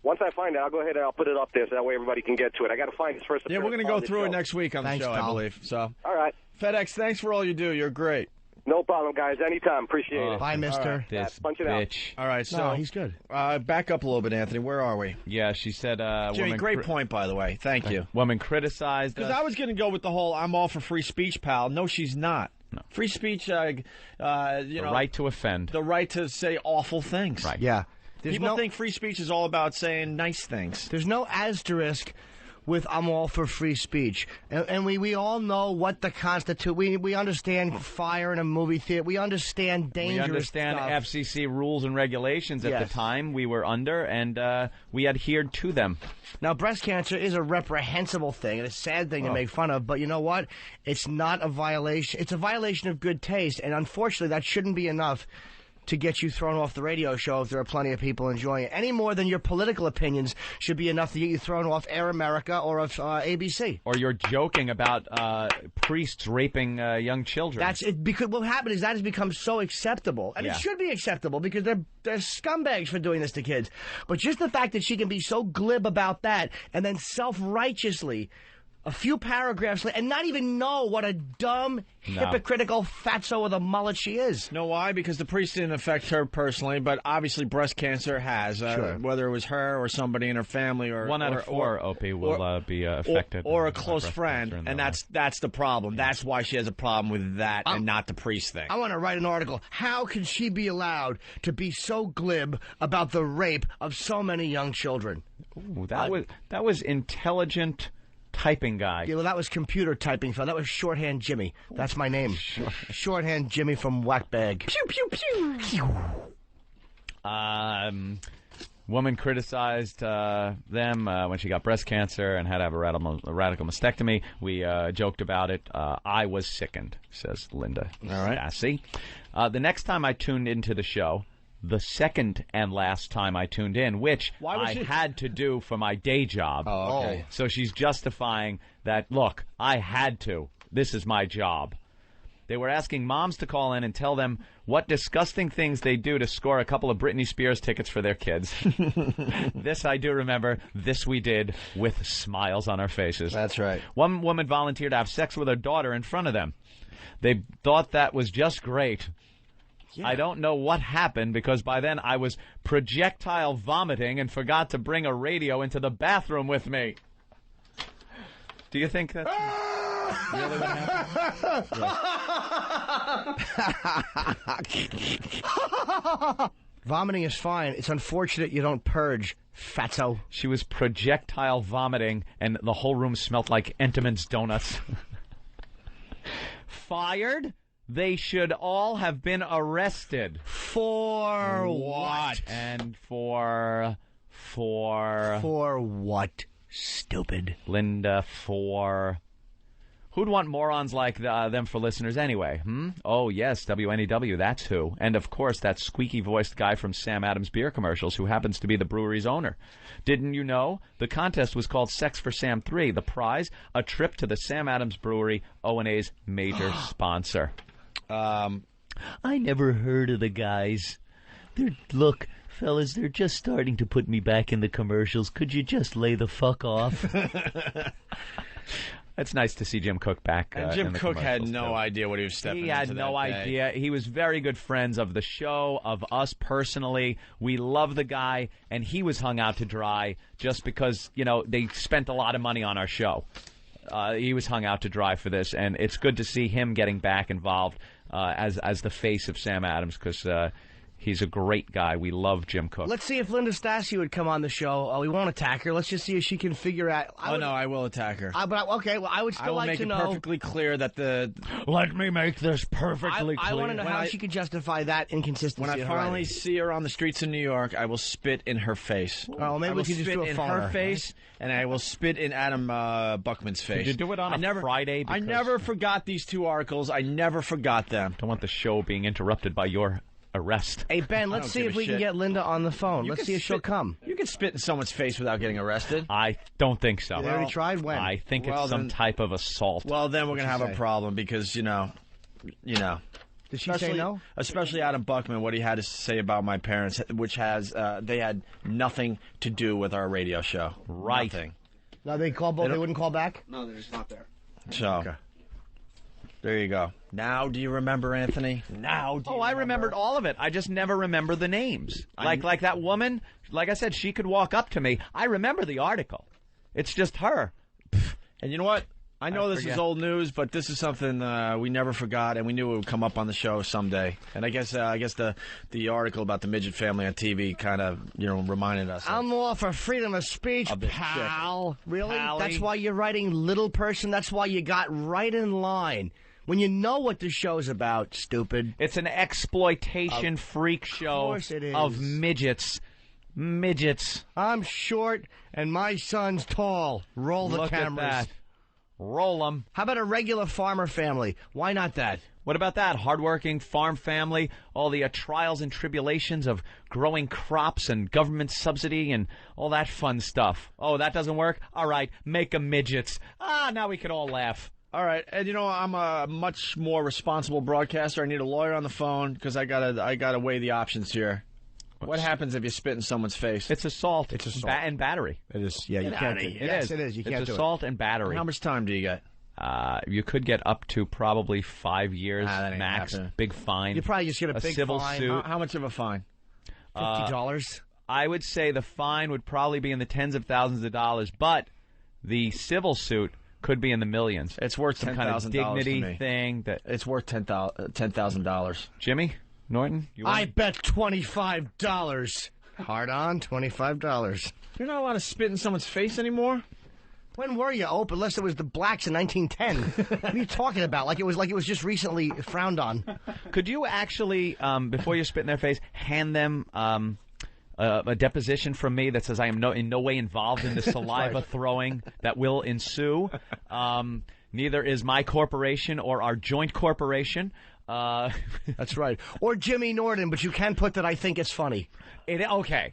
Once I find it, I'll go ahead and I'll put it up there so that way everybody can get to it. I got to find his first. Yeah, we're going to go through it next week on the show, I believe. So, all right, FedEx, thanks for all you do. You're great. No problem, guys. Anytime. Appreciate it. Bye, mister. Right. This punch it bitch. All right, so no, he's good. Back up a little bit, Anthony. Where are we? Yeah, she said. Jimmy, great point, by the way. Thank you. Woman criticized us. Because I was going to go with the whole "I'm all for free speech, pal." No, she's not. No. Free speech, the right to offend. The right to say awful things. Right. Yeah. People think free speech is all about saying nice things. There's no asterisk with "I'm all for free speech," and we all know what the Constitution. We understand fire in a movie theater. We understand dangerous. We understand stuff. FCC rules and regulations at the time we were under, and we adhered to them. Now, breast cancer is a reprehensible thing and a sad thing to make fun of, but you know what? It's not a violation. It's a violation of good taste, and unfortunately, that shouldn't be enough to get you thrown off the radio show if there are plenty of people enjoying it. Any more than your political opinions should be enough to get you thrown off Air America or of ABC. Or you're joking about priests raping young children. That's it. Because what happened is that has become so acceptable, and it should be acceptable because they're scumbags for doing this to kids. But just the fact that she can be so glib about that and then self-righteously a few paragraphs later, and not even know what a dumb, hypocritical fatso with a mullet she is. Know why? Because the priest didn't affect her personally, but obviously breast cancer has. Sure. Whether it was her or somebody in her family, or 1 out of 4, Opie, will be affected, or a close friend, and that's the problem. That's why she has a problem with that, and not the priest thing. I want to write an article. How can she be allowed to be so glib about the rape of so many young children? Ooh, that was intelligent. Typing guy. Yeah, well, that was computer typing. That was Shorthand Jimmy. That's my name. Shorthand Jimmy from Whackbag. Pew, pew, pew. Woman criticized them when she got breast cancer and had to have a radical mastectomy. We joked about it. I was sickened, says Linda. All right. Sassy. The next time I tuned into the show, the second and last time I tuned in, which I had to do for my day job. Oh, okay. So she's justifying that, look, I had to. This is my job. They were asking moms to call in and tell them what disgusting things they do to score a couple of Britney Spears tickets for their kids. This I do remember. This we did with smiles on our faces. That's right. One woman volunteered to have sex with her daughter in front of them. They thought that was just great. Yeah. I don't know what happened because by then I was projectile vomiting and forgot to bring a radio into the bathroom with me. Do you think that's really what happened? Vomiting is fine. It's unfortunate you don't purge, fatso. She was projectile vomiting, and the whole room smelled like Entenmann's donuts. Fired? They should all have been arrested. For what? And for what? Stupid. Linda, for... Who'd want morons like them for listeners anyway? Oh, yes, WNEW, that's who. And, of course, that squeaky-voiced guy from Sam Adams beer commercials who happens to be the brewery's owner. Didn't you know? The contest was called Sex for Sam 3. The prize, a trip to the Sam Adams Brewery, O&A's major sponsor. I never heard of the guys. Look, fellas, they're just starting to put me back in the commercials. Could you just lay the fuck off? It's nice to see Jim Cook back. And Jim in the Cook had commercials, no too. idea what he was stepping into. He had no idea. He was very good friends of the show, of us personally. We love the guy, and he was hung out to dry just because, you know, they spent a lot of money on our show. He was hung out to dry for this, and it's good to see him getting back involved as the face of Sam Adams because he's a great guy. We love Jim Cook. Let's see if Linda Stassi would come on the show. We won't attack her. Let's just see if she can figure out. No, I will attack her. Okay, well, I would still like to know. I will make it perfectly clear that the... Let me make this perfectly clear. I want to know how she could justify that inconsistency. When I finally see her on the streets of New York, I will spit in her face. Oh, maybe we can just do a phone. I will spit in her face, and I will spit in Adam Buckman's face. Did you do it on a Friday? I never forgot these two articles. I never forgot them. Don't want the show being interrupted by your... arrest. Hey, Ben, let's see if we can get Linda on the phone. Let's see if she'll come. You can spit in someone's face without getting arrested. I don't think so. They already tried? When? I think it's some type of assault. Well, then we're going to have a problem because, you know. Did she say no? Especially Adam Buckman, what he had to say about my parents, which has, they had nothing to do with our radio show. Right. Nothing. No, they wouldn't call back? No, they're just not there. So. Okay. There you go. Now do you remember, Anthony? I remembered all of it. I just never remember the names. Like that woman, like I said, she could walk up to me. I remember the article. It's just her. And you know what? I know this is old news, but this is something we never forgot, and we knew it would come up on the show someday. And I guess the article about the midget family on TV kind of reminded us. I'm all for freedom of speech, pal. Really? That's why you're writing Little Person? That's why you got right in line. When you know what the show's about, stupid. It's an exploitation freak show of course it is. Of midgets. Midgets. I'm short and my son's tall. Roll the cameras. Look at that. Roll them. How about a regular farmer family? Why not that? What about that? Hardworking farm family, all the trials and tribulations of growing crops and government subsidy and all that fun stuff. Oh, that doesn't work? All right, make them midgets. Now we can all laugh. All right, and I'm a much more responsible broadcaster. I need a lawyer on the phone because I gotta weigh the options here. What happens if you spit in someone's face? It's assault. It's assault and battery. It is. Yeah, you can't. Yes, it is. You can't do it. It's assault and battery. How much time do you get? You could get up to probably 5 years max. Big fine. You probably just get a big civil fine. suit. How much of a fine? $50. I would say the fine would probably be in the tens of thousands of dollars, but the civil suit could be in the millions. It's worth some kind of dignity to me. thing. It's worth $10,000. Jimmy Norton, I bet $25. Hard on, $25. You're not allowed to spit in someone's face anymore. When were you, Ope? Unless it was the blacks in 1910. What are you talking about? Like it was just recently frowned on. Could you actually, before you spit in their face, hand them a deposition from me that says I am in no way involved in the saliva throwing that will ensue? Neither is my corporation or our joint corporation. That's right. Or Jimmy Norton, but you can put that I think it's funny. Okay.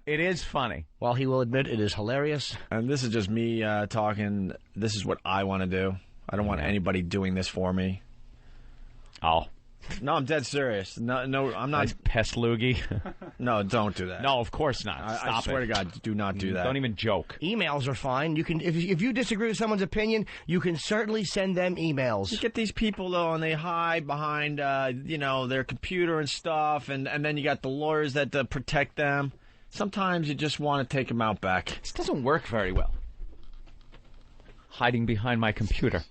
It is funny. Well, he will admit it is hilarious. And this is just me talking. This is what I want to do. I don't want anybody doing this for me. Oh. No, I'm dead serious. No, I'm not. Nice pest loogie. No, don't do that. No, of course not. Stop I swear it. to God, do not do that. Don't even joke. Emails are fine. You can, if you disagree with someone's opinion, you can certainly send them emails. You get these people though, and they hide behind, their computer and stuff, and then you got the lawyers that protect them. Sometimes you just want to take them out back. This doesn't work very well. Hiding behind my computer.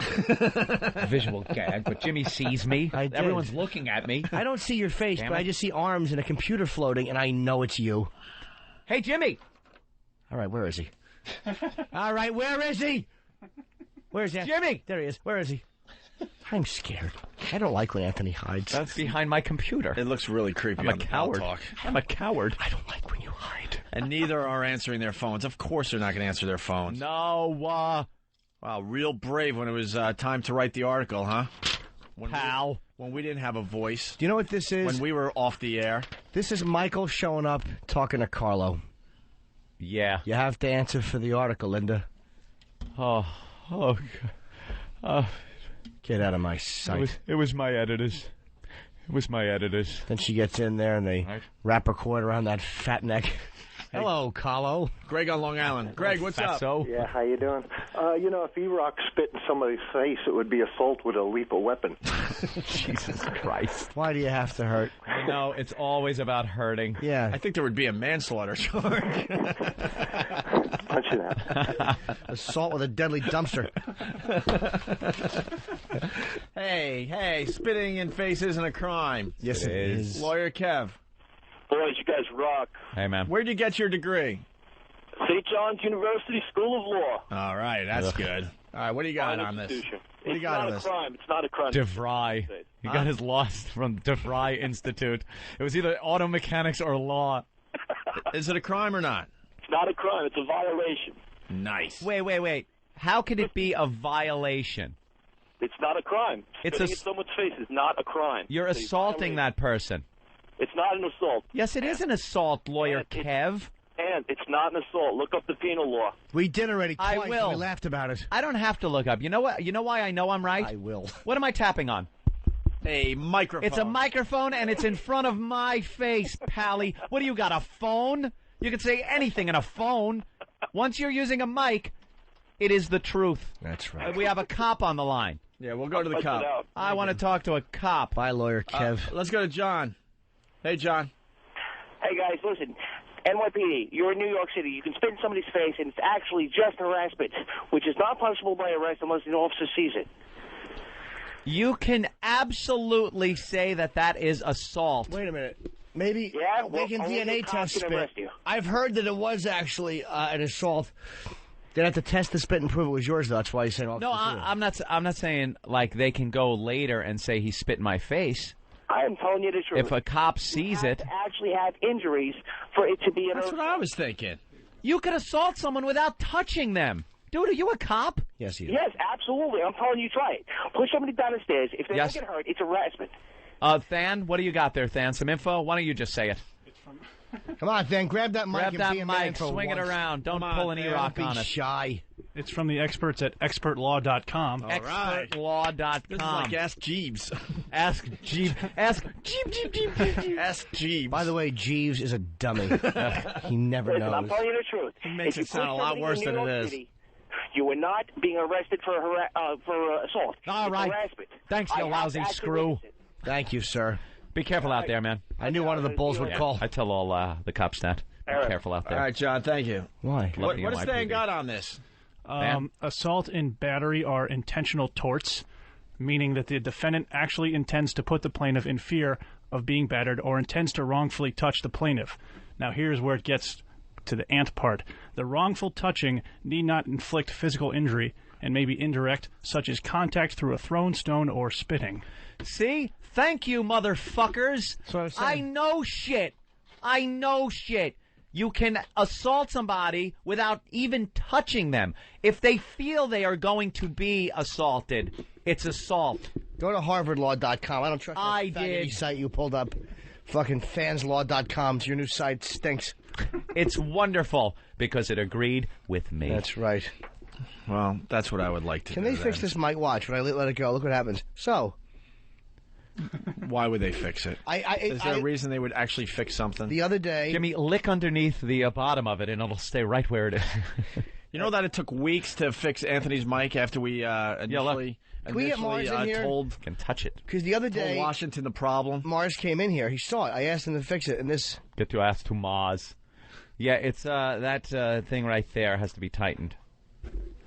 Visual gag, but Jimmy sees me. Everyone's looking at me. I don't see your face, but I just see arms and a computer floating, and I know it's you. Hey, Jimmy! All right, where is he? All right, where is he? Where's he? Jimmy! There he is. Where is he? I'm scared. I don't like when Anthony hides. That's behind my computer. It looks really creepy. I'm a on the coward. Talk. I'm a coward. I don't like when you hide. And neither are answering their phones. Of course they're not going to answer their phones. No, Wow, real brave when it was time to write the article, huh? Pal. When we didn't have a voice. Do you know what this is? When we were off the air. This is Michael showing up, talking to Carlo. Yeah. You have to answer for the article, Linda. Oh, Get out of my sight. It was my editors. It was my editors. Then she gets in there and they wrap a cord around that fat neck. Hello, Carlo. Greg on Long Island. Greg, what's up? Yeah, how you doing? If E-Rock spit in somebody's face, it would be assault with a lethal weapon. Jesus Christ. Why do you have to hurt? No, it's always about hurting. Yeah. I think there would be a manslaughter charge. Punch you that. Assault with a deadly dumpster. Hey, spitting in face isn't a crime. Yes, it is. Lawyer Kev. Boys, you guys rock. Hey, man. Where'd you get your degree? St. John's University School of Law. All right, that's good. All right, what do you got on this? What do you got on this? It's not a crime. DeVry. He got his law from DeVry Institute. It was either auto mechanics or law. Is it a crime or not? It's not a crime. It's a violation. Nice. Wait. How could it be a violation? It's not a crime. Spitting in someone's face is not a crime. You're assaulting that person. It's not an assault. Yes, it is an assault, Lawyer Kev. And it's not an assault. Look up the penal law. We did already twice. I will. And we laughed about it. I don't have to look up. You know what? You know why I know I'm right? I will. What am I tapping on? A microphone. It's a microphone, and it's in front of my face, Pally. What do you got, a phone? You can say anything in a phone. Once you're using a mic, it is the truth. That's right. We have a cop on the line. Yeah, we'll go to the cop. I want to talk to a cop. Bye, Lawyer Kev. Let's go to John. Hey, John. Hey, guys, listen. NYPD, you're in New York City. You can spit in somebody's face, and it's actually just harassment, which is not punishable by arrest unless an officer sees it. You can absolutely say that is assault. Wait a minute. Maybe they can DNA test spit. I've heard that it was actually an assault. They'd have to test the spit and prove it was yours, though. That's why you said officer. No, I'm not saying, like, they can go later and say he spit in my face. I am telling you the truth. If a cop sees it, to actually have injuries for it to be an. That's what I was thinking. You could assault someone without touching them. Dude, are you a cop? Yes, he is. Yes, absolutely. I'm telling you, try it. Push somebody down the stairs. If they don't get hurt, it's harassment. Than, what do you got there, Than? Some info? Why don't you just say it? Come on, Than, grab that mic Grab and that be a man mic, for swing it once. around. Don't pull an E-Rock on it. Shy. It's from the experts at expertlaw.com. Expertlaw.com. This is like Ask Jeeves. Ask Jeeves. Ask Jeeves. Ask Jeeves. By the way, Jeeves is a dummy. He never Listen, knows. I'm telling you the truth. He makes If it sound you a put lot somebody worse in than New it York is. City, you are not being arrested for assault. All It's right. harassment. Thanks, you I have lousy to screw. witness it. Thank you, sir. Be careful out there, man. I knew one of the bulls would call. I tell all the cops that. Be careful out there. All right, John, thank you. Why? What does Stan got on this? Assault and battery are intentional torts, meaning that the defendant actually intends to put the plaintiff in fear of being battered or intends to wrongfully touch the plaintiff. Now, here's where it gets to the ant part. The wrongful touching need not inflict physical injury and may be indirect, such as contact through a thrown stone or spitting. See? Thank you, motherfuckers. I know shit. I know shit. You can assault somebody without even touching them. If they feel they are going to be assaulted, it's assault. Go to harvardlaw.com. I don't trust that faggoty site you pulled up. Fucking fanslaw.com. It's your new site. Stinks. It's wonderful because it agreed with me. That's right. Well, that's what I would like to do. Can they fix this mic? Watch. When I let it go, look what happens. So, Why would they fix it? Is there a reason they would actually fix something? The other day... Jimmy, lick underneath the bottom of it, and it'll stay right where it is. You know that it took weeks to fix Anthony's mic after we initially Can we get Mars in here? Can touch it. Because the other day... told Washington the problem. Mars came in here. He saw it. I asked him to fix it, and this... Get to ask to Mars. Yeah, it's that thing right there has to be tightened.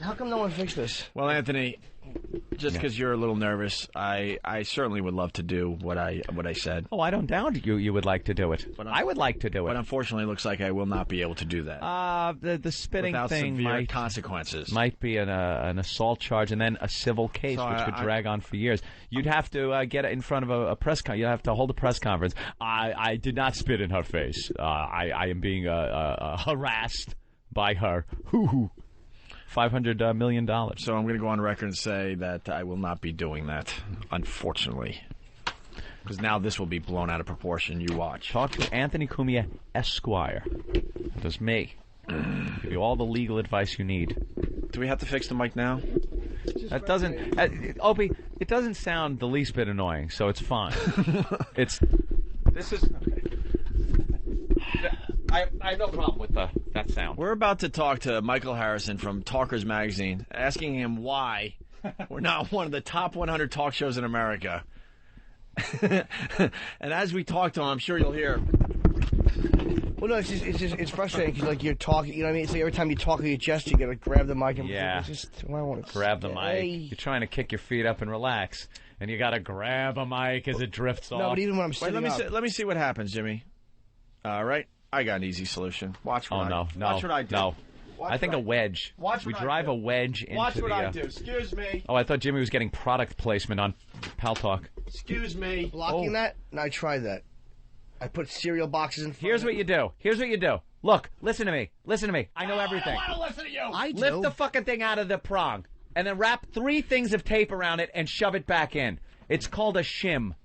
How come no one fixed this? Well, Anthony, just because you're a little nervous, I certainly would love to do what I said. Oh, I don't doubt you would like to do it. But I would like to do it. But unfortunately, it looks like I will not be able to do that. The spitting without thing severe consequences. Might be an assault charge and then a civil case, which could drag on for years. You'd have to get in front of a press conference. You'd have to hold a press conference. I did not spit in her face. I am being harassed by her. Hoo-hoo. $500 million. So I'm going to go on record and say that I will not be doing that, unfortunately. Because now this will be blown out of proportion. You watch. Talk to Anthony Cumia, Esquire. That is me. Give you all the legal advice you need. Do we have to fix the mic now? That doesn't... Opie, it doesn't sound the least bit annoying, so it's fine. This is... I have no problem with that sound. We're about to talk to Michael Harrison from Talkers Magazine, asking him why we're not one of the top 100 talk shows in America. And as we talk to him, I'm sure you'll hear. Well, no, it's frustrating because like you're talking, you know what I mean? It's like every time you talk or you gesture, you gotta grab the mic and grab the mic. You're trying to kick your feet up and relax, and you gotta grab a mic as it drifts off. No, but even when I'm sitting up. Let me see what happens, Jimmy. All right. I got an easy solution. Watch what Watch what I do. No. I think a wedge. Watch we what drive I do. a wedge into Watch what the... I do. Excuse me. Oh, I thought Jimmy was getting product placement on Pal Talk. Excuse me. Blocking that? No, I tried that. I put cereal boxes in front Here's what you do. Here's what you do. Look, listen to me. Listen to me. I know everything. I don't want to listen to you. I do. Lift the fucking thing out of the prong, and then wrap 3 things of tape around it and shove it back in. It's called a shim.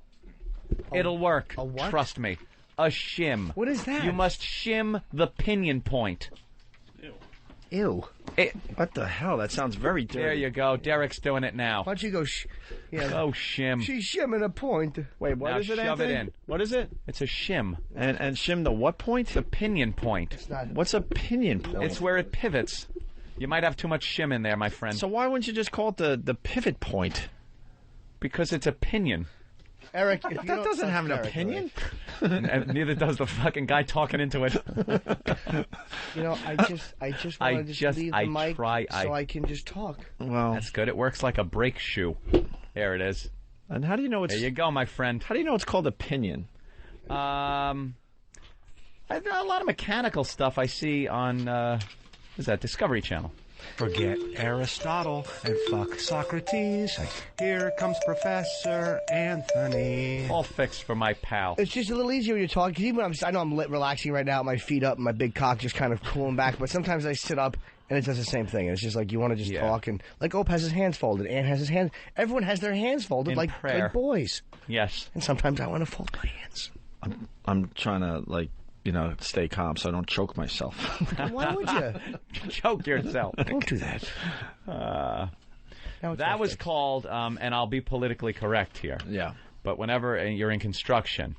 It'll work. A what? Trust me. A shim. What is that? You must shim the pinion point. Ew. What the hell? That sounds very dirty. There you go. Derek's doing it now. Why don't you go Go shim. She's shimming a point. Wait, what now is it, shove Anthony? it in. What is it? It's a shim. And shim the what point? The pinion point. What's a pinion point? It's where it pivots. You might have too much shim in there, my friend. So why wouldn't you just call it the pivot point? Because it's a pinion. Eric, that doesn't have an opinion. And neither does the fucking guy talking into it. You know, I just want to just leave the mic so I can just talk. Well, that's good. It works like a brake shoe. There it is. And how do you know it's... There you go, my friend. How do you know it's called a pinion? A lot of mechanical stuff I see on, what is that, Discovery Channel. Forget Aristotle and fuck Socrates. Here comes Professor Anthony. All fixed for my pal. It's just a little easier when you're talking. Cause even when I know I'm relaxing right now, my feet up, and my big cock just kind of cooling back. But sometimes I sit up and it does the same thing. It's just like you want to just talk and like Ope has his hands folded, Ant has his hands. Everyone has their hands folded like boys. Yes. And sometimes I want to fold my hands. I'm trying to stay calm so I don't choke myself. Why would you? Choke yourself. Don't do that. That was called, and I'll be politically correct here. Yeah. But whenever you're in construction,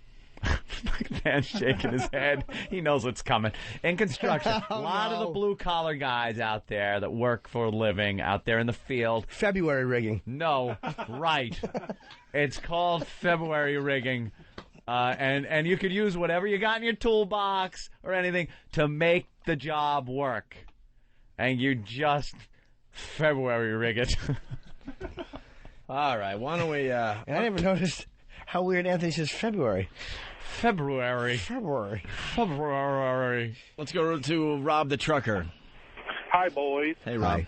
man's shaking his head. He knows what's coming. In construction, a lot of the blue-collar guys out there that work for a living out there in the field. February rigging. No, right. It's called February rigging. And you could use whatever you got in your toolbox or anything to make the job work. And you just February rig it. All right, why don't we... And I never noticed how weird Anthony says February. February. Let's go to Rob the Trucker. Hi, boys. Hey, Rob.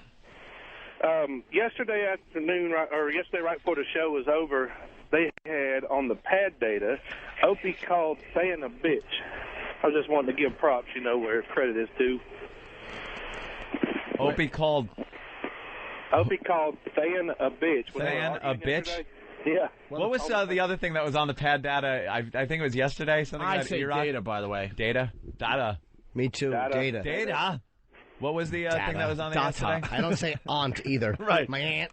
Yesterday afternoon, yesterday right before the show was over, they had on the pad data, Opie called Than a bitch. I just wanted to give props, where credit is due. Opie called Than a bitch. Than a bitch? Yeah. What was the other thing that was on the pad data? I think it was yesterday. Something I'd say Iraq? data, by the way. Data? Me too. Data. Data? What was the thing that was on there yesterday? I don't say aunt either. Right. My aunt.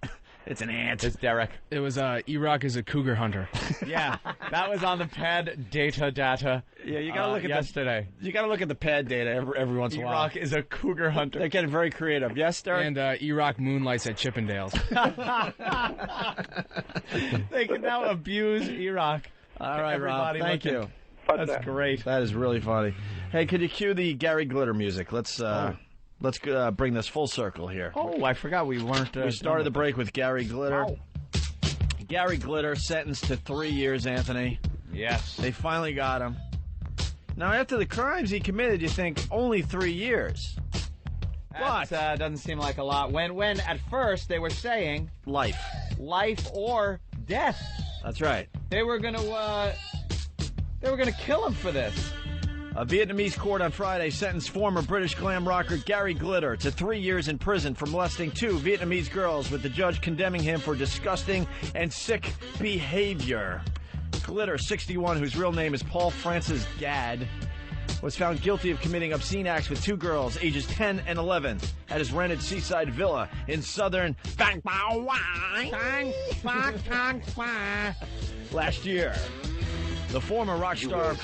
It's an ant. It's Derek. It was E-Rock is a cougar hunter. Yeah, that was on the pad data. Yeah, you gotta look at yesterday. You gotta look at the pad data every once in a while. E-Rock is a cougar hunter. They're getting very creative. Yes, Derek? And E-Rock moonlights at Chippendales. They can now abuse E-Rock. All right, Rob. Thank you. That's great. That is really funny. Hey, could you cue the Gary Glitter music? Let's bring this full circle here. Oh, I forgot we weren't. We started the break with Gary Glitter. Wow. Gary Glitter sentenced to 3 years, Anthony. Yes. They finally got him. Now, after the crimes he committed, you think only 3 years. But doesn't seem like a lot. When at first they were saying life or death. That's right. They were gonna kill him for this. A Vietnamese court on Friday sentenced former British glam rocker Gary Glitter to 3 years in prison for molesting 2 Vietnamese girls, with the judge condemning him for disgusting and sick behavior. Glitter, 61, whose real name is Paul Francis Gadd, was found guilty of committing obscene acts with 2 girls, ages 10 and 11, at his rented seaside villa in southern last year. The former rock star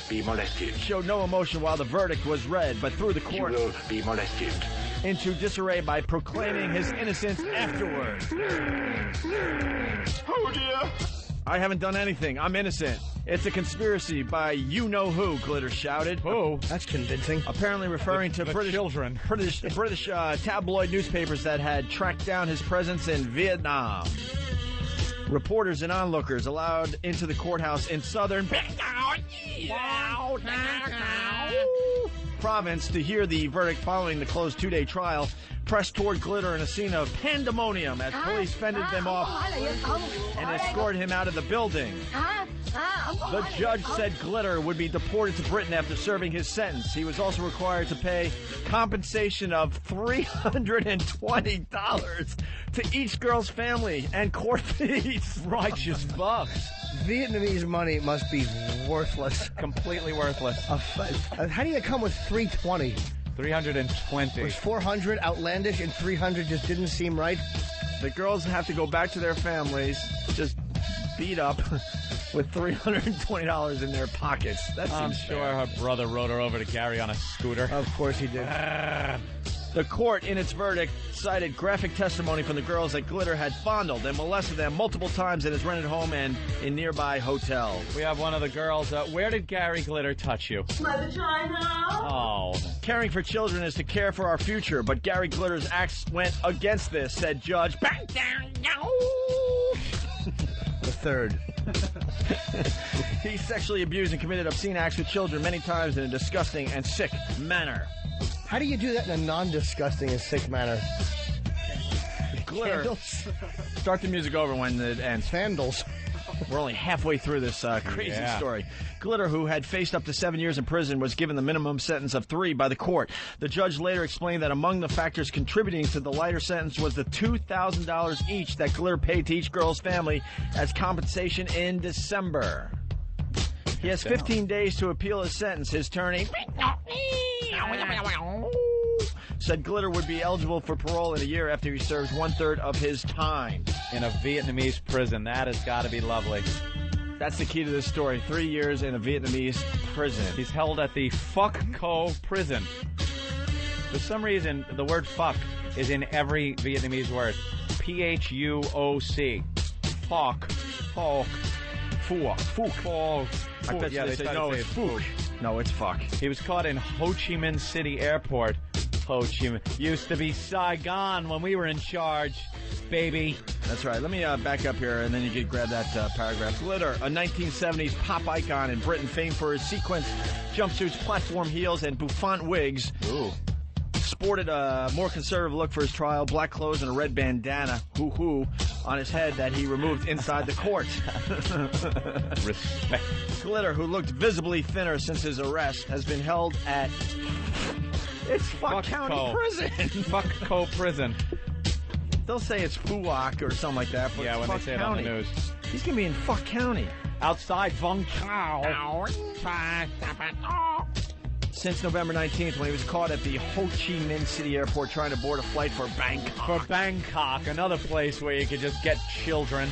showed no emotion while the verdict was read, but threw the court into disarray by proclaiming his innocence afterward. Oh, dear. I haven't done anything. I'm innocent. It's a conspiracy by you-know-who, Glitter shouted. Oh, that's convincing. Apparently referring to British tabloid newspapers that had tracked down his presence in Vietnam. Reporters and onlookers allowed into the courthouse in southern province to hear the verdict following the closed 2-day trial pressed toward Glitter in a scene of pandemonium as police fended them off and escorted him out of the building. The judge said Glitter would be deported to Britain after serving his sentence. He was also required to pay compensation of $320 to each girl's family and court fees. Righteous bucks. Vietnamese money must be worthless. Completely worthless. How do you come with 320? 320. Was 400 outlandish and 300 just didn't seem right? The girls have to go back to their families, just beat up with $320 in their pockets. I'm sure her brother rode her over to Gary on a scooter. Of course he did. The court, in its verdict, cited graphic testimony from the girls that Glitter had fondled and molested them multiple times at his rented home and in nearby hotels. We have one of the girls. Where did Gary Glitter touch you? My vagina. Oh. Caring for children is to care for our future, but Gary Glitter's acts went against this, said Judge. Back down, The third. He sexually abused and committed obscene acts with children many times in a disgusting and sick manner. How do you do that in a non-disgusting and sick manner? Glitter. Candles? Start the music over when it ends. Sandals. We're only halfway through this crazy story. Glitter, who had faced up to 7 years in prison, was given the minimum sentence of 3 by the court. The judge later explained that among the factors contributing to the lighter sentence was the $2,000 each that Glitter paid to each girl's family as compensation in December. He has 15 days to appeal his sentence. His attorney said Glitter would be eligible for parole in a year after he serves 1/3 of his time. In a Vietnamese prison. That has got to be lovely. That's the key to this story. 3 years in a Vietnamese prison. He's held at the Phuoc Co prison. For some reason, the word fuck is in every Vietnamese word. Phuoc. Phuoc. Phuoc. Phuoc. Phuoc. I bet Yeah, they they say, try to no, say it's it's Phuoc. No, it's fuck. He was caught in Ho Chi Minh City Airport. Ho Chi Minh. Used to be Saigon when we were in charge, baby. That's right. Let me back up here, and then you can grab that paragraph. Glitter, a 1970s pop icon in Britain, famed for his sequins, jumpsuits, platform heels, and bouffant wigs. Ooh. Sported a more conservative look for his trial, black clothes and a red bandana, hoo-hoo, on his head that he removed inside the court. Respect. Glitter, who looked visibly thinner since his arrest, has been held at... It's Phuoc County Prison. Phuoc Co prison. They'll say it's Phuoc or something like that, but yeah, when Phuoc they say County. it on the news. He's going to be in Phuoc County. Outside Vung Chau. since November 19th when he was caught at the Ho Chi Minh City airport trying to board a flight for Bangkok. For Bangkok, another place where you could just get children.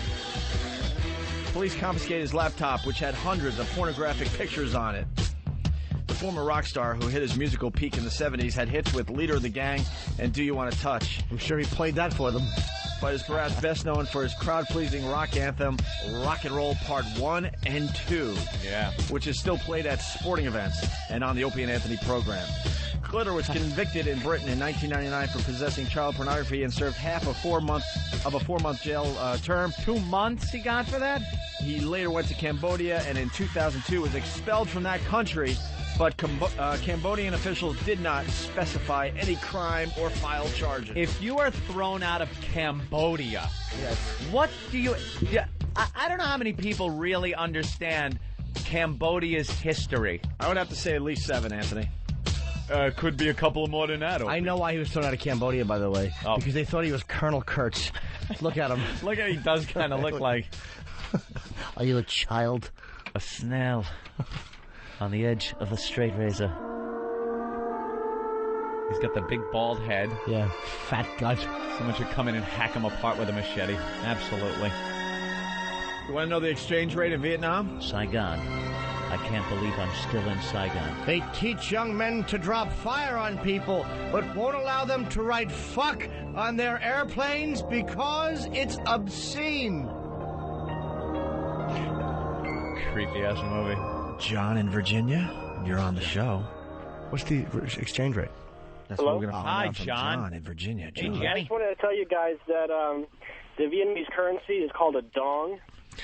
Police confiscated his laptop, which had hundreds of pornographic pictures on it. The former rock star who hit his musical peak in the 70s had hits with Leader of the Gang and Do You Want to Touch. I'm sure he played that for them. But is perhaps best known for his crowd-pleasing rock anthem, Rock and Roll Part 1 and 2. Yeah. Which is still played at sporting events and on the Opie and Anthony program. Glitter was convicted in Britain in 1999 for possessing child pornography and served half of a 4-month jail term. 2 months he got for that? He later went to Cambodia and in 2002 was expelled from that country. But Cambodian officials did not specify any crime or file charges. If you are thrown out of Cambodia, yes. What do you... Yeah, I don't know how many people really understand Cambodia's history. I would have to say at least 7, Anthony. Could be a couple more than that. I know why he was thrown out of Cambodia, by the way. Oh. Because they thought he was Colonel Kurtz. Look at him. Look at he does kind of look like... Are you a child? A snail on the edge of a straight razor. He's got the big bald head. Yeah, fat gut. Someone should come in and hack him apart with a machete. Absolutely. You want to know the exchange rate in Vietnam? Saigon. I can't believe I'm still in Saigon. They teach young men to drop fire on people, but won't allow them to write fuck on their airplanes because it's obscene. Creepy-ass movie. John in Virginia, you're on the show. What's the exchange rate? That's Hello? what we're going to find Hi, out from John. John in Virginia. Hey, John. I Jenny. just wanted to tell you guys that the Vietnamese currency is called a dong.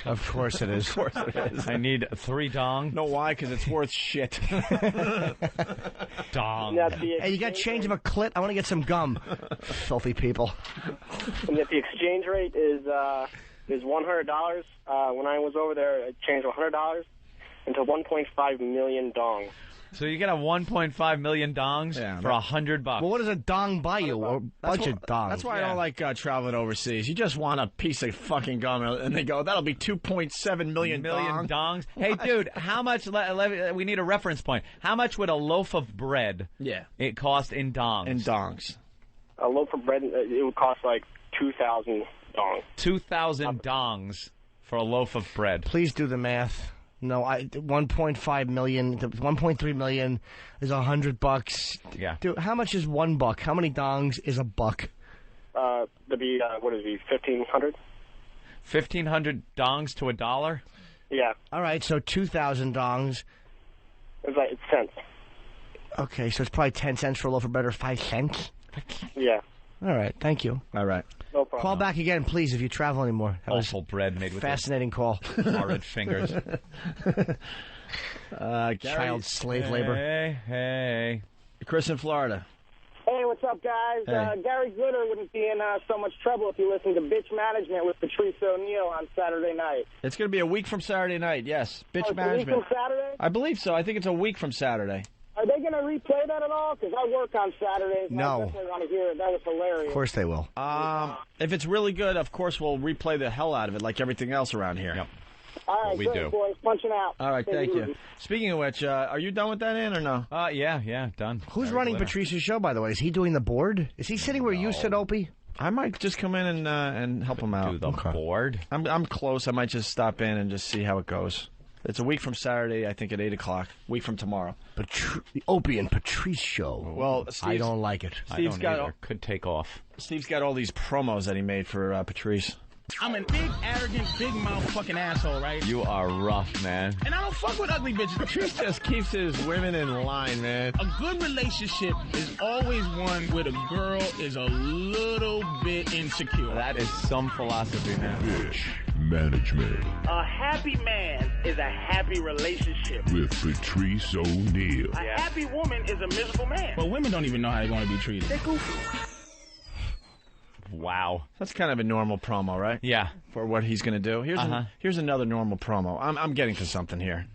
Of course it is. Of course it is. I need 3 dong. No, why? Because it's worth shit. Dong. Hey, you got change of a clit? I want to get some gum. Filthy people. And that the exchange rate is $100. When I was over there, it changed $100 into 1.5 million dong. So you get a 1.5 million dongs for $100. Well, what does a dong buy you? A bunch of dongs. That's why I don't like traveling overseas. You just want a piece of fucking gum, and they go, that'll be 2.7 million dongs. Hey, dude, how much? We need a reference point. How much would a loaf of bread? It cost in dongs. In dongs. A loaf of bread, it would cost like 2,000 dongs. 2,000 dongs for a loaf of bread. Please do the math. No, 1.5 million, 1.3 million is $100. Yeah. Dude, how much is $1? How many dongs is a buck? That'd be, what is it, 1,500? 1,500 dongs to $1? Yeah. All right, so 2,000 dongs. It's cents. Okay, so it's probably 10 cents for a loaf of bread or 5 cents? Yeah. All right, thank you. All right. No problem. Call back again, please, if you travel anymore. That Awful bread made with fascinating call. Horrid fingers. Child slave labor. Hey. Chris in Florida. Hey, what's up, guys? Hey. Gary Glitter wouldn't be in so much trouble if you listened to Bitch Management with Patrice O'Neill on Saturday night. It's going to be a week from Saturday night, yes. Bitch Management. A week from Saturday? I believe so. I think it's a week from Saturday. Are they going to replay that at all? Because I work on Saturdays. And I No. definitely want to hear it. That was hilarious. Of course they will. If it's really good, of course we'll replay the hell out of it like everything else around here. Yep. All right, we good, do. boys. Punching out. All right, thank you. Speaking of which, are you done with that, in or no? Yeah, done. Who's Gary running Glitter. Patrice's show, by the way? Is he doing the board? Is he sitting where you sit, Opie? I might just come in and help him out. Do the board? I'm close. I might just stop in and just see how it goes. It's a week from Saturday, I think, at 8 o'clock. Week from tomorrow. The Opie and Patrice show. Well, I don't like it. Steve's could take off. Steve's got all these promos that he made for Patrice. I'm a big, arrogant, big mouth fucking asshole, right? You are rough, man. And I don't fuck with ugly bitches. Patrice just keeps his women in line, man. A good relationship is always one where the girl is a little bit insecure. That is some philosophy, man. Bitch Management A happy man is a happy relationship. with Patrice O'Neill. A happy woman is a miserable man. But women don't even know how they want to be treated. They're goofy. Wow. That's kind of a normal promo, right? Yeah. For what he's going to do. Here's anher normal promo. I'm getting to something here.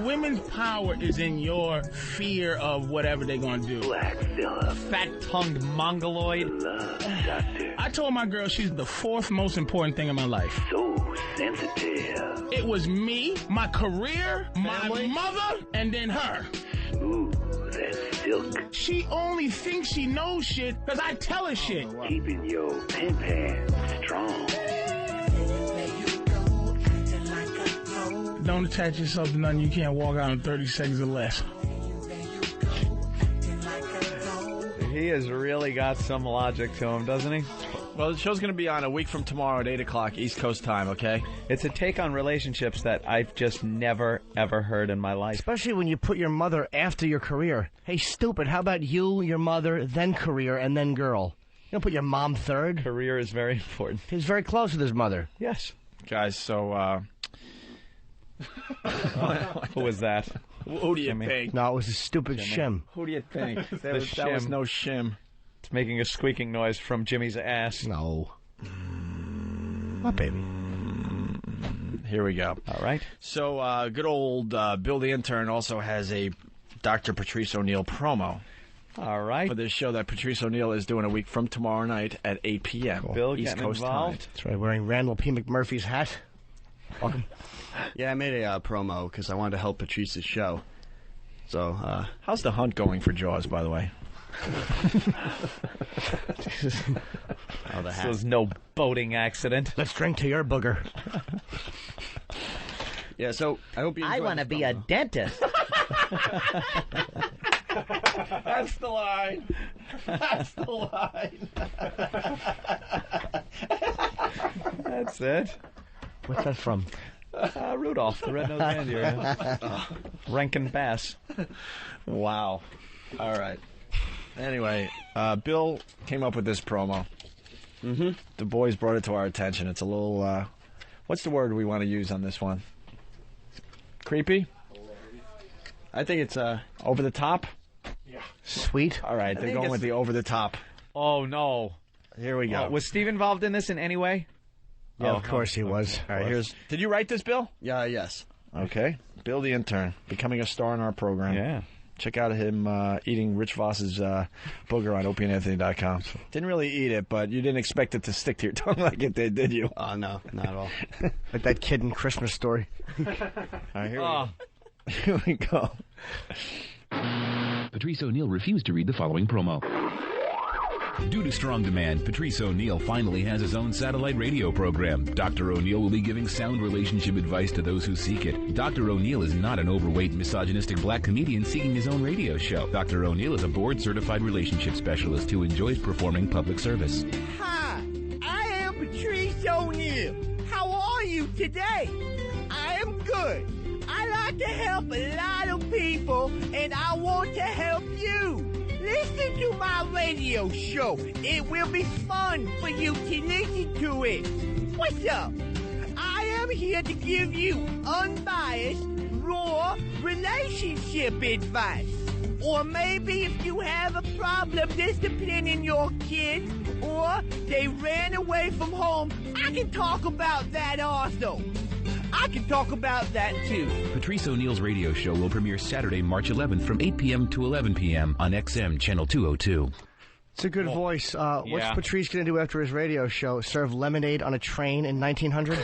Women's power is in your fear of whatever they're going to do. Black Phillip. Fat-tongued mongoloid. Doctor. I told my girl she's the 4th most important thing in my life. So sensitive. It was me, my career, my mother, and then her. Smooth as silk. She only thinks she knows shit because I tell her shit. Keeping your pen pad strong. Don't attach yourself to nothing you can't walk out in 30 seconds or less. He has really got some logic to him, doesn't he? Well, the show's going to be on a week from tomorrow at 8 o'clock East Coast time, okay? It's a take on relationships that I've just never, ever heard in my life. Especially when you put your mother after your career. Hey, stupid, how about you, your mother, then career, and then girl? You don't put your mom third. Career is very important. He's very close with his mother. Yes. Guys, so, Who was that? Who do you think? No, it was a stupid shim. Who do you think? That was no shim. It's making a squeaking noise from Jimmy's ass. No. What, baby? Here we go. All right. So, good old Bill the Intern also has a Dr. Patrice O'Neill promo. All right. For this show that Patrice O'Neill is doing a week from tomorrow night at 8 p.m. Bill East getting Coast involved. time. That's right, wearing Randall P. McMurphy's hat. Welcome. Yeah, I made a promo because I wanted to help Patrice's show. So, how's the hunt going for Jaws, by the way? Oh, the This hat. was no boating accident. Let's drink to your booger. Yeah, so I hope you enjoy I want to this be a promo. dentist. That's the line. That's the line. That's it. What's that from? Rudolph, the red-nosed reindeer. Rankin Bass. Wow. All right. Anyway, Bill came up with this promo. Mm-hmm. The boys brought it to our attention. It's a little, what's the word we want to use on this one? Creepy? I think it's over the top? Yeah. Sweet. All right, they're going with the over the top. Oh, no. Here we go. Was Steve involved in this in any way? Yeah, of course he was. All right, did you write this, Bill? Yeah, yes. Okay. Bill the Intern, becoming a star in our program. Yeah. Check out him eating Rich Voss's booger on opieandanthony.com. Didn't really eat it, but you didn't expect it to stick to your tongue like it did you? Oh, no, not at all. Like that kid in Christmas Story. All right, here we go. Here we go. Patrice O'Neill refused to read the following promo. Due to strong demand, Patrice O'Neill finally has his own satellite radio program. Dr. O'Neill will be giving sound relationship advice to those who seek it. Dr. O'Neill is not an overweight, misogynistic black comedian seeking his own radio show. Dr. O'Neill is a board-certified relationship specialist who enjoys performing public service. Hi, I am Patrice O'Neill. How are you today? I am good. I like to help a lot of people, and I want to help you. Listen to my radio show. It will be fun for you to listen to it. What's up? I am here to give you unbiased, raw relationship advice. Or maybe if you have a problem disciplining your kids, or they ran away from home, I can talk about that also. I can talk about that too. Patrice O'Neill's radio show will premiere Saturday, March 11th from 8 p.m. to 11 p.m. on XM Channel 202. It's a good voice. What's yeah. Patrice going to do after his radio show? Serve lemonade on a train in 1900?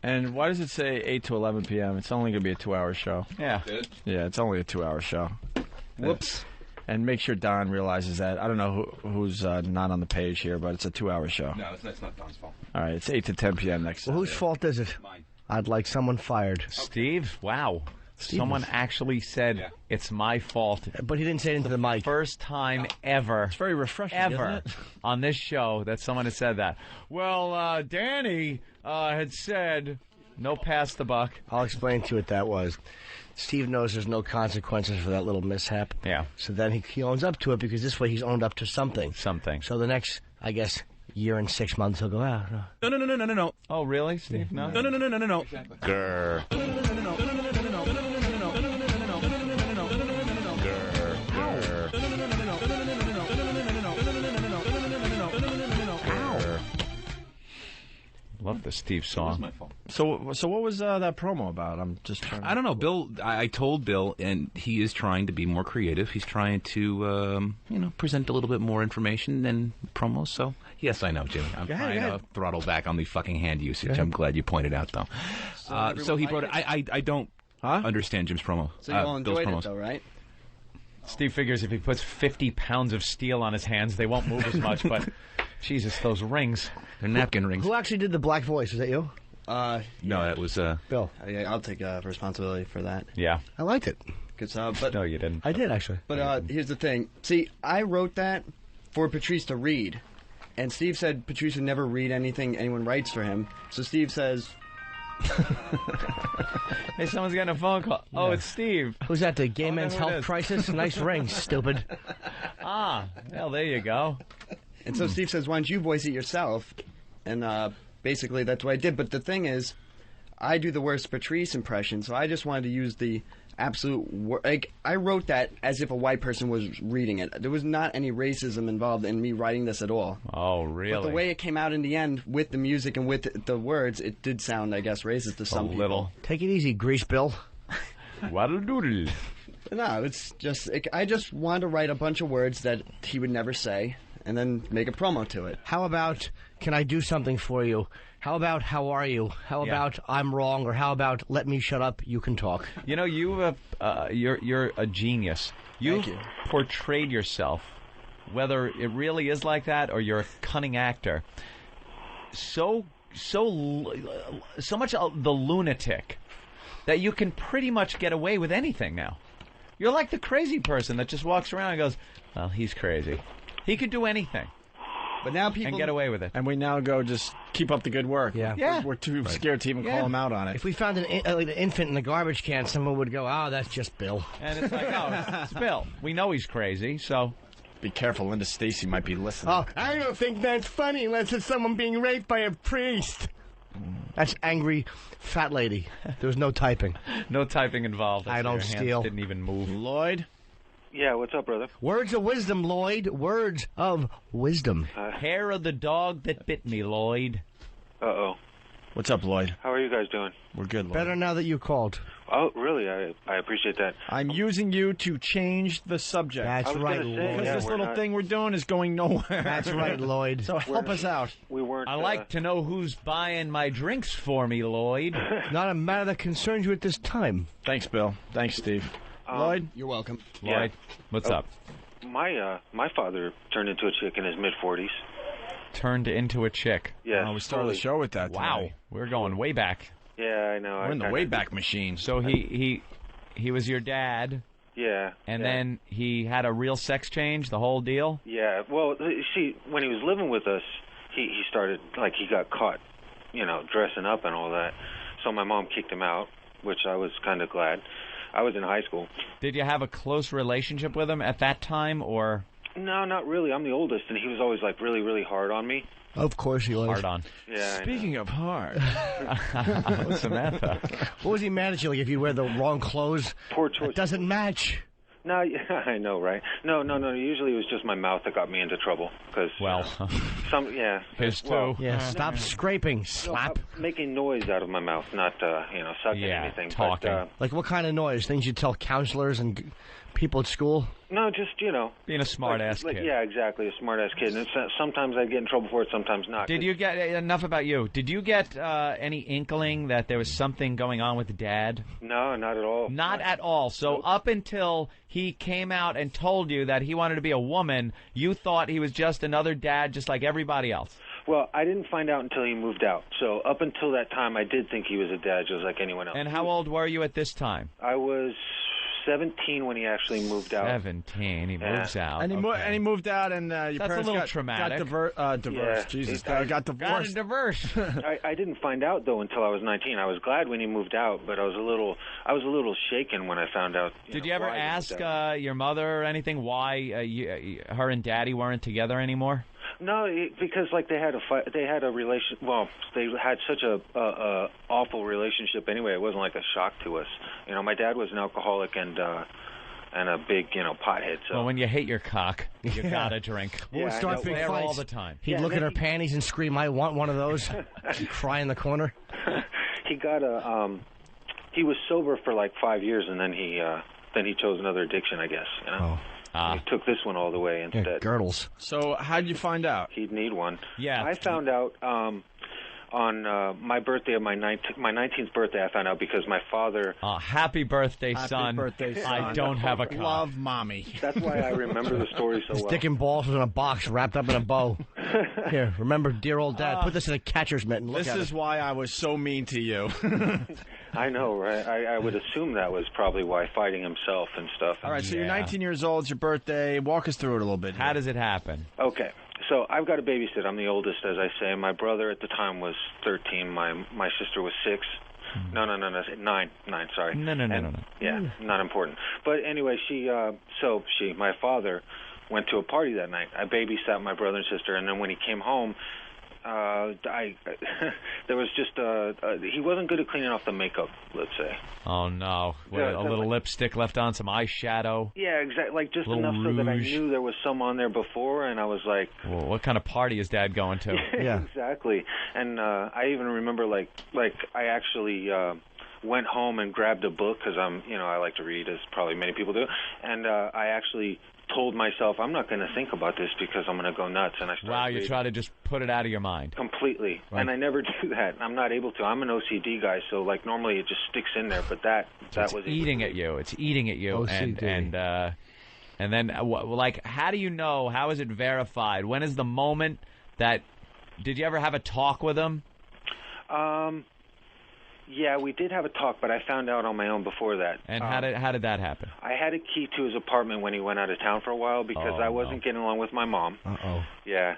And why does it say 8 to 11 p.m.? It's only going to be a 2-hour show. Yeah. Yeah, it's only a 2-hour show. Whoops. And make sure Don realizes that. I don't know who's not on the page here, but it's a 2-hour show. No, that's not Don's fault. All right, it's 8 to 10 p.m. next Well, whose fault is it? Mine. I'd like someone fired. Steve? Wow. Someone actually said it's my fault. But he didn't say it into the mic. First time ever. It's very refreshing, Ever isn't it? on this show that someone has said that. Well, Danny had said no pass the buck. I'll explain to you what that was. Steve knows there's no consequences for that little mishap. Yeah. So then he owns up to it because this way he's owned up to something. Something. So the next, I guess, year and 6 months he'll go, no. No. Oh, really, Steve? No. No. Grr. Love the Steve song. My fault. So what was that promo about? I'm just trying to... I don't know, Bill. I told Bill, and he is trying to be more creative. He's trying to, present a little bit more information than promos. So, yes, I know, Jimmy. I'm trying to throttle back on the fucking hand usage. I'm glad you pointed out, though. So he brought it. I don't understand Jim's promo. So you all Bill's enjoyed promos. it, though, right? Steve figures if he puts 50 pounds of steel on his hands, they won't move as much, but Jesus, those rings. They're napkin rings. Who actually did the black voice? Was that you? No, that was Bill. Yeah, I'll take responsibility for that. Yeah. I liked it. But no, you didn't. I did, actually. But here's the thing. See, I wrote that for Patrice to read. And Steve said Patrice would never read anything anyone writes for him. So Steve says... Hey, someone's getting a phone call. Oh, Yeah. it's Steve. Who's that, the gay Oh, men's there it health is. crisis? Nice ring, stupid. Well, there you go. And so Steve says, why don't you voice it yourself? And basically that's what I did. But the thing is, I do the worst Patrice impression, so I just wanted to use the absolute... I wrote that as if a white person was reading it. There was not any racism involved in me writing this at all. Oh, really? But the way it came out in the end, with the music and with the words, it did sound, I guess, racist to some people. Take it easy, Grease Bill. Waddle-doodle. No, it's just... I just wanted to write a bunch of words that he would never say, and then make a promo to it. How about, can I do something for you? How about, how are you? How Yeah. about, I'm wrong? Or how about, let me shut up, you can talk? You know, you're a genius. Thank you. Portrayed yourself, whether it really is like that or you're a cunning actor, so much the lunatic that you can pretty much get away with anything now. You're like the crazy person that just walks around and goes, well, he's crazy. He could do anything. But now people... And get away with it. And we now go just keep up the good work. Yeah. We're too scared to even call him out on it. If we found like an infant in the garbage can, someone would go, that's just Bill. And it's like, no, it's Bill. We know he's crazy, so... Be careful, Linda Stacy might be listening. Oh, I don't think that's funny unless it's someone being raped by a priest. That's angry fat lady. There was no typing. No typing involved. I don't Your hands steal. Didn't even move. Lloyd? Yeah, what's up, brother? Words of wisdom, Lloyd. Words of wisdom. Hair of the dog that bit me, Lloyd. Uh-oh. What's up, Lloyd? How are you guys doing? We're good, Lloyd. Better now that you called. Oh, really? I appreciate that. I'm using you to change the subject. That's right, Lloyd. Because this little thing we're doing is going nowhere. That's right, Lloyd. So help us out. We weren't... I like to know who's buying my drinks for me, Lloyd. Not a matter that concerns you at this time. Thanks, Bill. Thanks, Steve. Lloyd? You're welcome. Lloyd, what's up? My father turned into a chick in his mid-40s. Turned into a chick. Yeah. We started the show with that. Wow. Today. We're going way back. Yeah, I know. We're in the Wayback Machine. So he was your dad. Yeah. And then he had a real sex change, the whole deal? Yeah. Well, see, when he was living with us, he started, like, he got caught, dressing up and all that. So my mom kicked him out, which I was kind of glad. I was in high school. Did you have a close relationship with him at that time, or? No, not really. I'm the oldest, and he was always, like, really, really hard on me. Of course he was. Hard on. Yeah. Speaking of hard. Samantha. What was he mad at you? Like if you wear the wrong clothes? Poor choice. It doesn't match. No, I know, right? No. Usually it was just my mouth that got me into trouble. Cause, his too. Well, Yeah, stop scraping. Slap. Making noise out of my mouth, not, sucking anything. Talking. But, Like what kind of noise? Things you tell counselors and people at school? no, just, Being a smart-ass kid. Yeah, exactly, a smart-ass kid. And sometimes I get in trouble for it, sometimes not. Did you get, enough about you, did you get any inkling that there was something going on with Dad? No, not at all. Not at all. So up until he came out and told you that he wanted to be a woman, you thought he was just another dad just like everybody else. Well, I didn't find out until he moved out. So up until that time, I did think he was a dad just like anyone else. And how old were you at this time? I was 17 when he actually moved out. 17, he moves out. And he moved out, and your That's parents a little got traumatic. divorced. Yeah. Jesus, I got divorced. Got divorced. I didn't find out though until I was 19. I was glad when he moved out, but I was a little shaken when I found out. Did you ever why he ask moved out. your mother or anything why her and Daddy weren't together anymore? No, because like they had a fight. They had a relation. Well, they had such a awful relationship anyway. It wasn't like a shock to us. My dad was an alcoholic and a big pothead. So Well, when you hate your cock, you gotta drink. We'll Yeah, I start know. big There fights. all the time. He'd look at her panties and scream, "I want one of those." She'd cry in the corner. he got a. He was sober for like 5 years, and then he chose another addiction, I guess. He took this one all the way instead. Girdles. So how'd you find out? He'd need one. Yeah. I found out on my birthday of my 19th birthday, I found out because my father. Happy birthday, son. birthday, son. I don't have a car. Love, mommy. That's why I remember the story so His well. dick and balls was in a box wrapped up in a bow. Here, remember, dear old dad. Put this in a catcher's mitt and look This at is it. why I was so mean to you. I know, right? I would assume that was probably why, fighting himself and stuff. All right, so you're 19 years old. It's your birthday. Walk us through it a little bit. How does it happen? Okay, so I've got a babysit. I'm the oldest, as I say. My brother at the time was 13. My sister was 6. No, 9, sorry. No. Yeah, not important. But anyway, my father went to a party that night. I babysat my brother and sister, and then when he came home, there was just he wasn't good at cleaning off the makeup, let's say. Oh, no. A little lipstick left on, some eyeshadow. Yeah, exactly. Like just Little enough so that I rouge. knew there was some on there before, and I was like, Well, what kind of party is Dad going to? Yeah. exactly. And I even remember like I actually went home and grabbed a book because I like to read, as probably many people do, and I actually told myself I'm not going to think about this because I'm going to go nuts, and I started Wow, you reading. try to just put it out of your mind. Completely. Right. And I never do that. I'm not able to. I'm an OCD guy, so like normally it just sticks in there, but that was eating at you. It's eating at you. OCD. And then like, how do you know? How is it verified? When is the moment that? Did you ever have a talk with him? Yeah, we did have a talk, but I found out on my own before that. And how did that happen? I had a key to his apartment when he went out of town for a while because I wasn't getting along with my mom. Uh-oh. Yeah.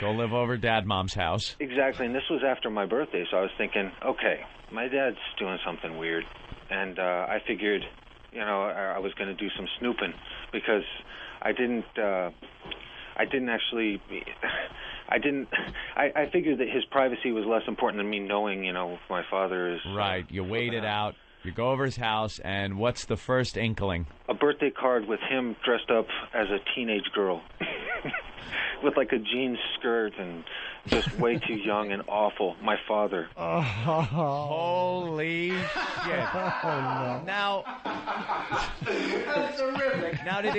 Go live over Dad Mom's house. Exactly, and this was after my birthday, so I was thinking, okay, my dad's doing something weird, and I figured, I was going to do some snooping because I figured that his privacy was less important than me knowing, my father is... Right. You wait it out. You go over his house, and what's the first inkling? A birthday card with him dressed up as a teenage girl. With like a jean skirt and just way too young and awful. My father. Oh. Holy shit. Oh, no. Now... That's terrific. Now, did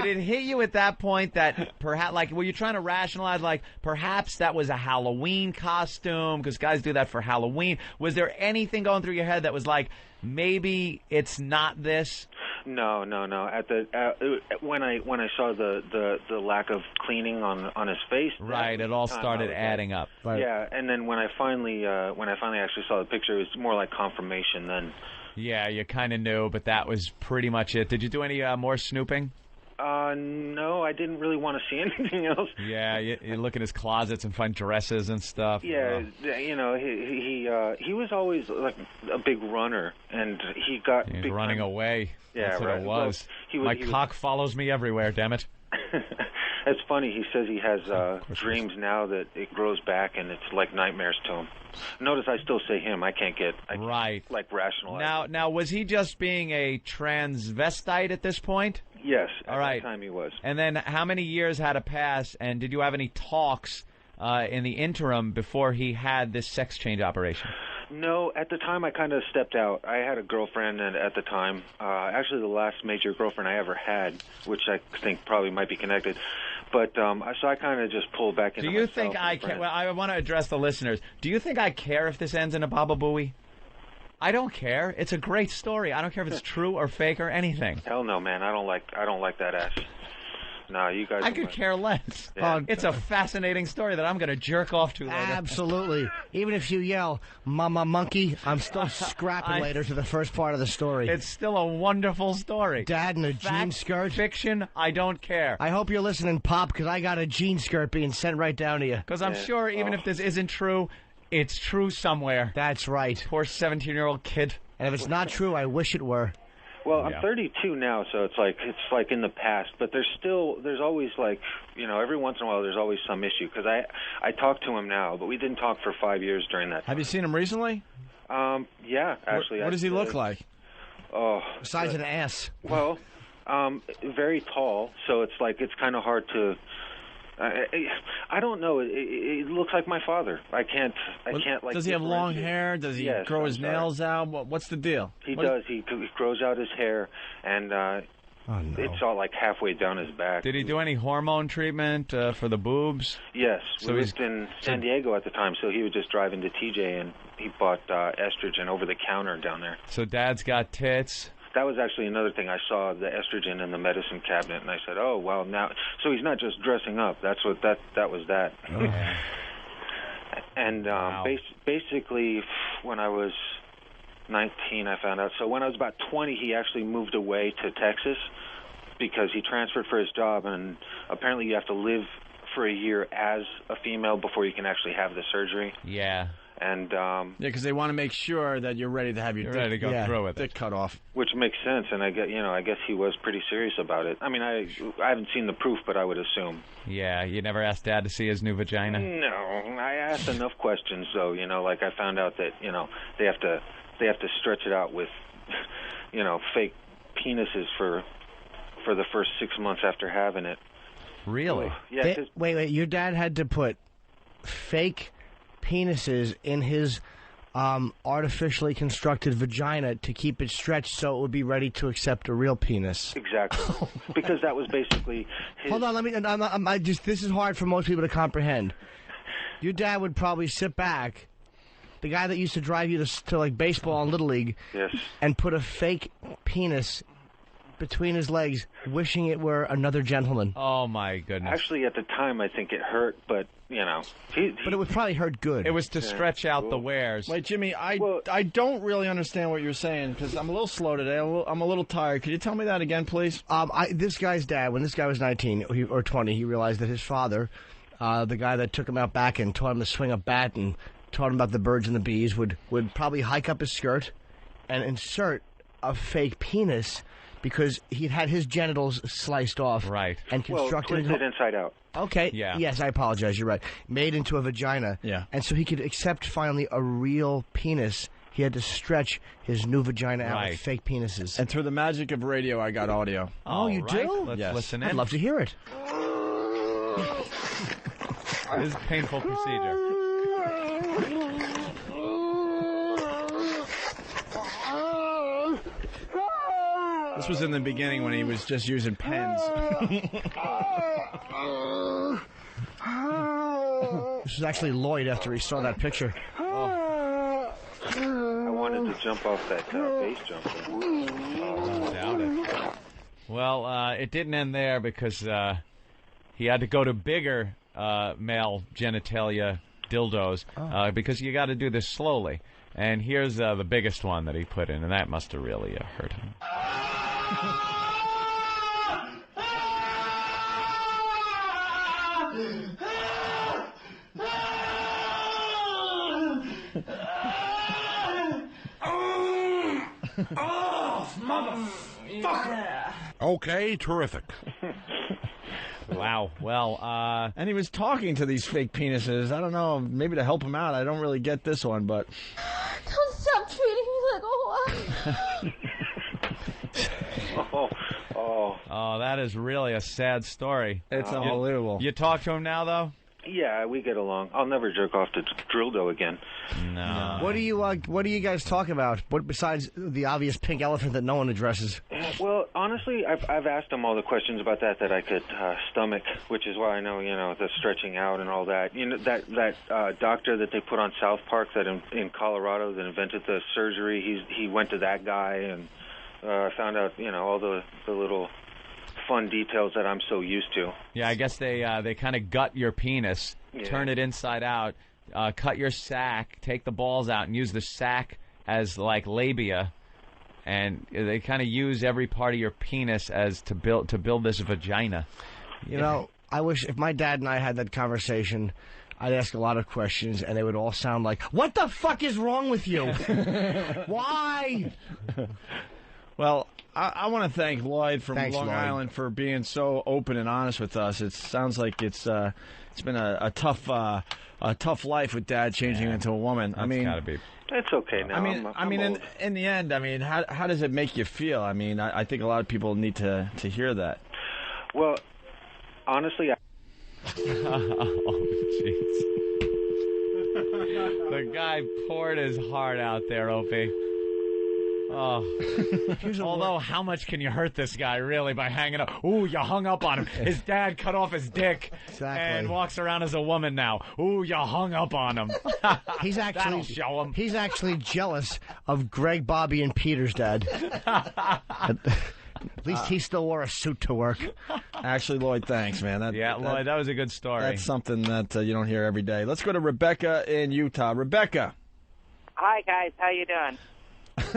it hit you at that point that perhaps, like, were you trying to rationalize, like, perhaps that was a Halloween costume, because guys do that for Halloween? Was there anything going through your head that was like, maybe it's not this? No. At when I saw the lack of cleaning on his face, right, it all started adding up. Right. Yeah, and then when I finally actually saw the picture, it was more like confirmation then. Yeah, you kind of knew, but that was pretty much it. Did you do any more snooping? No, I didn't really want to see anything else. Yeah, you look in his closets and find dresses and stuff. Yeah, he was always like a big runner, and he got He's big running time. away. Yeah, That's what right. it was. Well, My cock follows me everywhere, damn it. It's funny. He says he has dreams now that it grows back, and it's like nightmares to him. Notice I still say him. I can't rationalize. Now, was he just being a transvestite at this point? Yes, at All right. that time he was. And then how many years had to pass, and did you have any talks in the interim before he had this sex change operation? No, at the time I kind of stepped out. I had a girlfriend at the time, actually the last major girlfriend I ever had, which I think probably might be connected. But so I kind of just pulled back into Do you myself think I and care? friends. Well, I want to address the listeners. Do you think I care if this ends in a Baba Booey? I don't care. It's a great story. I don't care if it's true or fake or anything. Hell no, man. I don't like that ass. No, you guys. I could care less. Yeah. It's a fascinating story that I'm going to jerk off to later. Absolutely. Even if you yell, "Mama Monkey," I'm still scrapping later to the first part of the story. It's still a wonderful story. Dad in a jean skirt. Fiction, I don't care. I hope you're listening, Pop, because I got a jean skirt being sent right down to you. Because I'm sure even if this isn't true, it's true somewhere. That's right. Poor 17-year-old kid. And if it's not true, I wish it were. Well, I'm 32 now, so it's like in the past. But there's always like, every once in a while there's always some issue because I talk to him now, but we didn't talk for 5 years during that time. Have you seen him recently? Yeah, actually. What does he look like? Oh, size of an ass. Well, very tall, so it's kind of hard to. I don't know. It looks like my father. I can't like. Does he have long hair? Does he grow his nails out? What's the deal? He does. He grows out his hair, and Oh, no. It's all like halfway down his back. Did he do any hormone treatment for the boobs? Yes. So we he's lived in San Diego at the time, so he would just drive into TJ and he bought estrogen over the counter down there. So Dad's got tits. That was actually another thing. I saw the estrogen in the medicine cabinet, and I said, "Oh, well, now." So he's not just dressing up. That's what that was. That. Oh. And basically, when I was 19, I found out. So when I was about 20, he actually moved away to Texas because he transferred for his job, and apparently you have to live for a year as a female before you can actually have the surgery. Yeah. And because they want to make sure that you're ready to have your dick, through it. Dick cut off. Which makes sense, and I guess he was pretty serious about it. I mean, I haven't seen the proof, but I would assume. Yeah, you never asked Dad to see his new vagina? No, I asked enough questions, though. Like I found out that they have to stretch it out with fake penises for the first 6 months after having it. Really? Yeah. Wait. Your dad had to put fake penises in his artificially constructed vagina to keep it stretched so it would be ready to accept a real penis. Exactly. Because that was basically his... Hold on, this is hard for most people to comprehend. Your dad would probably sit back, the guy that used to drive you to like baseball and Little League, yes, and put a fake penis between his legs, wishing it were another gentleman. Oh, my goodness. Actually, at the time, I think it hurt, but, but it would probably hurt good. It was to stretch out the wares. Wait, Jimmy, I don't really understand what you're saying because I'm a little slow today. I'm a little tired. Could you tell me that again, please? This guy's dad, when this guy was 19 or 20, he realized that his father, the guy that took him out back and taught him to swing a bat and taught him about the birds and the bees, would probably hike up his skirt and insert a fake penis because he'd had his genitals sliced off, right, and constructed twisted inside out. Okay. Yeah. Yes, I apologize. You're right. Made into a vagina. Yeah. And so he could accept finally a real penis. He had to stretch his new vagina out with fake penises. And through the magic of radio, I got audio. Oh, you do? Let's listen in. I'd love to hear it. This is a painful procedure. This was in the beginning when he was just using pens. This was actually Lloyd after he saw that picture. I wanted to jump off that base jumper. I doubt it. Well, it didn't end there because he had to go to bigger male genitalia dildos because you got to do this slowly. And here's the biggest one that he put in, and that must have really hurt him. Oh, motherfucker! Okay, terrific. Wow. Well, and he was talking to these fake penises. I don't know, maybe to help him out. I don't really get this one, but... Don't stop treating me like a whore. Oh, that is really a sad story. It's unbelievable. You talk to him now, though? Yeah, we get along. I'll never jerk off to dildo again. No. What do you guys talk about? What besides the obvious pink elephant that no one addresses? Well, honestly, I've asked him all the questions about that I could stomach, which is why I know, the stretching out and all that. That doctor that they put on South Park that in Colorado that invented the surgery, he went to that guy, and I found out, all the little fun details that I'm so used to. Yeah, I guess they kind of gut your penis, turn it inside out, cut your sack, take the balls out, and use the sack as like labia, and they kind of use every part of your penis as to build this vagina. I wish if my dad and I had that conversation, I'd ask a lot of questions, and they would all sound like, "What the fuck is wrong with you? Why?" Well, I want to thank Lloyd from Thanks, Long Lloyd. Island for being so open and honest with us. It sounds like it's been a tough life with Dad changing into a woman. That's gotta be. It's okay now. I mean, in the end, how does it make you feel? I mean, I think a lot of people need to hear that. Well, honestly, Oh, jeez. The guy poured his heart out there, Opie. Although, how much can you hurt this guy, really, by hanging up? Ooh, you hung up on him. His dad cut off his dick and walks around as a woman now. Ooh, you hung up on him. That'll show him. He's actually jealous of Greg, Bobby, and Peter's dad. At least he still wore a suit to work. Actually, Lloyd, thanks, man. Lloyd, that was a good story. That's something that you don't hear every day. Let's go to Rebecca in Utah. Rebecca. Hi, guys. How you doing?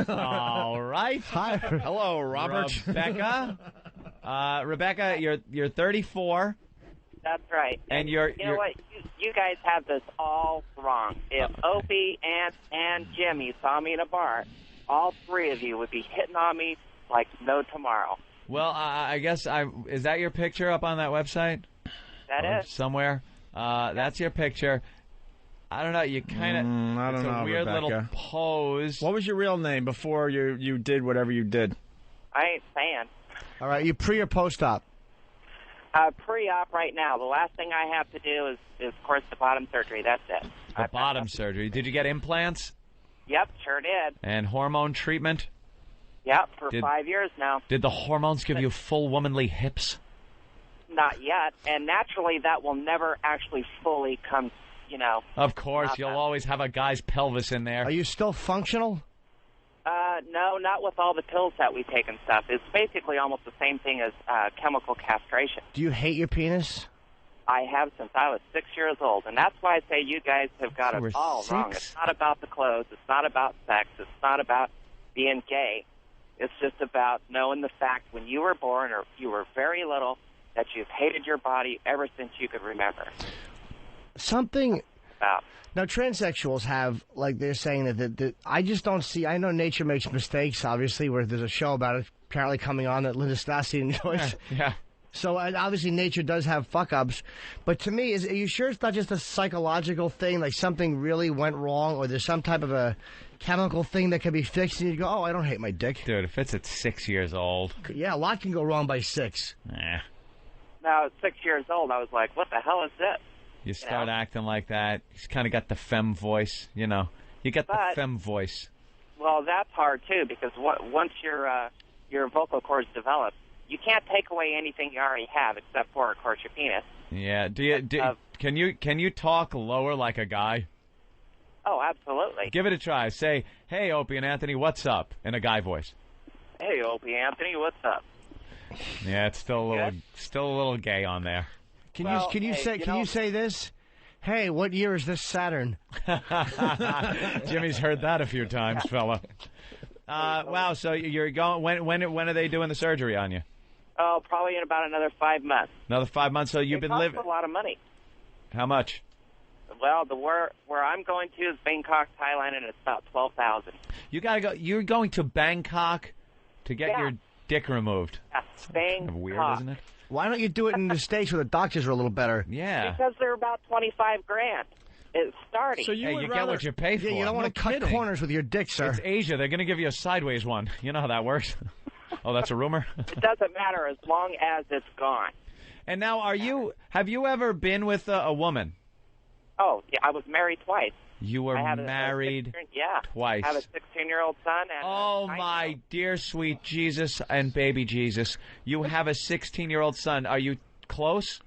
All right. Hi. Hello, Robert. Rebecca. Rebecca, you're 34. That's right. And you know what? You guys have this all wrong. If Opie, Ant, and Jimmy saw me in a bar, all three of you would be hitting on me like no tomorrow. Well, I guess is that your picture up on that website? That is. Somewhere. That's your picture. I don't know. You kind of. I don't know. It's a weird Rebecca. little pose. What was your real name before you did whatever you did? I ain't saying. All right, you pre or post-op? Pre-op right now. The last thing I have to do is of course, the bottom surgery. That's it. The bottom surgery. Did you get implants? Yep, sure did. And hormone treatment? Yep, for 5 years now. Did the hormones give you full womanly hips? Not yet, and naturally that will never actually fully come, Of course, you'll always have a guy's pelvis in there. Are you still functional? No, not with all the pills that we take and stuff. It's basically almost the same thing as chemical castration. Do you hate your penis? I have since I was 6 years old, and that's why I say you guys have got it all wrong. It's not about the clothes. It's not about sex. It's not about being gay. It's just about knowing the fact when you were born or you were very little that you've hated your body ever since you could remember. Something... Now, transsexuals have, like, they're saying that I just don't see... I know nature makes mistakes, obviously, where there's a show about it apparently coming on that Linda Stassi enjoys. Yeah. So, obviously, nature does have fuck-ups. But to me, are you sure it's not just a psychological thing, like something really went wrong, or there's some type of a chemical thing that can be fixed, and you go, oh, I don't hate my dick. Dude, if it's at 6 years old... Yeah, a lot can go wrong by 6. Now, at 6 years old, I was like, what the hell is this? You start acting like that. He's kind of got the femme voice, You got the femme voice. Well, that's hard, too, because once your vocal cords develop, you can't take away anything you already have except for, of course, your penis. Yeah. Can you talk lower like a guy? Oh, absolutely. Give it a try. Say, hey, Opie and Anthony, what's up? In a guy voice. Hey, Opie, Anthony, what's up? Yeah, it's still a little gay on there. Can you say this? Hey, what year is this Saturn? Jimmy's heard that a few times, fella. Wow. So you're going. When are they doing the surgery on you? Oh, probably in about another 5 months. Another 5 months. So you've been living. It costs a lot of money. How much? Well, where I'm going to is Bangkok, Thailand, and it's about $12,000. You gotta go. You're going to Bangkok to get your dick removed. That's kind of weird, isn't it? Why don't you do it in the States where the doctors are a little better? Yeah. Because they're about $25,000. It's starting. So you get what you pay for. Yeah, you don't want to cut corners with your dick, sir. It's Asia. They're going to give you a sideways one. You know how that works. Oh, that's a rumor? It doesn't matter as long as it's gone. And now, have you ever been with a woman? Oh, yeah, I was married twice. You were married twice. I have a 16-year-old son. And oh, my dear sweet Jesus and baby Jesus. You have a 16-year-old son. Are you close?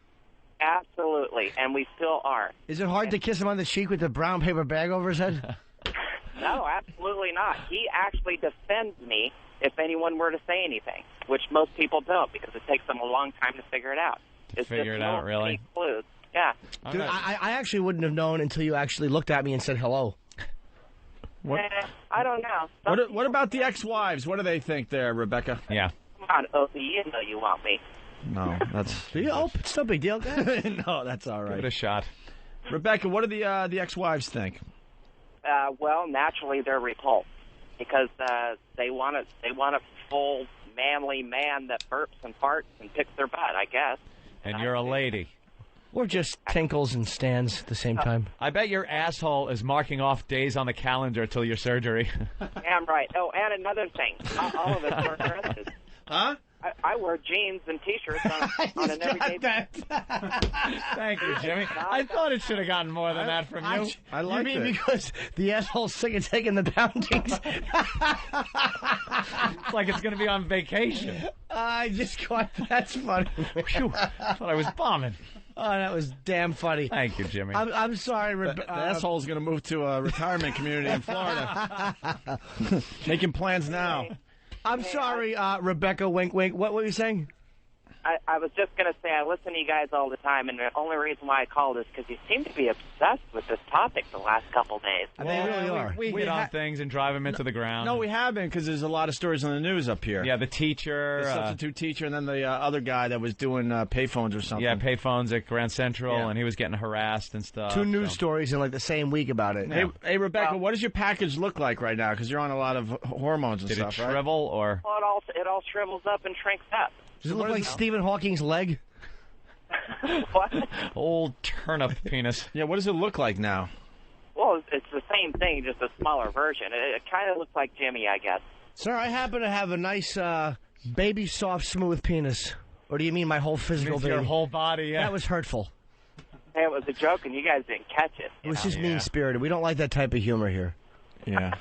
Absolutely, and we still are. Is it hard to kiss him on the cheek with the brown paper bag over his head? No, absolutely not. He actually defends me if anyone were to say anything, which most people don't because it takes them a long time to figure it out. Figure it out, really? Clues. Yeah. Dude, I actually wouldn't have known until you actually looked at me and said hello. I don't know. What about the ex-wives? What do they think there, Rebecca? Yeah. Come on, Opie, you know you want me. No, that's... It's no big deal, guys. No, that's all right. Give it a shot. Rebecca, what do the ex-wives think? Well, naturally they're repulsed because they want a full manly man that burps and farts and picks their butt, I guess. And you're a lady. Or just tinkles and stands at the same time. I bet your asshole is marking off days on the calendar till your surgery. Damn right. Oh, and another thing. All of us are nurses. Huh? I wear jeans and T-shirts on an everyday basis. Thank you, Jimmy. I thought it should have gotten more than that from you. I like You mean it. because the asshole's sick of taking the poundings? It's like it's going to be on vacation. I just caught that's funny. Phew, I thought I was bombing. Oh, that was damn funny. Thank you, Jimmy. I'm sorry, The asshole's going to move to a retirement community in Florida. Making plans now. I'm sorry, Rebecca. Wink, wink. What were you saying? I was just going to say I listen to you guys all the time, and the only reason why I called is because you seem to be obsessed with this topic the last couple days. They really are. We hit on things and drive them into the ground. No, we haven't, because there's a lot of stories on the news up here. Yeah, the teacher. The substitute teacher, and then the other guy that was doing payphones or something. Yeah, payphones at Grand Central, Yeah. and he was getting harassed and stuff. Two news stories in like the same week about it. Hey, Rebecca, what does your package look like right now? Because you're on a lot of hormones and Did stuff, it right? shrivel or? Well, it all shrivels up and shrinks up. Does it look like Stephen Hawking's leg? What? Old turnip penis. Yeah, what does it look like now? Well, it's the same thing, just a smaller version. It kind of looks like Jimmy, I guess. Sir, I happen to have a nice, baby, soft, smooth penis. Or do you mean my whole physical Means your being? whole body, yeah. That was hurtful. Hey, it was a joke, and you guys didn't catch it. It was just mean-spirited. We don't like that type of humor here. Yeah.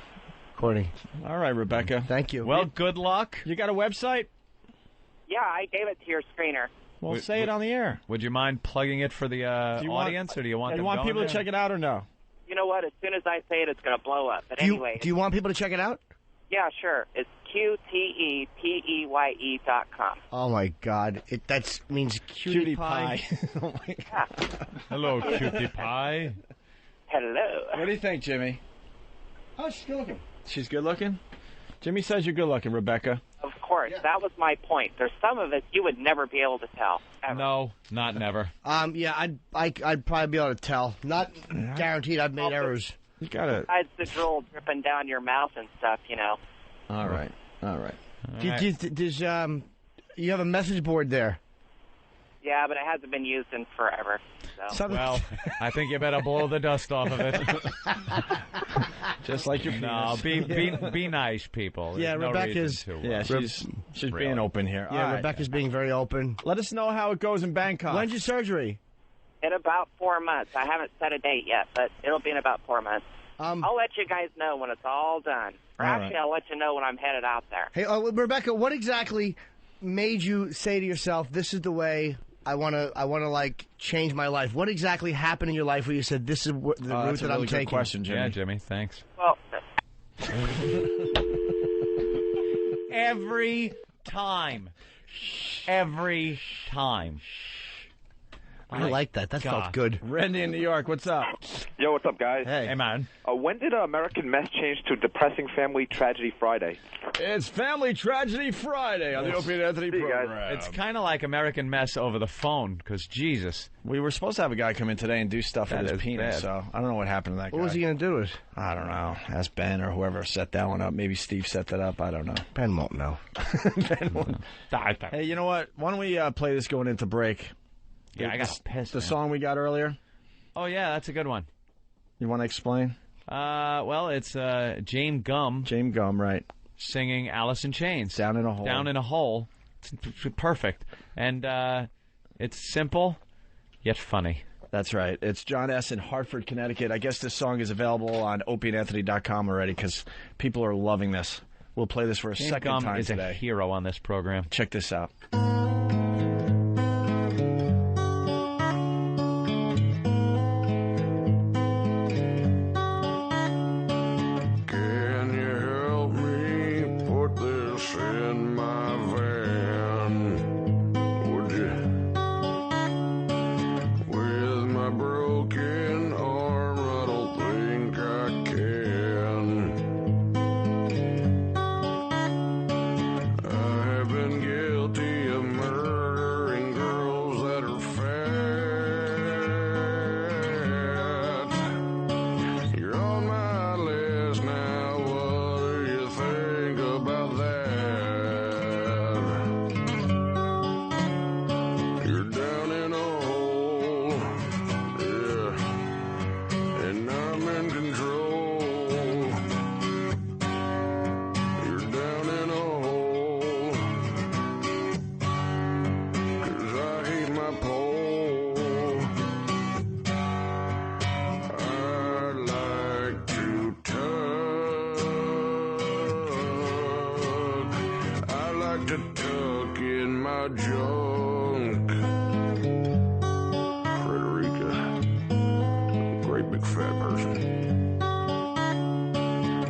Courtney. All right, Rebecca. Thank you. Well, good luck. You got a website? Yeah, I gave it to your screener. Well, say it on the air. Would you mind plugging it for the audience, or do you want them going people to there? check it out or no? You know what? As soon as I say it, it's going to blow up. But Do you, anyway, do you want people to check it out? yeah, sure. It's QTEPEYE.com. Oh, my God. That means cutie pie. Oh, my God. Hello, cutie pie. Hello. What do you think, Jimmy? Oh, she's good looking. She's good looking? Jimmy says you're good looking, Rebecca. Of course, that was my point. There's some of it you would never be able to tell. Ever. No, not never. Yeah, I'd probably be able to tell. Not guaranteed. I've made errors. You got it. Besides the drool dripping down your mouth and stuff, you know. All right. You have a message board there. Yeah, but it hasn't been used in forever. So. Well, I think you better blow the dust off of it. Just like your No, penis. be nice, people. Yeah, There's no Rebecca's. reason to, Yeah, she's really. being open here. Yeah, All right. Rebecca's being very open. Let us know how it goes in Bangkok. When's your surgery? In about 4 months. I haven't set a date yet, but it'll be in about 4 months. I'll let you guys know when it's all done. Or All actually, right. I'll let you know when I'm headed out there. Hey, Rebecca, what exactly made you say to yourself, "This is the way I want to like change my life"? What exactly happened in your life where you said, "This is the route that's a that really I'm good taking"? question, Jimmy. Yeah, Jimmy, thanks. Well, Every time. Every time. I like that. That felt good. Randy in New York, what's up? Yo, what's up, guys? Hey, man. When did American Mess change to Depressing Family Tragedy Friday? It's Family Tragedy Friday on the Opie and Anthony program. It's kind of like American Mess over the phone, because Jesus. We were supposed to have a guy come in today and do stuff That with his is penis, bad. so I don't know what happened to that guy. What was he going to do with it? I don't know. Ask Ben or whoever set that one up. Maybe Steve set that up. I don't know. Ben won't know. Ben won't. Hey, you know what? Why don't we play this going into break? Yeah, I got pissed. The song we got earlier. Oh, yeah, that's a good one. You want to explain? Well, it's James Gum. James Gum, right. Singing Alice in Chains. Down in a Hole. Down in a Hole. It's perfect. And it's simple, yet funny. That's right. It's John S. in Hartford, Connecticut. I guess this song is available on opieandanthony.com already because people are loving this. We'll play this for a James second Gum time is today. a hero on this program. Check this out. Can you help me put this in my van? Would you? With my broken arm, I don't think I can. I have been guilty of junk. Frederica, great big fat person.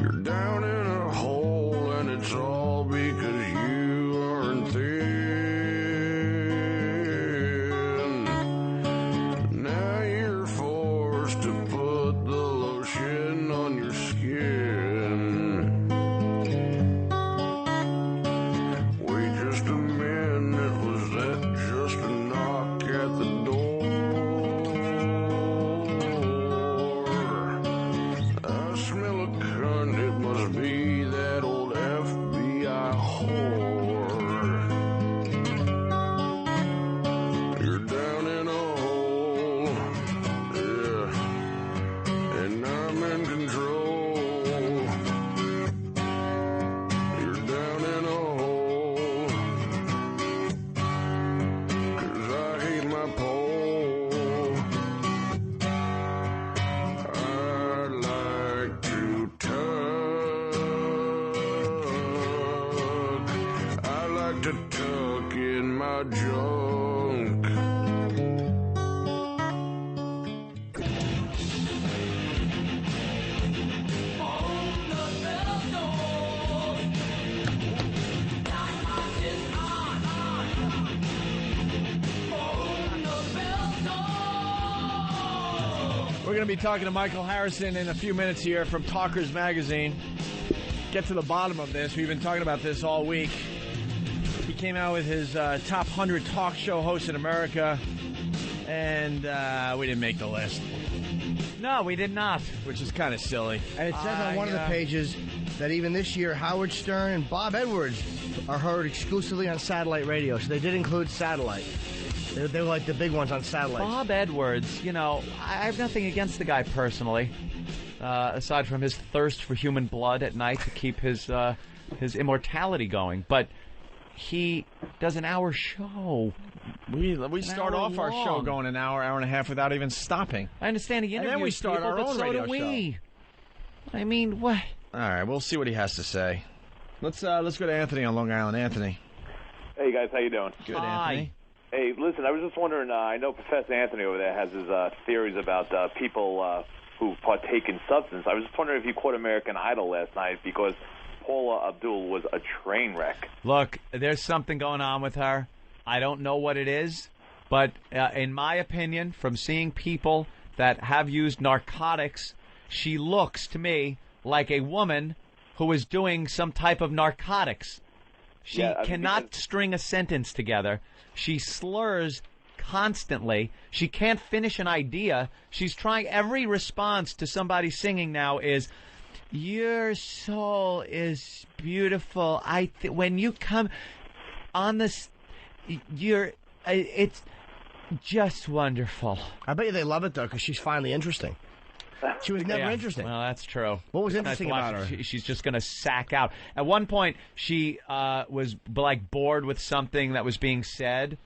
You're down in a hole and it's all because you aren't thin. Now you're forced to put the lotion on your skin. Wait just a minute, was that just a knock at the door? I smell a cunt, it must be that old FBI whore. You're down in a hole, yeah, and I'm in control. You're down in a hole, 'cause I hate my pole. I like to tug. I like to tuck in my junk. We're going to be talking to Michael Harrison in a few minutes here from Talkers Magazine. Get to the bottom of this. We've been talking about this all week. He came out with his top 100 talk show hosts in America, and we didn't make the list. No, we did not. Which is kind of silly. And it says on one of the pages that even this year, Howard Stern and Bob Edwards are heard exclusively on satellite radio. So they did include satellite. They were like the big ones on satellite. Bob Edwards, you know, I have nothing against the guy personally, aside from his thirst for human blood at night to keep his immortality going. But he does an hour show. We start off our show going an hour, hour and a half without even stopping. I understand he interviews and then we start people, our but own so radio do we. show. I mean, what? All right, we'll see what he has to say. Let's go to Anthony on Long Island. Anthony. Hey guys, how you doing? Good, Anthony. Hey, listen, I was just wondering, I know Professor Anthony over there has his theories about people who partake in substance. I was just wondering if you caught American Idol last night, because Paula Abdul was a train wreck. Look, there's something going on with her. I don't know what it is, but in my opinion, from seeing people that have used narcotics, she looks to me like a woman who is doing some type of narcotics. She cannot string a sentence together. She slurs constantly. She can't finish an idea. She's trying. Every response to somebody singing now is, "Your soul is beautiful. When you come on this, it's just wonderful." I bet you they love it though, because she's finally interesting. She was never interesting. Well, that's true. What was interesting about her? She's just going to sack out. At one point, she was like bored with something that was being said.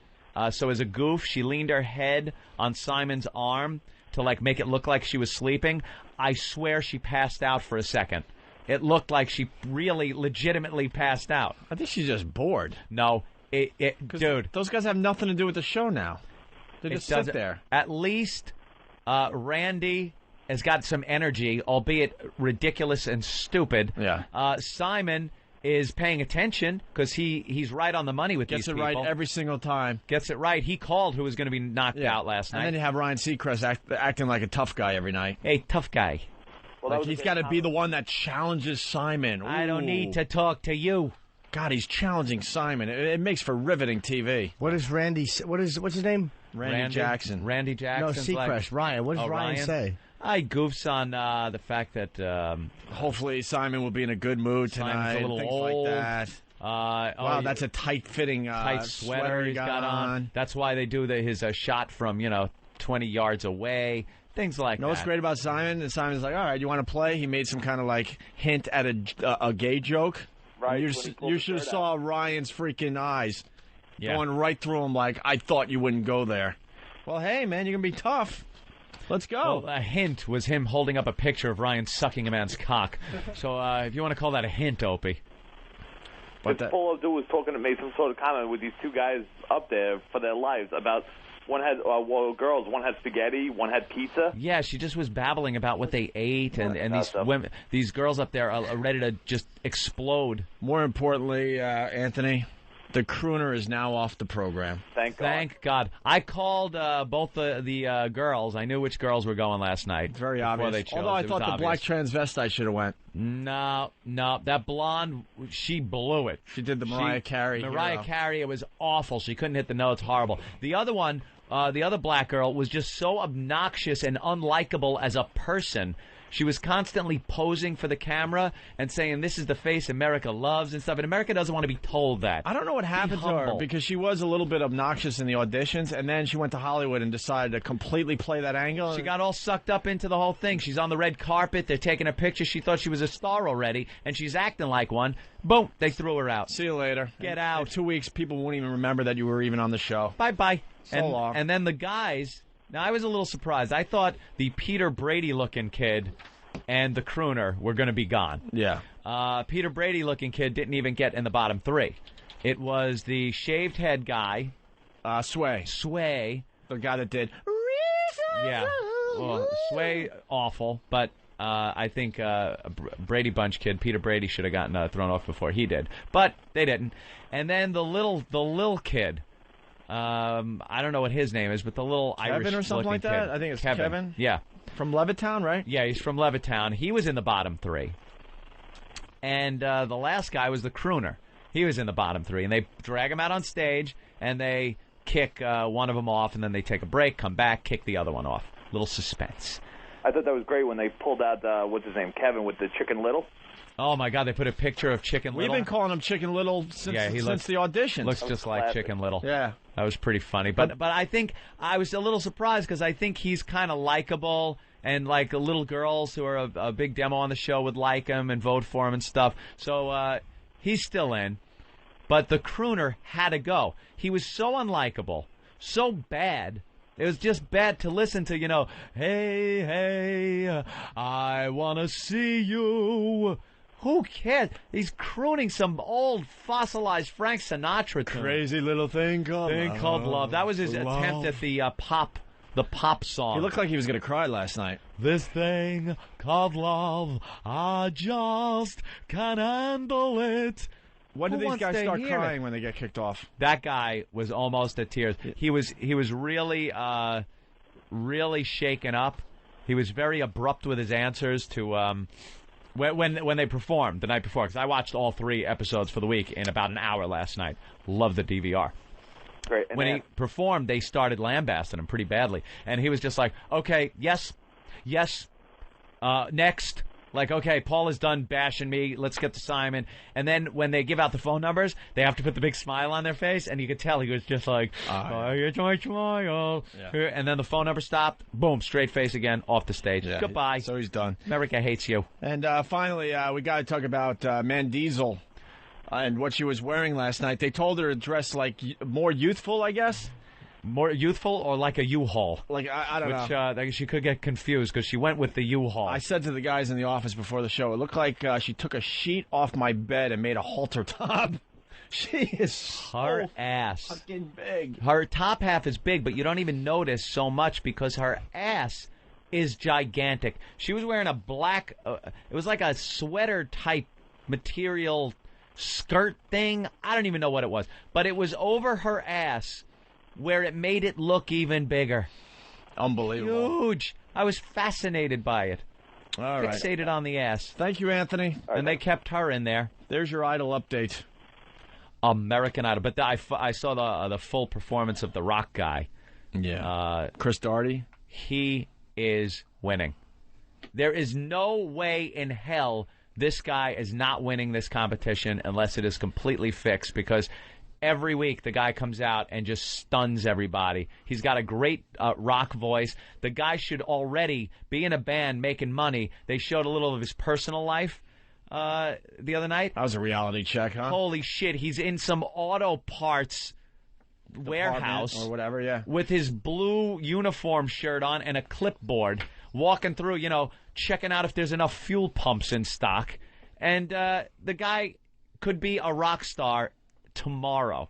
So as a goof, she leaned her head on Simon's arm to like make it look like she was sleeping. I swear she passed out for a second. It looked like she really legitimately passed out. I think she's just bored. No, dude. Those guys have nothing to do with the show now. They just sit there. At least Randy has got some energy, albeit ridiculous and stupid. Yeah. Simon is paying attention because he's right on the money with these people. Gets it right every single time. Gets it right. He called who was going to be knocked out last night. And then you have Ryan Seacrest acting like a tough guy every night. Hey, tough guy. Well, like he's got to be the one that challenges Simon. Ooh. I don't need to talk to you. God, he's challenging Simon. It makes for riveting TV. What is Randy? What's his name? Randy Jackson. Randy Jackson. No, Seacrest. Ryan. What does Ryan say? I goofs on the fact that hopefully Simon will be in a good mood tonight. Simon's a little things old. like that. Wow, that's a tight-fitting tight sweater he's got on. That's why they do his shot from 20 yards away. Things like that. You know what's great about Simon? And Simon's like, all right, you want to play? He made some kind of like hint at a gay joke. Right. You should have saw Ryan's freaking eyes going right through him like, I thought you wouldn't go there. Well, hey, man, you're going to be tough. Let's go. Well, a hint was him holding up a picture of Ryan sucking a man's cock. So if you want to call that a hint, Opie. Because Paul Abdul was talking to made some sort of comment with these two guys up there for their lives about one had girls, one had spaghetti, one had pizza. Yeah, she just was babbling about what they ate, and these women, these girls up there are ready to just explode. More importantly, Anthony, the crooner is now off the program. Thank God. I called both the girls. I knew which girls were going last night. Very obvious. They chose. Although I thought the black transvestite should have went. No. That blonde, she blew it. She did the Mariah Carey. Mariah Carey, it was awful. She couldn't hit the notes. Horrible. The other one, the other black girl, was just so obnoxious and unlikable as a person. She was constantly posing for the camera and saying, this is the face America loves and stuff. And America doesn't want to be told that. I don't know what happened to her because she was a little bit obnoxious in the auditions, and then she went to Hollywood and decided to completely play that angle. She got all sucked up into the whole thing. She's on the red carpet. They're taking a picture. She thought she was a star already, and she's acting like one. Boom, they threw her out. See you later. Get out. In 2 weeks, people won't even remember that you were even on the show. Bye-bye. So long. And then the guys, now I was a little surprised. I thought the Peter Brady-looking kid and the crooner were going to be gone. Yeah. Peter Brady-looking kid didn't even get in the bottom three. It was the shaved head guy. Sway. The guy that did. Yeah. Well, Sway, awful, but I think Brady Bunch kid, Peter Brady, should have gotten thrown off before he did. But they didn't. And then the little kid. I don't know what his name is, but the little Irish Kevin or something like that? kid. I think it's Kevin. Yeah. From Levittown, right? Yeah, he's from Levittown. He was in the bottom three. And the last guy was the crooner. He was in the bottom three. And they drag him out on stage, and they kick one of them off, and then they take a break, come back, kick the other one off. Little suspense. I thought that was great when they pulled out, what's his name, Kevin, with the Chicken Little. Oh, my God, they put a picture of Chicken Little. We've been calling him Chicken Little since the audition. Looks just like Chicken Little. Yeah. That was pretty funny. But I think I was a little surprised because I think he's kind of likable, and like little girls who are a big demo on the show would like him and vote for him and stuff. So he's still in. But the crooner had to go. He was so unlikable, so bad. It was just bad to listen to, hey, hey, I want to see you. Who cares? He's crooning some old fossilized Frank Sinatra tune. Crazy little thing called love. That was his attempt at the pop song. He looked like he was going to cry last night. This thing called love, I just can't handle it. When do these guys start crying when they get kicked off? That guy was almost at tears. He was really really shaken up. He was very abrupt with his answers to when they performed the night before, because I watched all 3 episodes for the week in about an hour last night. Loved the DVR. Great. And when he performed, they started lambasting him pretty badly, and he was just like, "Okay, yes, next." Like, okay, Paul is done bashing me. Let's get to Simon. And then when they give out the phone numbers, they have to put the big smile on their face, and you could tell he was just like, "It's my smile." Yeah. And then the phone number stopped. Boom, straight face again, off the stage. Yeah, goodbye. So he's done. America hates you. And finally, we got to talk about Mandiesel and what she was wearing last night. They told her to dress like more youthful, I guess. More youthful or like a U-Haul? Like, I don't know. Which she could get confused because she went with the U-Haul. I said to the guys in the office before the show, it looked like she took a sheet off my bed and made a halter top. She is her ass fucking big. Her top half is big, but you don't even notice so much because her ass is gigantic. She was wearing a black, it was like a sweater-type material skirt thing. I don't even know what it was. But it was over her ass, where it made it look even bigger. Unbelievable. Huge. I was fascinated by it. All right. Fixated on the ass. Thank you, Anthony. And they kept her in there. There's your Idol update. American Idol. But I saw the full performance of the rock guy. Yeah. Chris Daugherty. He is winning. There is no way in hell this guy is not winning this competition unless it is completely fixed, because every week the guy comes out and just stuns everybody. He's got a great rock voice. The guy should already be in a band making money. They showed a little of his personal life the other night. That was a reality check, huh? Holy shit, he's in some auto parts warehouse or whatever, yeah, with his blue uniform shirt on and a clipboard, walking through, checking out if there's enough fuel pumps in stock. And the guy could be a rock star tomorrow.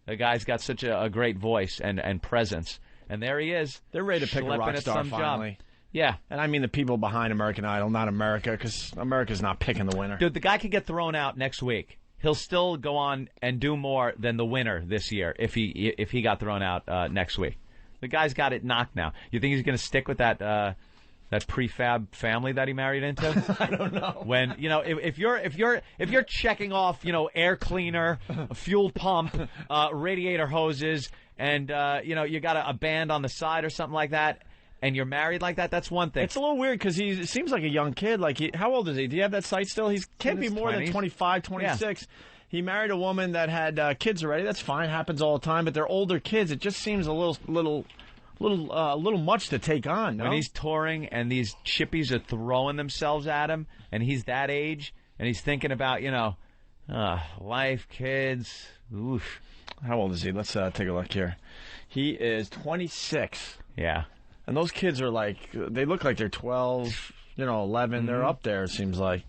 The guy's got such a great voice and presence. And there he is. They're ready to pick a rock star finally. Job. Yeah. And I mean the people behind American Idol, not America, because America's not picking the winner. Dude, the guy could get thrown out next week. He'll still go on and do more than the winner this year if he got thrown out next week. The guy's got it knocked now. You think he's going to stick with that prefab family that he married into? I don't know. When if you're checking off air cleaner, fuel pump, radiator hoses, and you got a band on the side or something like that, and you're married like that, that's one thing. It's a little weird because he seems like a young kid. Like how old is he? Do you have that site still? He can't be more than 25, 26. Yeah. He married a woman that had kids already. That's fine. Happens all the time. But they're older kids. It just seems a little much to take on. No? When he's touring and these chippies are throwing themselves at him, and he's that age, and he's thinking about life, kids. Oof. How old is he? Let's take a look here. He is 26. Yeah. And those kids are they look like they're 12, 11. Mm-hmm. They're up there, it seems like.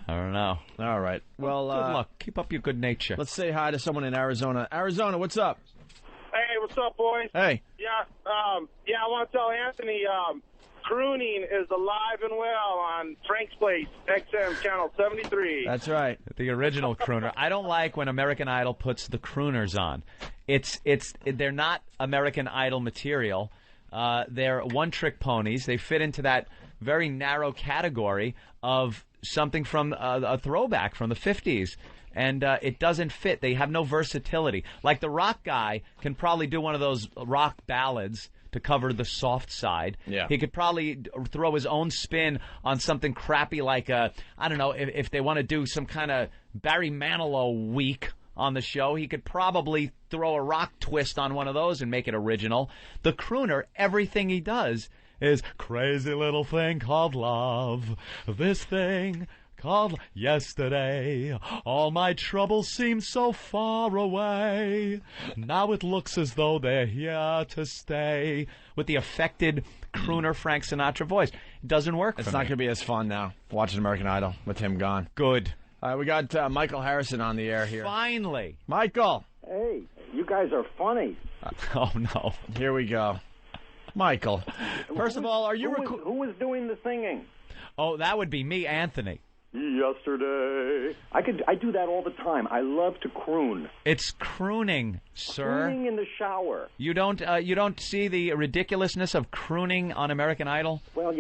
I don't know. All right. Well, good luck. Keep up your good nature. Let's say hi to someone in Arizona. Arizona, what's up? Hey, what's up, boys? Hey. Yeah, I want to tell Anthony, crooning is alive and well on Frank's Place, XM Channel 73. That's right. The original crooner. I don't like when American Idol puts the crooners on. They're not American Idol material. They're one-trick ponies. They fit into that very narrow category of something from a throwback from the 50s. And it doesn't fit. They have no versatility. Like the rock guy can probably do one of those rock ballads to cover the soft side. Yeah. He could probably throw his own spin on something crappy like, I don't know, if they want to do some kind of Barry Manilow week on the show, he could probably throw a rock twist on one of those and make it original. The crooner, everything he does is crazy little thing called love, this thing called yesterday. All my troubles seem so far away. Now it looks as though they're here to stay. With the affected crooner Frank Sinatra voice. It doesn't work. It's not going to be as fun now, watching American Idol with him gone. Good. We got Michael Harrison on the air here. Finally. Michael. Hey, you guys are funny. Oh, no. Here we go. Michael. First of all, are you... Who was doing the singing? Oh, that would be me, Anthony. Yesterday. I do that all the time. I love to croon. It's crooning, sir. Crooning in the shower. You don't see the ridiculousness of crooning on American Idol? Well,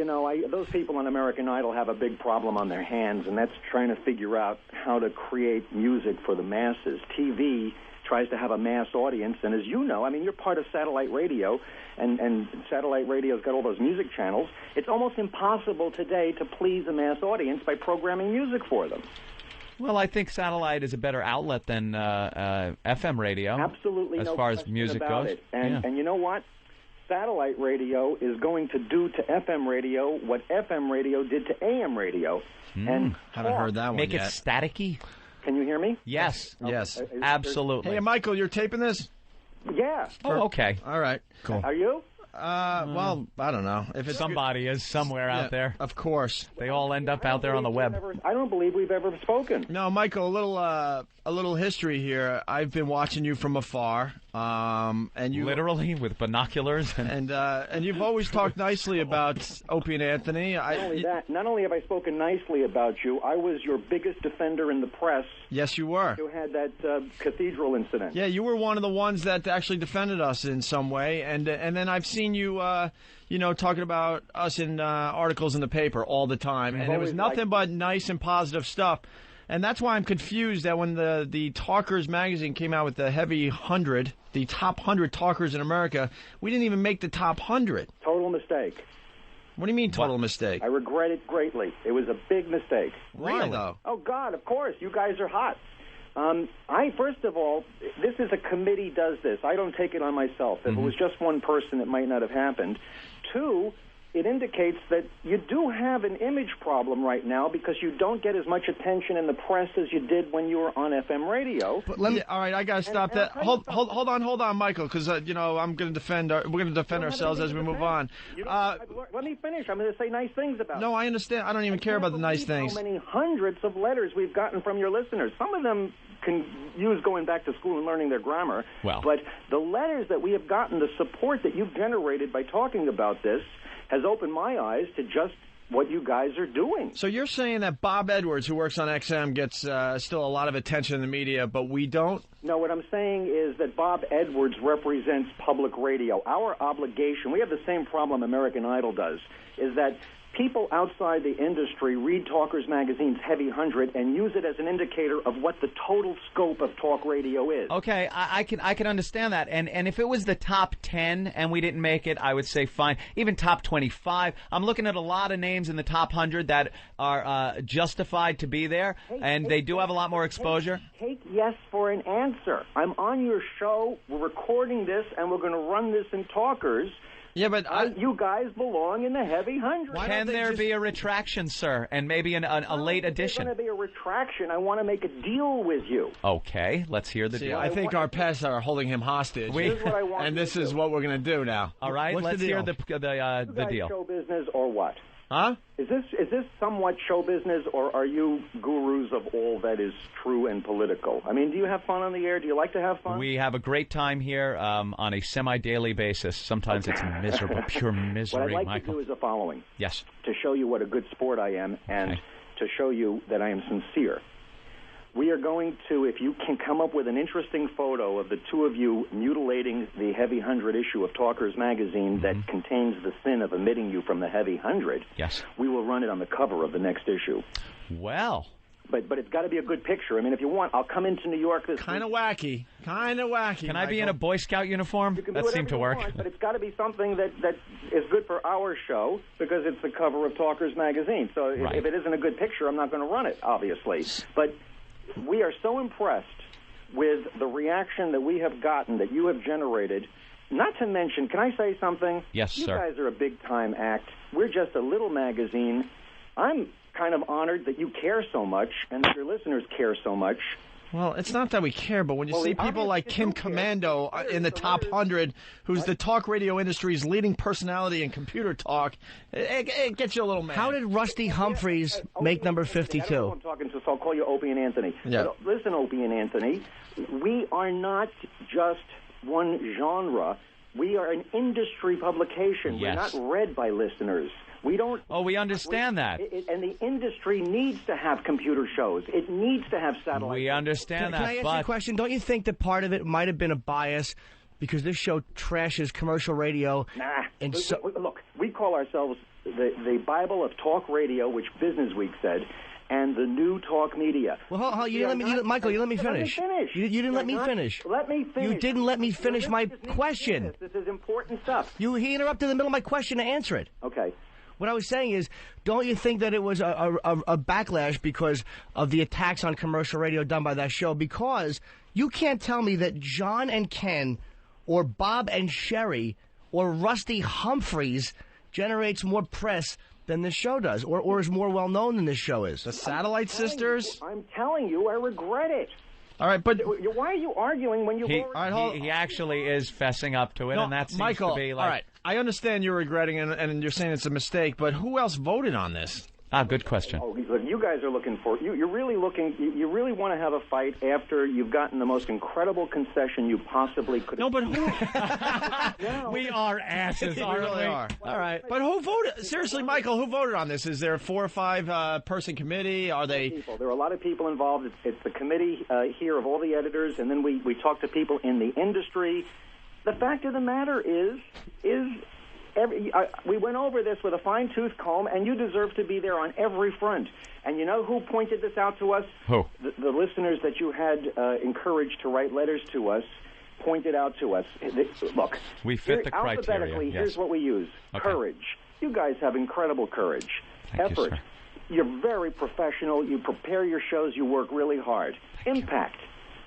those people on American Idol have a big problem on their hands, and that's trying to figure out how to create music for the masses. TV tries to have a mass audience, and as you know, you're part of satellite radio, and satellite radio's got all those music channels. It's almost impossible today to please a mass audience by programming music for them. Well, I think satellite is a better outlet than FM radio. Absolutely, as no far question as music about goes. It. And you know what? Satellite radio is going to do to FM radio what FM radio did to AM radio. And haven't heard that one Make yet. It staticky? Can you hear me? Yes. Yes. Absolutely. Hey, Michael, you're taping this? Yeah. Oh, okay. All right. Cool. Are you? Well, I don't know. If it's somebody is somewhere out there. Of course. They all end up out there on the web. I don't believe we've ever spoken. No, Michael, a little history here. I've been watching you from afar. And you literally with binoculars and you've always talked nicely about Opie and Anthony. Not only have I spoken nicely about you, I was your biggest defender in the press. Yes, you were. You had that cathedral incident. Yeah, you were one of the ones that actually defended us in some way, and then I've seen you, talking about us in articles in the paper all the time, and it was nothing but nice and positive stuff. And that's why I'm confused that when the Talkers magazine came out with the Heavy 100, the top 100 talkers in America, we didn't even make the top 100. Total mistake. What do you mean total mistake? I regret it greatly. It was a big mistake. Why, though? Oh, God, of course. You guys are hot. First of all, this is a committee does this. I don't take it on myself. If it was just one person, it might not have happened. Two, it indicates that you do have an image problem right now because you don't get as much attention in the press as you did when you were on FM radio. But all right, I got to stop that. Hold on, Michael, because I'm going to defend. We're going to defend ourselves as we move on. Let me finish. I'm going to say nice things about it. No, I understand. I don't even care about the nice things. How many hundreds of letters we've gotten from your listeners? Some of them can use going back to school and learning their grammar. Well. But the letters that we have gotten, the support that you've generated by talking about this, has opened my eyes to just what you guys are doing. So you're saying that Bob Edwards, who works on XM, gets still a lot of attention in the media, but we don't? No, what I'm saying is that Bob Edwards represents public radio. Our obligation, we have the same problem American Idol does, is that people outside the industry read Talkers Magazine's Heavy 100 and use it as an indicator of what the total scope of talk radio is. Okay, I can understand that. And if it was the top 10 and we didn't make it, I would say fine. Even top 25. I'm looking at a lot of names in the top 100 that are justified to be there, and they do have a lot more exposure. Take yes for an answer. I'm on your show, we're recording this, and we're going to run this in Talkers. Yeah, but you guys belong in the Heavy 100. Can there be a retraction, sir, and maybe a late edition? There's going to be a retraction. I want to make a deal with you. Okay, let's hear the deal. I think our pests are holding him hostage. Here's what I want and this is what we're going to do now. All right, let's hear the deal. Show business or what? Huh? Is this somewhat show business, or are you gurus of all that is true and political? I mean, do you have fun on the air? Do you like to have fun? We have a great time here on a semi-daily basis. Sometimes it's miserable, pure misery, What I'd like Michael. to do is the following. Yes. To show you what a good sport I am and to show you that I am sincere. We are going to, if you can come up with an interesting photo of the two of you mutilating the Heavy 100 issue of Talkers Magazine that contains the sin of omitting you from the Heavy 100, yes, we will run it on the cover of the next issue. Well. But it's got to be a good picture. I mean, if you want, I'll come into New York this Kind of wacky. Kind of wacky. Can I be in a Boy Scout uniform? That seemed to work. But it's got to be something that is good for our show because it's the cover of Talkers Magazine. So if it isn't a good picture, I'm not going to run it, obviously. But we are so impressed with the reaction that we have gotten, that you have generated. Not to mention, can I say something? Yes, you sir. You guys are a big-time act. We're just a little magazine. I'm kind of honored that you care so much and that your listeners care so much. Well, it's not that we care, but when you see people like Kim Commando in the top 100, who's the talk radio industry's leading personality in computer talk, it gets you a little mad. How did Rusty Humphreys make number 52? I don't know who I'm talking to, so I'll call you Opie and Anthony. Yeah. But listen, Opie and Anthony, we are not just one genre. We are an industry publication. Yes. We're not read by listeners. We don't. Oh, we understand that. And the industry needs to have computer shows. It needs to have satellite. We understand that. Can I ask you a question? Don't you think that part of it might have been a bias because this show trashes commercial radio? Nah. And look, we call ourselves the Bible of talk radio, which Business Week said, and the new talk media. Well, Michael, you let me finish. You didn't let me finish. Let me finish. You didn't let me finish my question. This is important stuff. He interrupted in the middle of my question to answer it. Okay. What I was saying is, don't you think that it was a backlash because of the attacks on commercial radio done by that show? Because you can't tell me that John and Ken or Bob and Sherry or Rusty Humphreys generates more press than this show does, or is more well-known than this show is. The Satellite Sisters? I'm telling you, I regret it. All right, but why are you arguing when you he actually is fessing up to it, and that seems Michael, to be like... all right, I understand you're regretting it, and you're saying it's a mistake, but who else voted on this? Good question. Oh, look, you guys are looking for you're really looking. You really want to have a fight after you've gotten the most incredible concession you possibly could. No, but who? We are asses, aren't we? Really are. All right, but who voted? Seriously, Michael, who voted on this? Is there a 4 or 5 person committee? Are they? There are a lot of people involved. It's the committee here of all the editors, and then we talk to people in the industry. The fact of the matter is. We went over this with a fine-tooth comb, and you deserve to be there on every front. And you know who pointed this out to us? Who? The listeners that you had encouraged to write letters to us pointed out to us. Look, we fit the criteria. Alphabetically, yes. Here's what we use. Okay. Courage. You guys have incredible courage. Thank Effort. You, sir. You're very professional. You prepare your shows. You work really hard. Impact.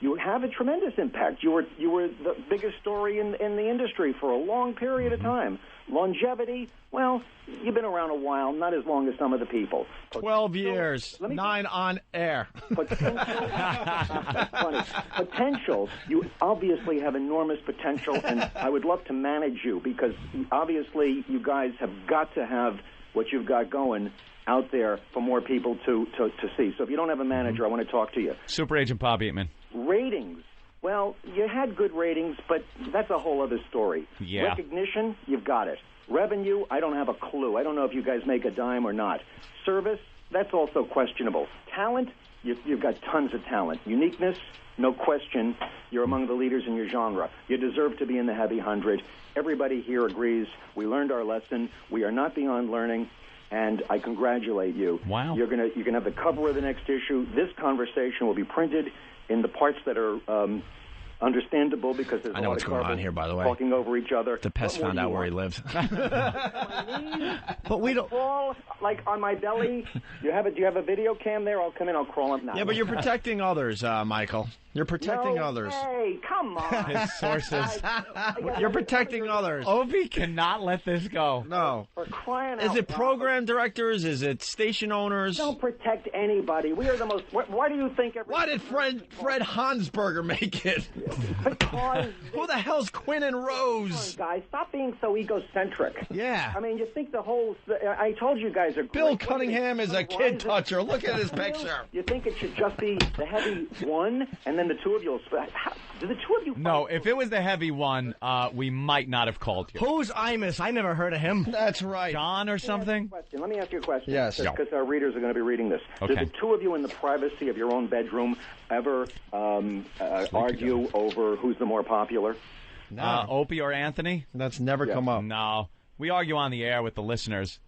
you have a tremendous impact. You were the biggest story in the industry for a long period of time. Longevity, well, you've been around a while, not as long as some of the people. 12 years, 9 on air. Potential, you obviously have enormous potential, and I would love to manage you because obviously you guys have got to have what you've got going out there for more people to see. So if you don't have a manager, I want to talk to you. Super Agent Bob Eatman. Ratings. Well, you had good ratings, but that's a whole other story. Yeah. Recognition, you've got it. Revenue, I don't have a clue. I don't know if you guys make a dime or not. Service, that's also questionable. Talent, you've got tons of talent. Uniqueness, no question, you're among the leaders in your genre. You deserve to be in the heavy 100. Everybody here agrees. We learned our lesson. We are not beyond learning. And I congratulate you. Wow. You're gonna have the cover of the next issue. This conversation will be printed in the parts that are understandable because there's I know a lot what's of going on garble here, by the way. talking over each other. The pest found out where he lives. But we don't crawl like on my belly. Do you have a video cam there? I'll come in. I'll crawl up now. Yeah, but you're protecting others, Michael. You're protecting others. Hey, come on. His sources. You're protecting others. Opie cannot let this go. No. For crying out Is it loud. program directors? Is it station owners? Don't protect anybody. We are the most. Why do you think? Why did Fred Hansberger make it? Because Who the hell's Quinn and Rose? Guys, stop being so egocentric. Yeah. I mean, you think the whole. I told you guys are. Bill great. Cunningham is a kid toucher. Look at his picture. You think it should just be the heavy one, and then the two of you will. Do the two of you? No, if it was the heavy one, we might not have called you. Who's Imus? I never heard of him. That's right. John or something? Let me ask you a question. Yes. Because our readers are going to be reading this. Okay. Do the two of you in the privacy of your own bedroom ever argue over who's the more popular? No. Opie or Anthony? That's never come up. No. We argue on the air with the listeners.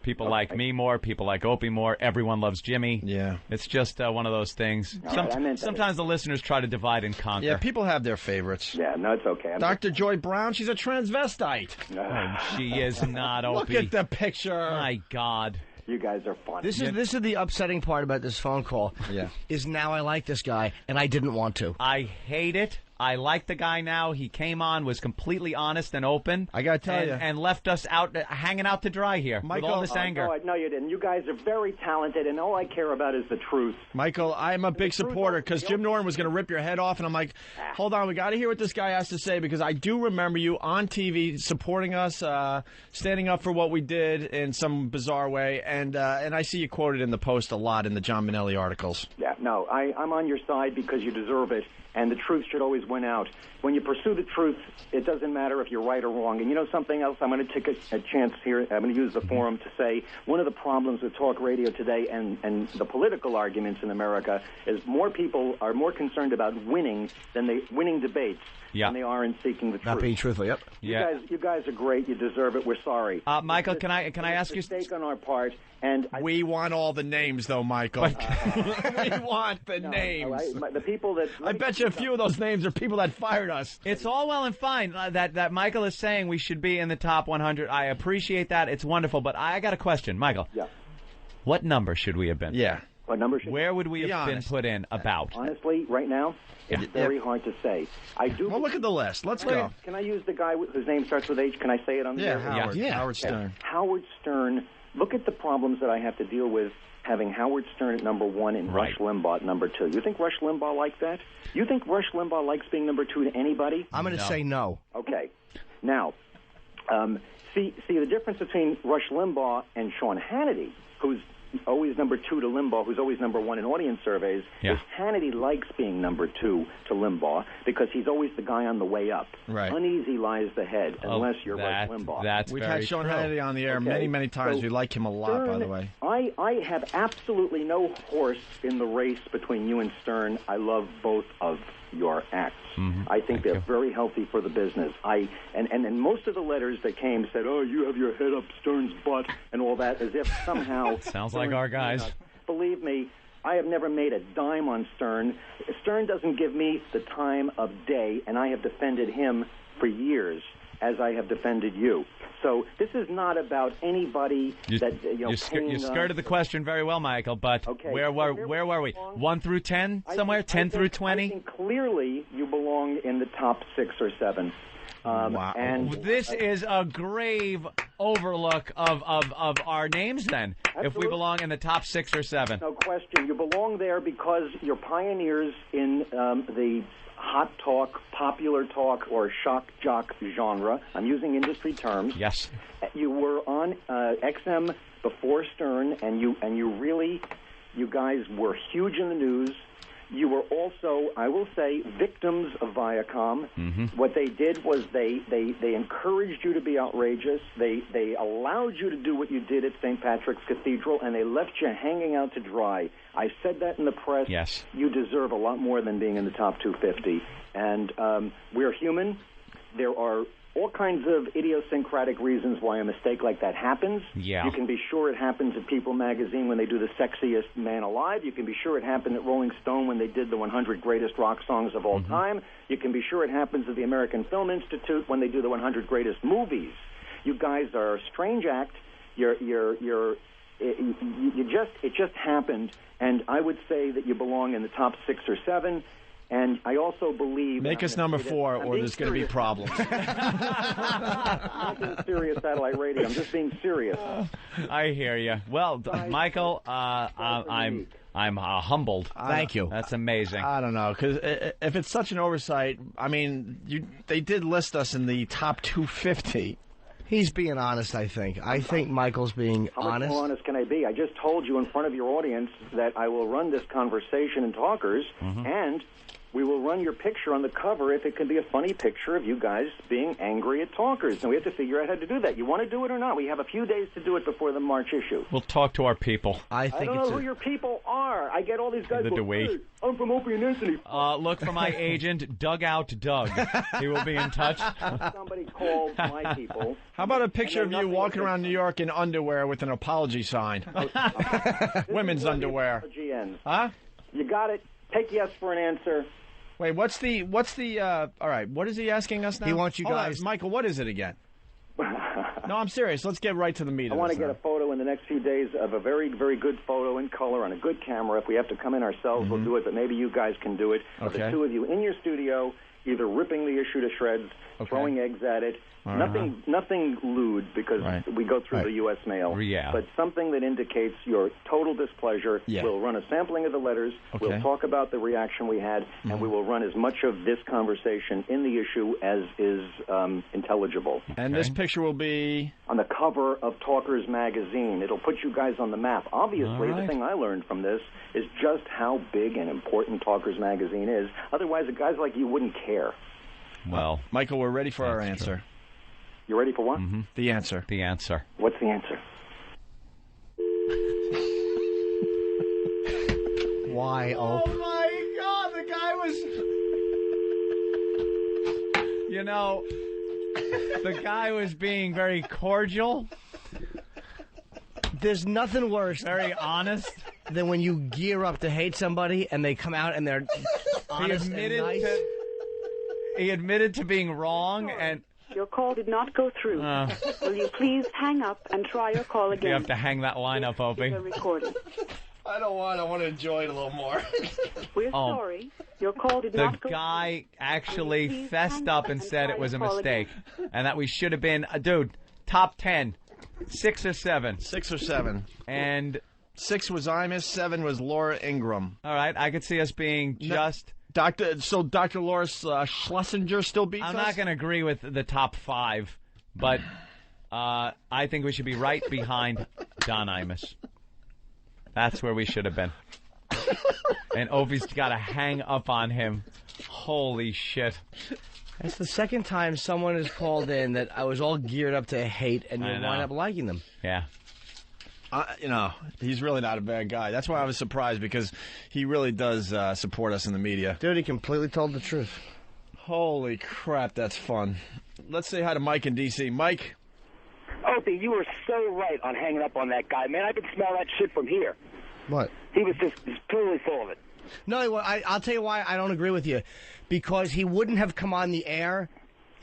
People like me more, people like Opie more. Everyone loves Jimmy. Yeah. It's just one of those things. Sometimes the listeners try to divide and conquer. Yeah, people have their favorites. Yeah, no, it's okay. Dr. Joy Brown, she's a transvestite. Oh, she is not, Opie. Look at the picture. My God. You guys are funny. This is the upsetting part about this phone call. Yeah. Is now I like this guy, and I didn't want to. I hate it. I like the guy now. He came on, was completely honest and open. I gotta tell you. And left us out, hanging out to dry here with all this anger. No, you didn't. You guys are very talented, and all I care about is the truth. Michael, I'm a big supporter because Jim Norton was going to rip your head off, and I'm like, hold on, we got to hear what this guy has to say because I do remember you on TV supporting us, standing up for what we did in some bizarre way, and I see you quoted in the Post a lot in the John Minnelli articles. Yeah, no, I'm on your side because you deserve it, and the truth should always win out. When you pursue the truth, it doesn't matter if you're right or wrong. And you know something else? I'm going to take a chance here. I'm going to use the forum to say one of the problems with talk radio today and the political arguments in America is more people are more concerned about winning debates than they are in seeking the truth. Not being truthful, yep. You guys are great. You deserve it. We're sorry. Michael, can I ask you? Mistake on our part. And we want all the names, though, Michael. We want the names. The people that I bet you a few of those names are people that fired us. It's all well and fine that Michael is saying we should be in the top 100. I appreciate that. It's wonderful. But I got a question, Michael. Yeah. What number should we have been? Yeah. What number should? Where would we have been put in about? Honestly, right now, it's very hard to say. I do. Well, look at the list. Let's go. Can I use the guy whose name starts with H? Can I say it on the air? Howard. Yeah. Howard Stern. Okay. Howard Stern. Look at the problems that I have to deal with having Howard Stern at number one and Rush Limbaugh at number two. You think Rush Limbaugh likes that? You think Rush Limbaugh likes being number two to anybody? I'm going to say no. Okay. Now, see the difference between Rush Limbaugh and Sean Hannity, who's always number two to Limbaugh, who's always number one in audience surveys, is Hannity likes being number two to Limbaugh because he's always the guy on the way up. Right. Uneasy lies the head unless you're Rush Limbaugh. We've had Sean Hannity on the air many times. We like him a lot, by the way. I have absolutely no horse in the race between you and Stern. I love both of your acts. I think they're very healthy for the business. And most of the letters that came said, "Oh, you have your head up Stern's butt," and all that, as if somehow sounds like our guys. Believe me, I have never made a dime on Stern. Stern doesn't give me the time of day, and I have defended him for years. as I have defended you. So this is not about anybody that You skirted the question very well, Michael. But where were we? 1 through 10 somewhere? 10 through 20? I think clearly you belong in the top 6 or 7. Wow. And this is a grave overlook of our names, then, if we belong in the top 6 or 7. No question. You belong there because you're pioneers in the hot talk, popular talk, or shock jock genre. I'm using industry terms. Yes. You were on XM before Stern, and you guys were huge in the news. You were also, I will say, victims of Viacom. Mm-hmm. What they did was they encouraged you to be outrageous. They allowed you to do what you did at St. Patrick's Cathedral, and they left you hanging out to dry. I said that in the press. Yes. You deserve a lot more than being in the top 250. And we're human. There are all kinds of idiosyncratic reasons why a mistake like that happens. Yeah. You can be sure it happens at People magazine when they do the sexiest man alive. You can be sure it happened at Rolling Stone when they did the 100 greatest rock songs of all time. You can be sure it happens at the American Film Institute when they do the 100 greatest movies. You guys are a strange act. It just happened, and I would say that you belong in the top 6 or 7. And I also believe... Make us number 4, or there's going to be problems. I'm not serious satellite radio. I'm just being serious. I hear you. Well, Michael, I'm humbled. Thank you. That's amazing. I don't know, because if it's such an oversight, I mean, they did list us in the top 250. He's being honest, I think. I think Michael's being honest. How much more honest can I be? I just told you in front of your audience that I will run this conversation in Talkers, and we will run your picture on the cover if it can be a funny picture of you guys being angry at Talkers. And we have to figure out how to do that. You want to do it or not? We have a few days to do it before the March issue. We'll talk to our people. I don't know who your people are. I get all these guys go, hey, I'm from Opie and Anthony. Look for my agent, Dugout Doug. He will be in touch. Somebody called my people. How about a picture of you walking around New York in underwear with an apology sign? Women's underwear. Huh? You got it. Take yes for an answer. Wait, what's the all right, what is he asking us now? He wants you guys... Michael, what is it again? No, I'm serious. Let's get right to the meat of I want this to get a photo in the next few days of a very, very good photo in color on a good camera. If we have to come in ourselves, we'll do it, but maybe you guys can do it. Okay. The two of you in your studio, either ripping the issue to shreds, throwing eggs at it. Nothing lewd, because we go through the U.S. mail. Yeah. But something that indicates your total displeasure. Yeah. We'll run a sampling of the letters. Okay. We'll talk about the reaction we had, and we will run as much of this conversation in the issue as is intelligible. And this picture will be... on the cover of Talkers magazine. It'll put you guys on the map. Obviously, the thing I learned from this is just how big and important Talkers magazine is. Otherwise, guys like you wouldn't care. Well, Michael, we're ready for our answer. True. You ready for what? The answer. The answer. What's the answer? Why, Ope? Oh, my God, the guy was... You know, the guy was being very cordial. There's nothing worse, very honest, than when you gear up to hate somebody and they come out and they're honest and nice. He admitted to being wrong, and... Your call did not go through. Will you please hang up and try your call again? You have to hang that line up, Opie. I don't want. I want to enjoy it a little more. We're sorry. Your call did not go through. The guy actually fessed up and said it was a mistake, and that we should have been, dude, top 10, 6 or 7. 6 or 7. And 6 was Imus, 7 was Laura Ingraham. All right, I could see us being just... Dr. Laura Schlesinger still beats us? I'm not going to agree with the top 5, but I think we should be right behind Don Imus. That's where we should have been. And Opie's got to hang up on him. Holy shit. That's the second time someone has called in that I was all geared up to hate, and you wind up liking them. Yeah. You know, he's really not a bad guy. That's why I was surprised, because he really does support us in the media. Dude, he completely told the truth. Holy crap, that's fun. Let's say hi to Mike in D.C. Mike? Opie, you were so right on hanging up on that guy. Man, I could smell that shit from here. What? He was just totally full of it. No, I'll tell you why I don't agree with you. Because he wouldn't have come on the air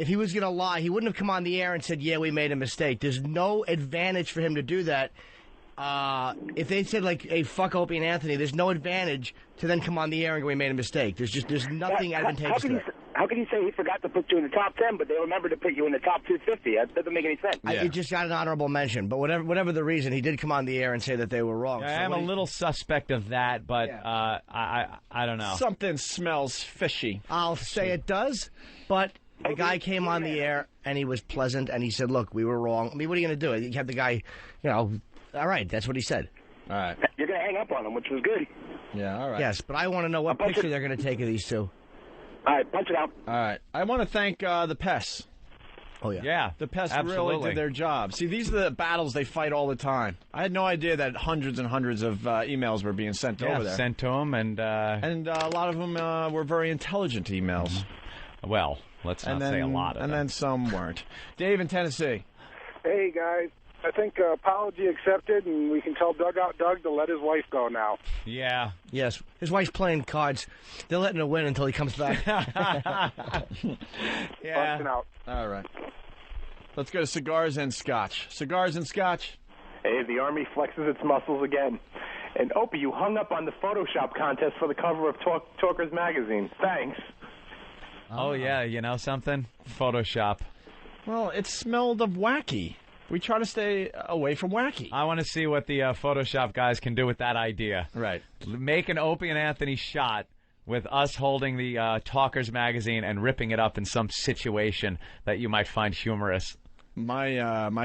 if he was going to lie, he wouldn't have come on the air and said, yeah, we made a mistake. There's no advantage for him to do that. If they said, like, hey, fuck Opie and Anthony, there's no advantage to then come on the air and go, we made a mistake. There's nothing advantageous to it. How can you say he forgot to put you in the top 10, but they remembered to put you in the top 250? That doesn't make any sense. He just got an honorable mention, but whatever the reason, he did come on the air and say that they were wrong. Yeah, I'm a little suspect of that, but I don't know. Something smells fishy. I'll say it does, but the guy came on the air and he was pleasant and he said, look, we were wrong. I mean, what are you going to do? You have the guy, all right, that's what he said. All right. You're going to hang up on him, which was good. Yeah, all right. Yes, but I want to know what picture they're going to take of these two. All right, punch it out. All right. I want to thank the pests. Oh, yeah. Yeah. The pests absolutely. really did their job. See, these are the battles they fight all the time. I had no idea that hundreds and hundreds of emails were being sent over there. Sent to them, and a lot of them were very intelligent emails. Well, let's not say a lot of them. And then some weren't. Dave in Tennessee. Hey, guys. I think apology accepted, and we can tell Dugout Doug to let his wife go now. Yeah. Yes. His wife's playing cards. They're letting her win until he comes back. Yeah. Busting out. All right. Let's go to cigars and scotch. Cigars and scotch. Hey, the Army flexes its muscles again. And Opie, you hung up on the Photoshop contest for the cover of Talkers magazine. Thanks. Oh, yeah. You know something? Photoshop. Well, it smelled of wacky. We try to stay away from wacky. I want to see what the Photoshop guys can do with that idea. Right. Make an Opie and Anthony shot with us holding the Talkers magazine and ripping it up in some situation that you might find humorous. My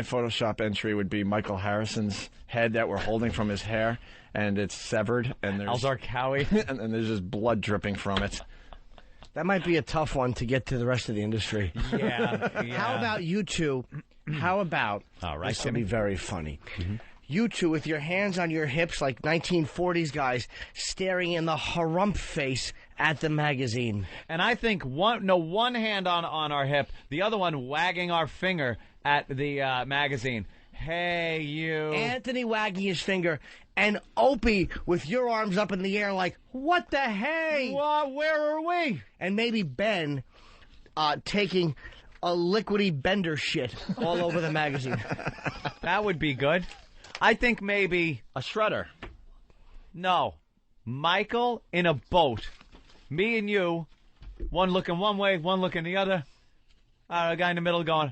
Photoshop entry would be Michael Harrison's head that we're holding from his hair, and it's severed, and there's Alzar Cowie, and there's just blood dripping from it. That might be a tough one to get to the rest of the industry. Yeah. How about you two? How about, all right, this will be very funny, you two with your hands on your hips like 1940s guys staring in the harump face at the magazine. And I think one hand on our hip, the other one wagging our finger at the magazine. Hey, you. Anthony wagging his finger, and Opie with your arms up in the air like, what the hey? Where are we? And maybe Ben taking a liquidy bender shit all over the magazine. That would be good. I think maybe a shredder. No. Michael in a boat. Me and you, one looking one way, one looking the other. A guy in the middle going,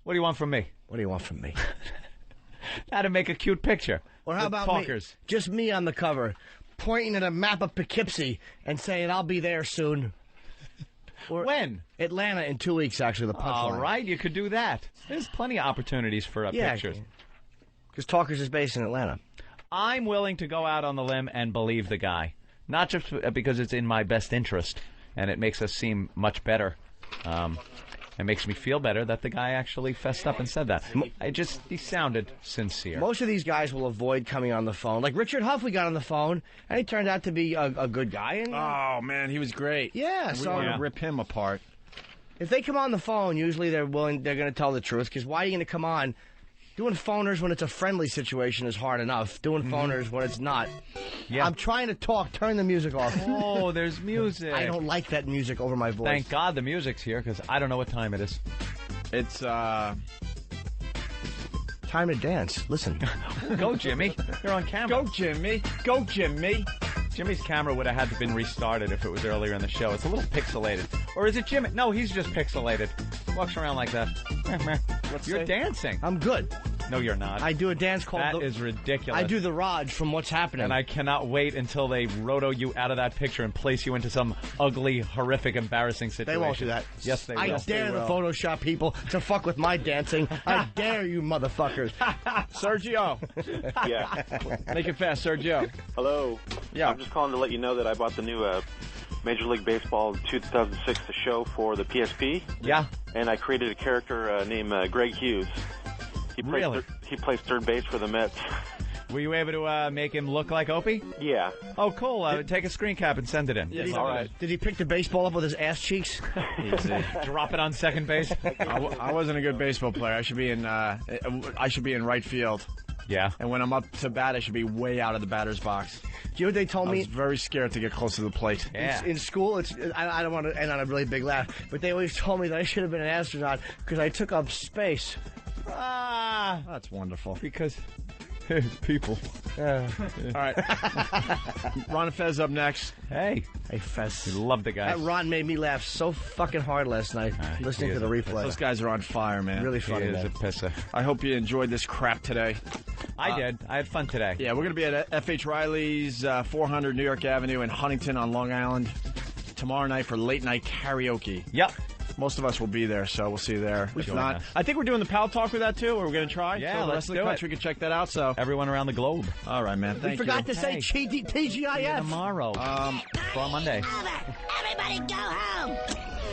what do you want from me? What do you want from me? That'd make a cute picture. Or how about me? Just me on the cover, pointing at a map of Poughkeepsie and saying, I'll be there soon. Or when? Atlanta in 2 weeks, actually, the punchline. All right, you could do that. There's plenty of opportunities for pictures. Because Talkers is based in Atlanta. I'm willing to go out on the limb and believe the guy. Not just because it's in my best interest, and it makes us seem much better. It makes me feel better that the guy actually fessed up and said that. He sounded sincere. Most of these guys will avoid coming on the phone. Like Richard Huff, we got on the phone, and he turned out to be a good guy. And, oh, man, he was great. Yeah, we want to rip him apart. If they come on the phone, usually they're going to tell the truth, because why are you going to come on? Doing phoners when it's a friendly situation is hard enough. Doing phoners when it's not. Yeah. I'm trying to talk. Turn the music off. Oh, there's music. I don't like that music over my voice. Thank God the music's here, because I don't know what time it is. It's, time to dance. Listen. Go, Jimmy. You're on camera. Go, Jimmy. Go, Jimmy. Jimmy's camera would have had to been restarted if it was earlier in the show. It's a little pixelated. Or is it Jimmy? No, he's just pixelated. Walks around like that. You're dancing. I'm good. No, you're not. I do a dance called... That is ridiculous. I do the Raj from What's Happening. And I cannot wait until they roto you out of that picture and place you into some ugly, horrific, embarrassing situation. They won't do that. Yes, they will. I dare the Photoshop people to fuck with my dancing. I dare you, motherfuckers. Sergio. Yeah. Make it fast, Sergio. Hello. Yeah. I'm just calling to let you know that I bought the new Major League Baseball 2006 show for the PSP. Yeah. And I created a character named Greg Hughes. He plays third base for the Mets. Were you able to make him look like Opie? Yeah. Oh, cool. Take a screen cap and send it in. Yes, all right. Did he pick the baseball up with his ass cheeks? Easy. Drop it on second base. I wasn't a good baseball player. I should be in right field. Yeah. And when I'm up to bat, I should be way out of the batter's box. Do you know what they told I me? was very scared to get close to the plate. In school, I don't want to end on a really big laugh, but they always told me that I should have been an astronaut because I took up space. That's wonderful. Because people. All right. Ron and Fez up next. Hey, Fez. We love the guys. That Ron made me laugh so fucking hard last night listening to the replay. Those guys are on fire, man. Really funny, He is man. a pisser. I hope you enjoyed this crap today. I did. I had fun today. Yeah, we're going to be at F.H. Riley's 400 New York Avenue in Huntington on Long Island tomorrow night for late night karaoke. Yep. Most of us will be there, so we'll see you there. If Join not, us. I think we're doing the Pal Talk with that too, or we're going to try. Yeah, so the let's rest of the do country can check that out. So everyone around the globe. All right, man. Thank We forgot you. to say TGIF. Tomorrow. For Monday. Everybody go home.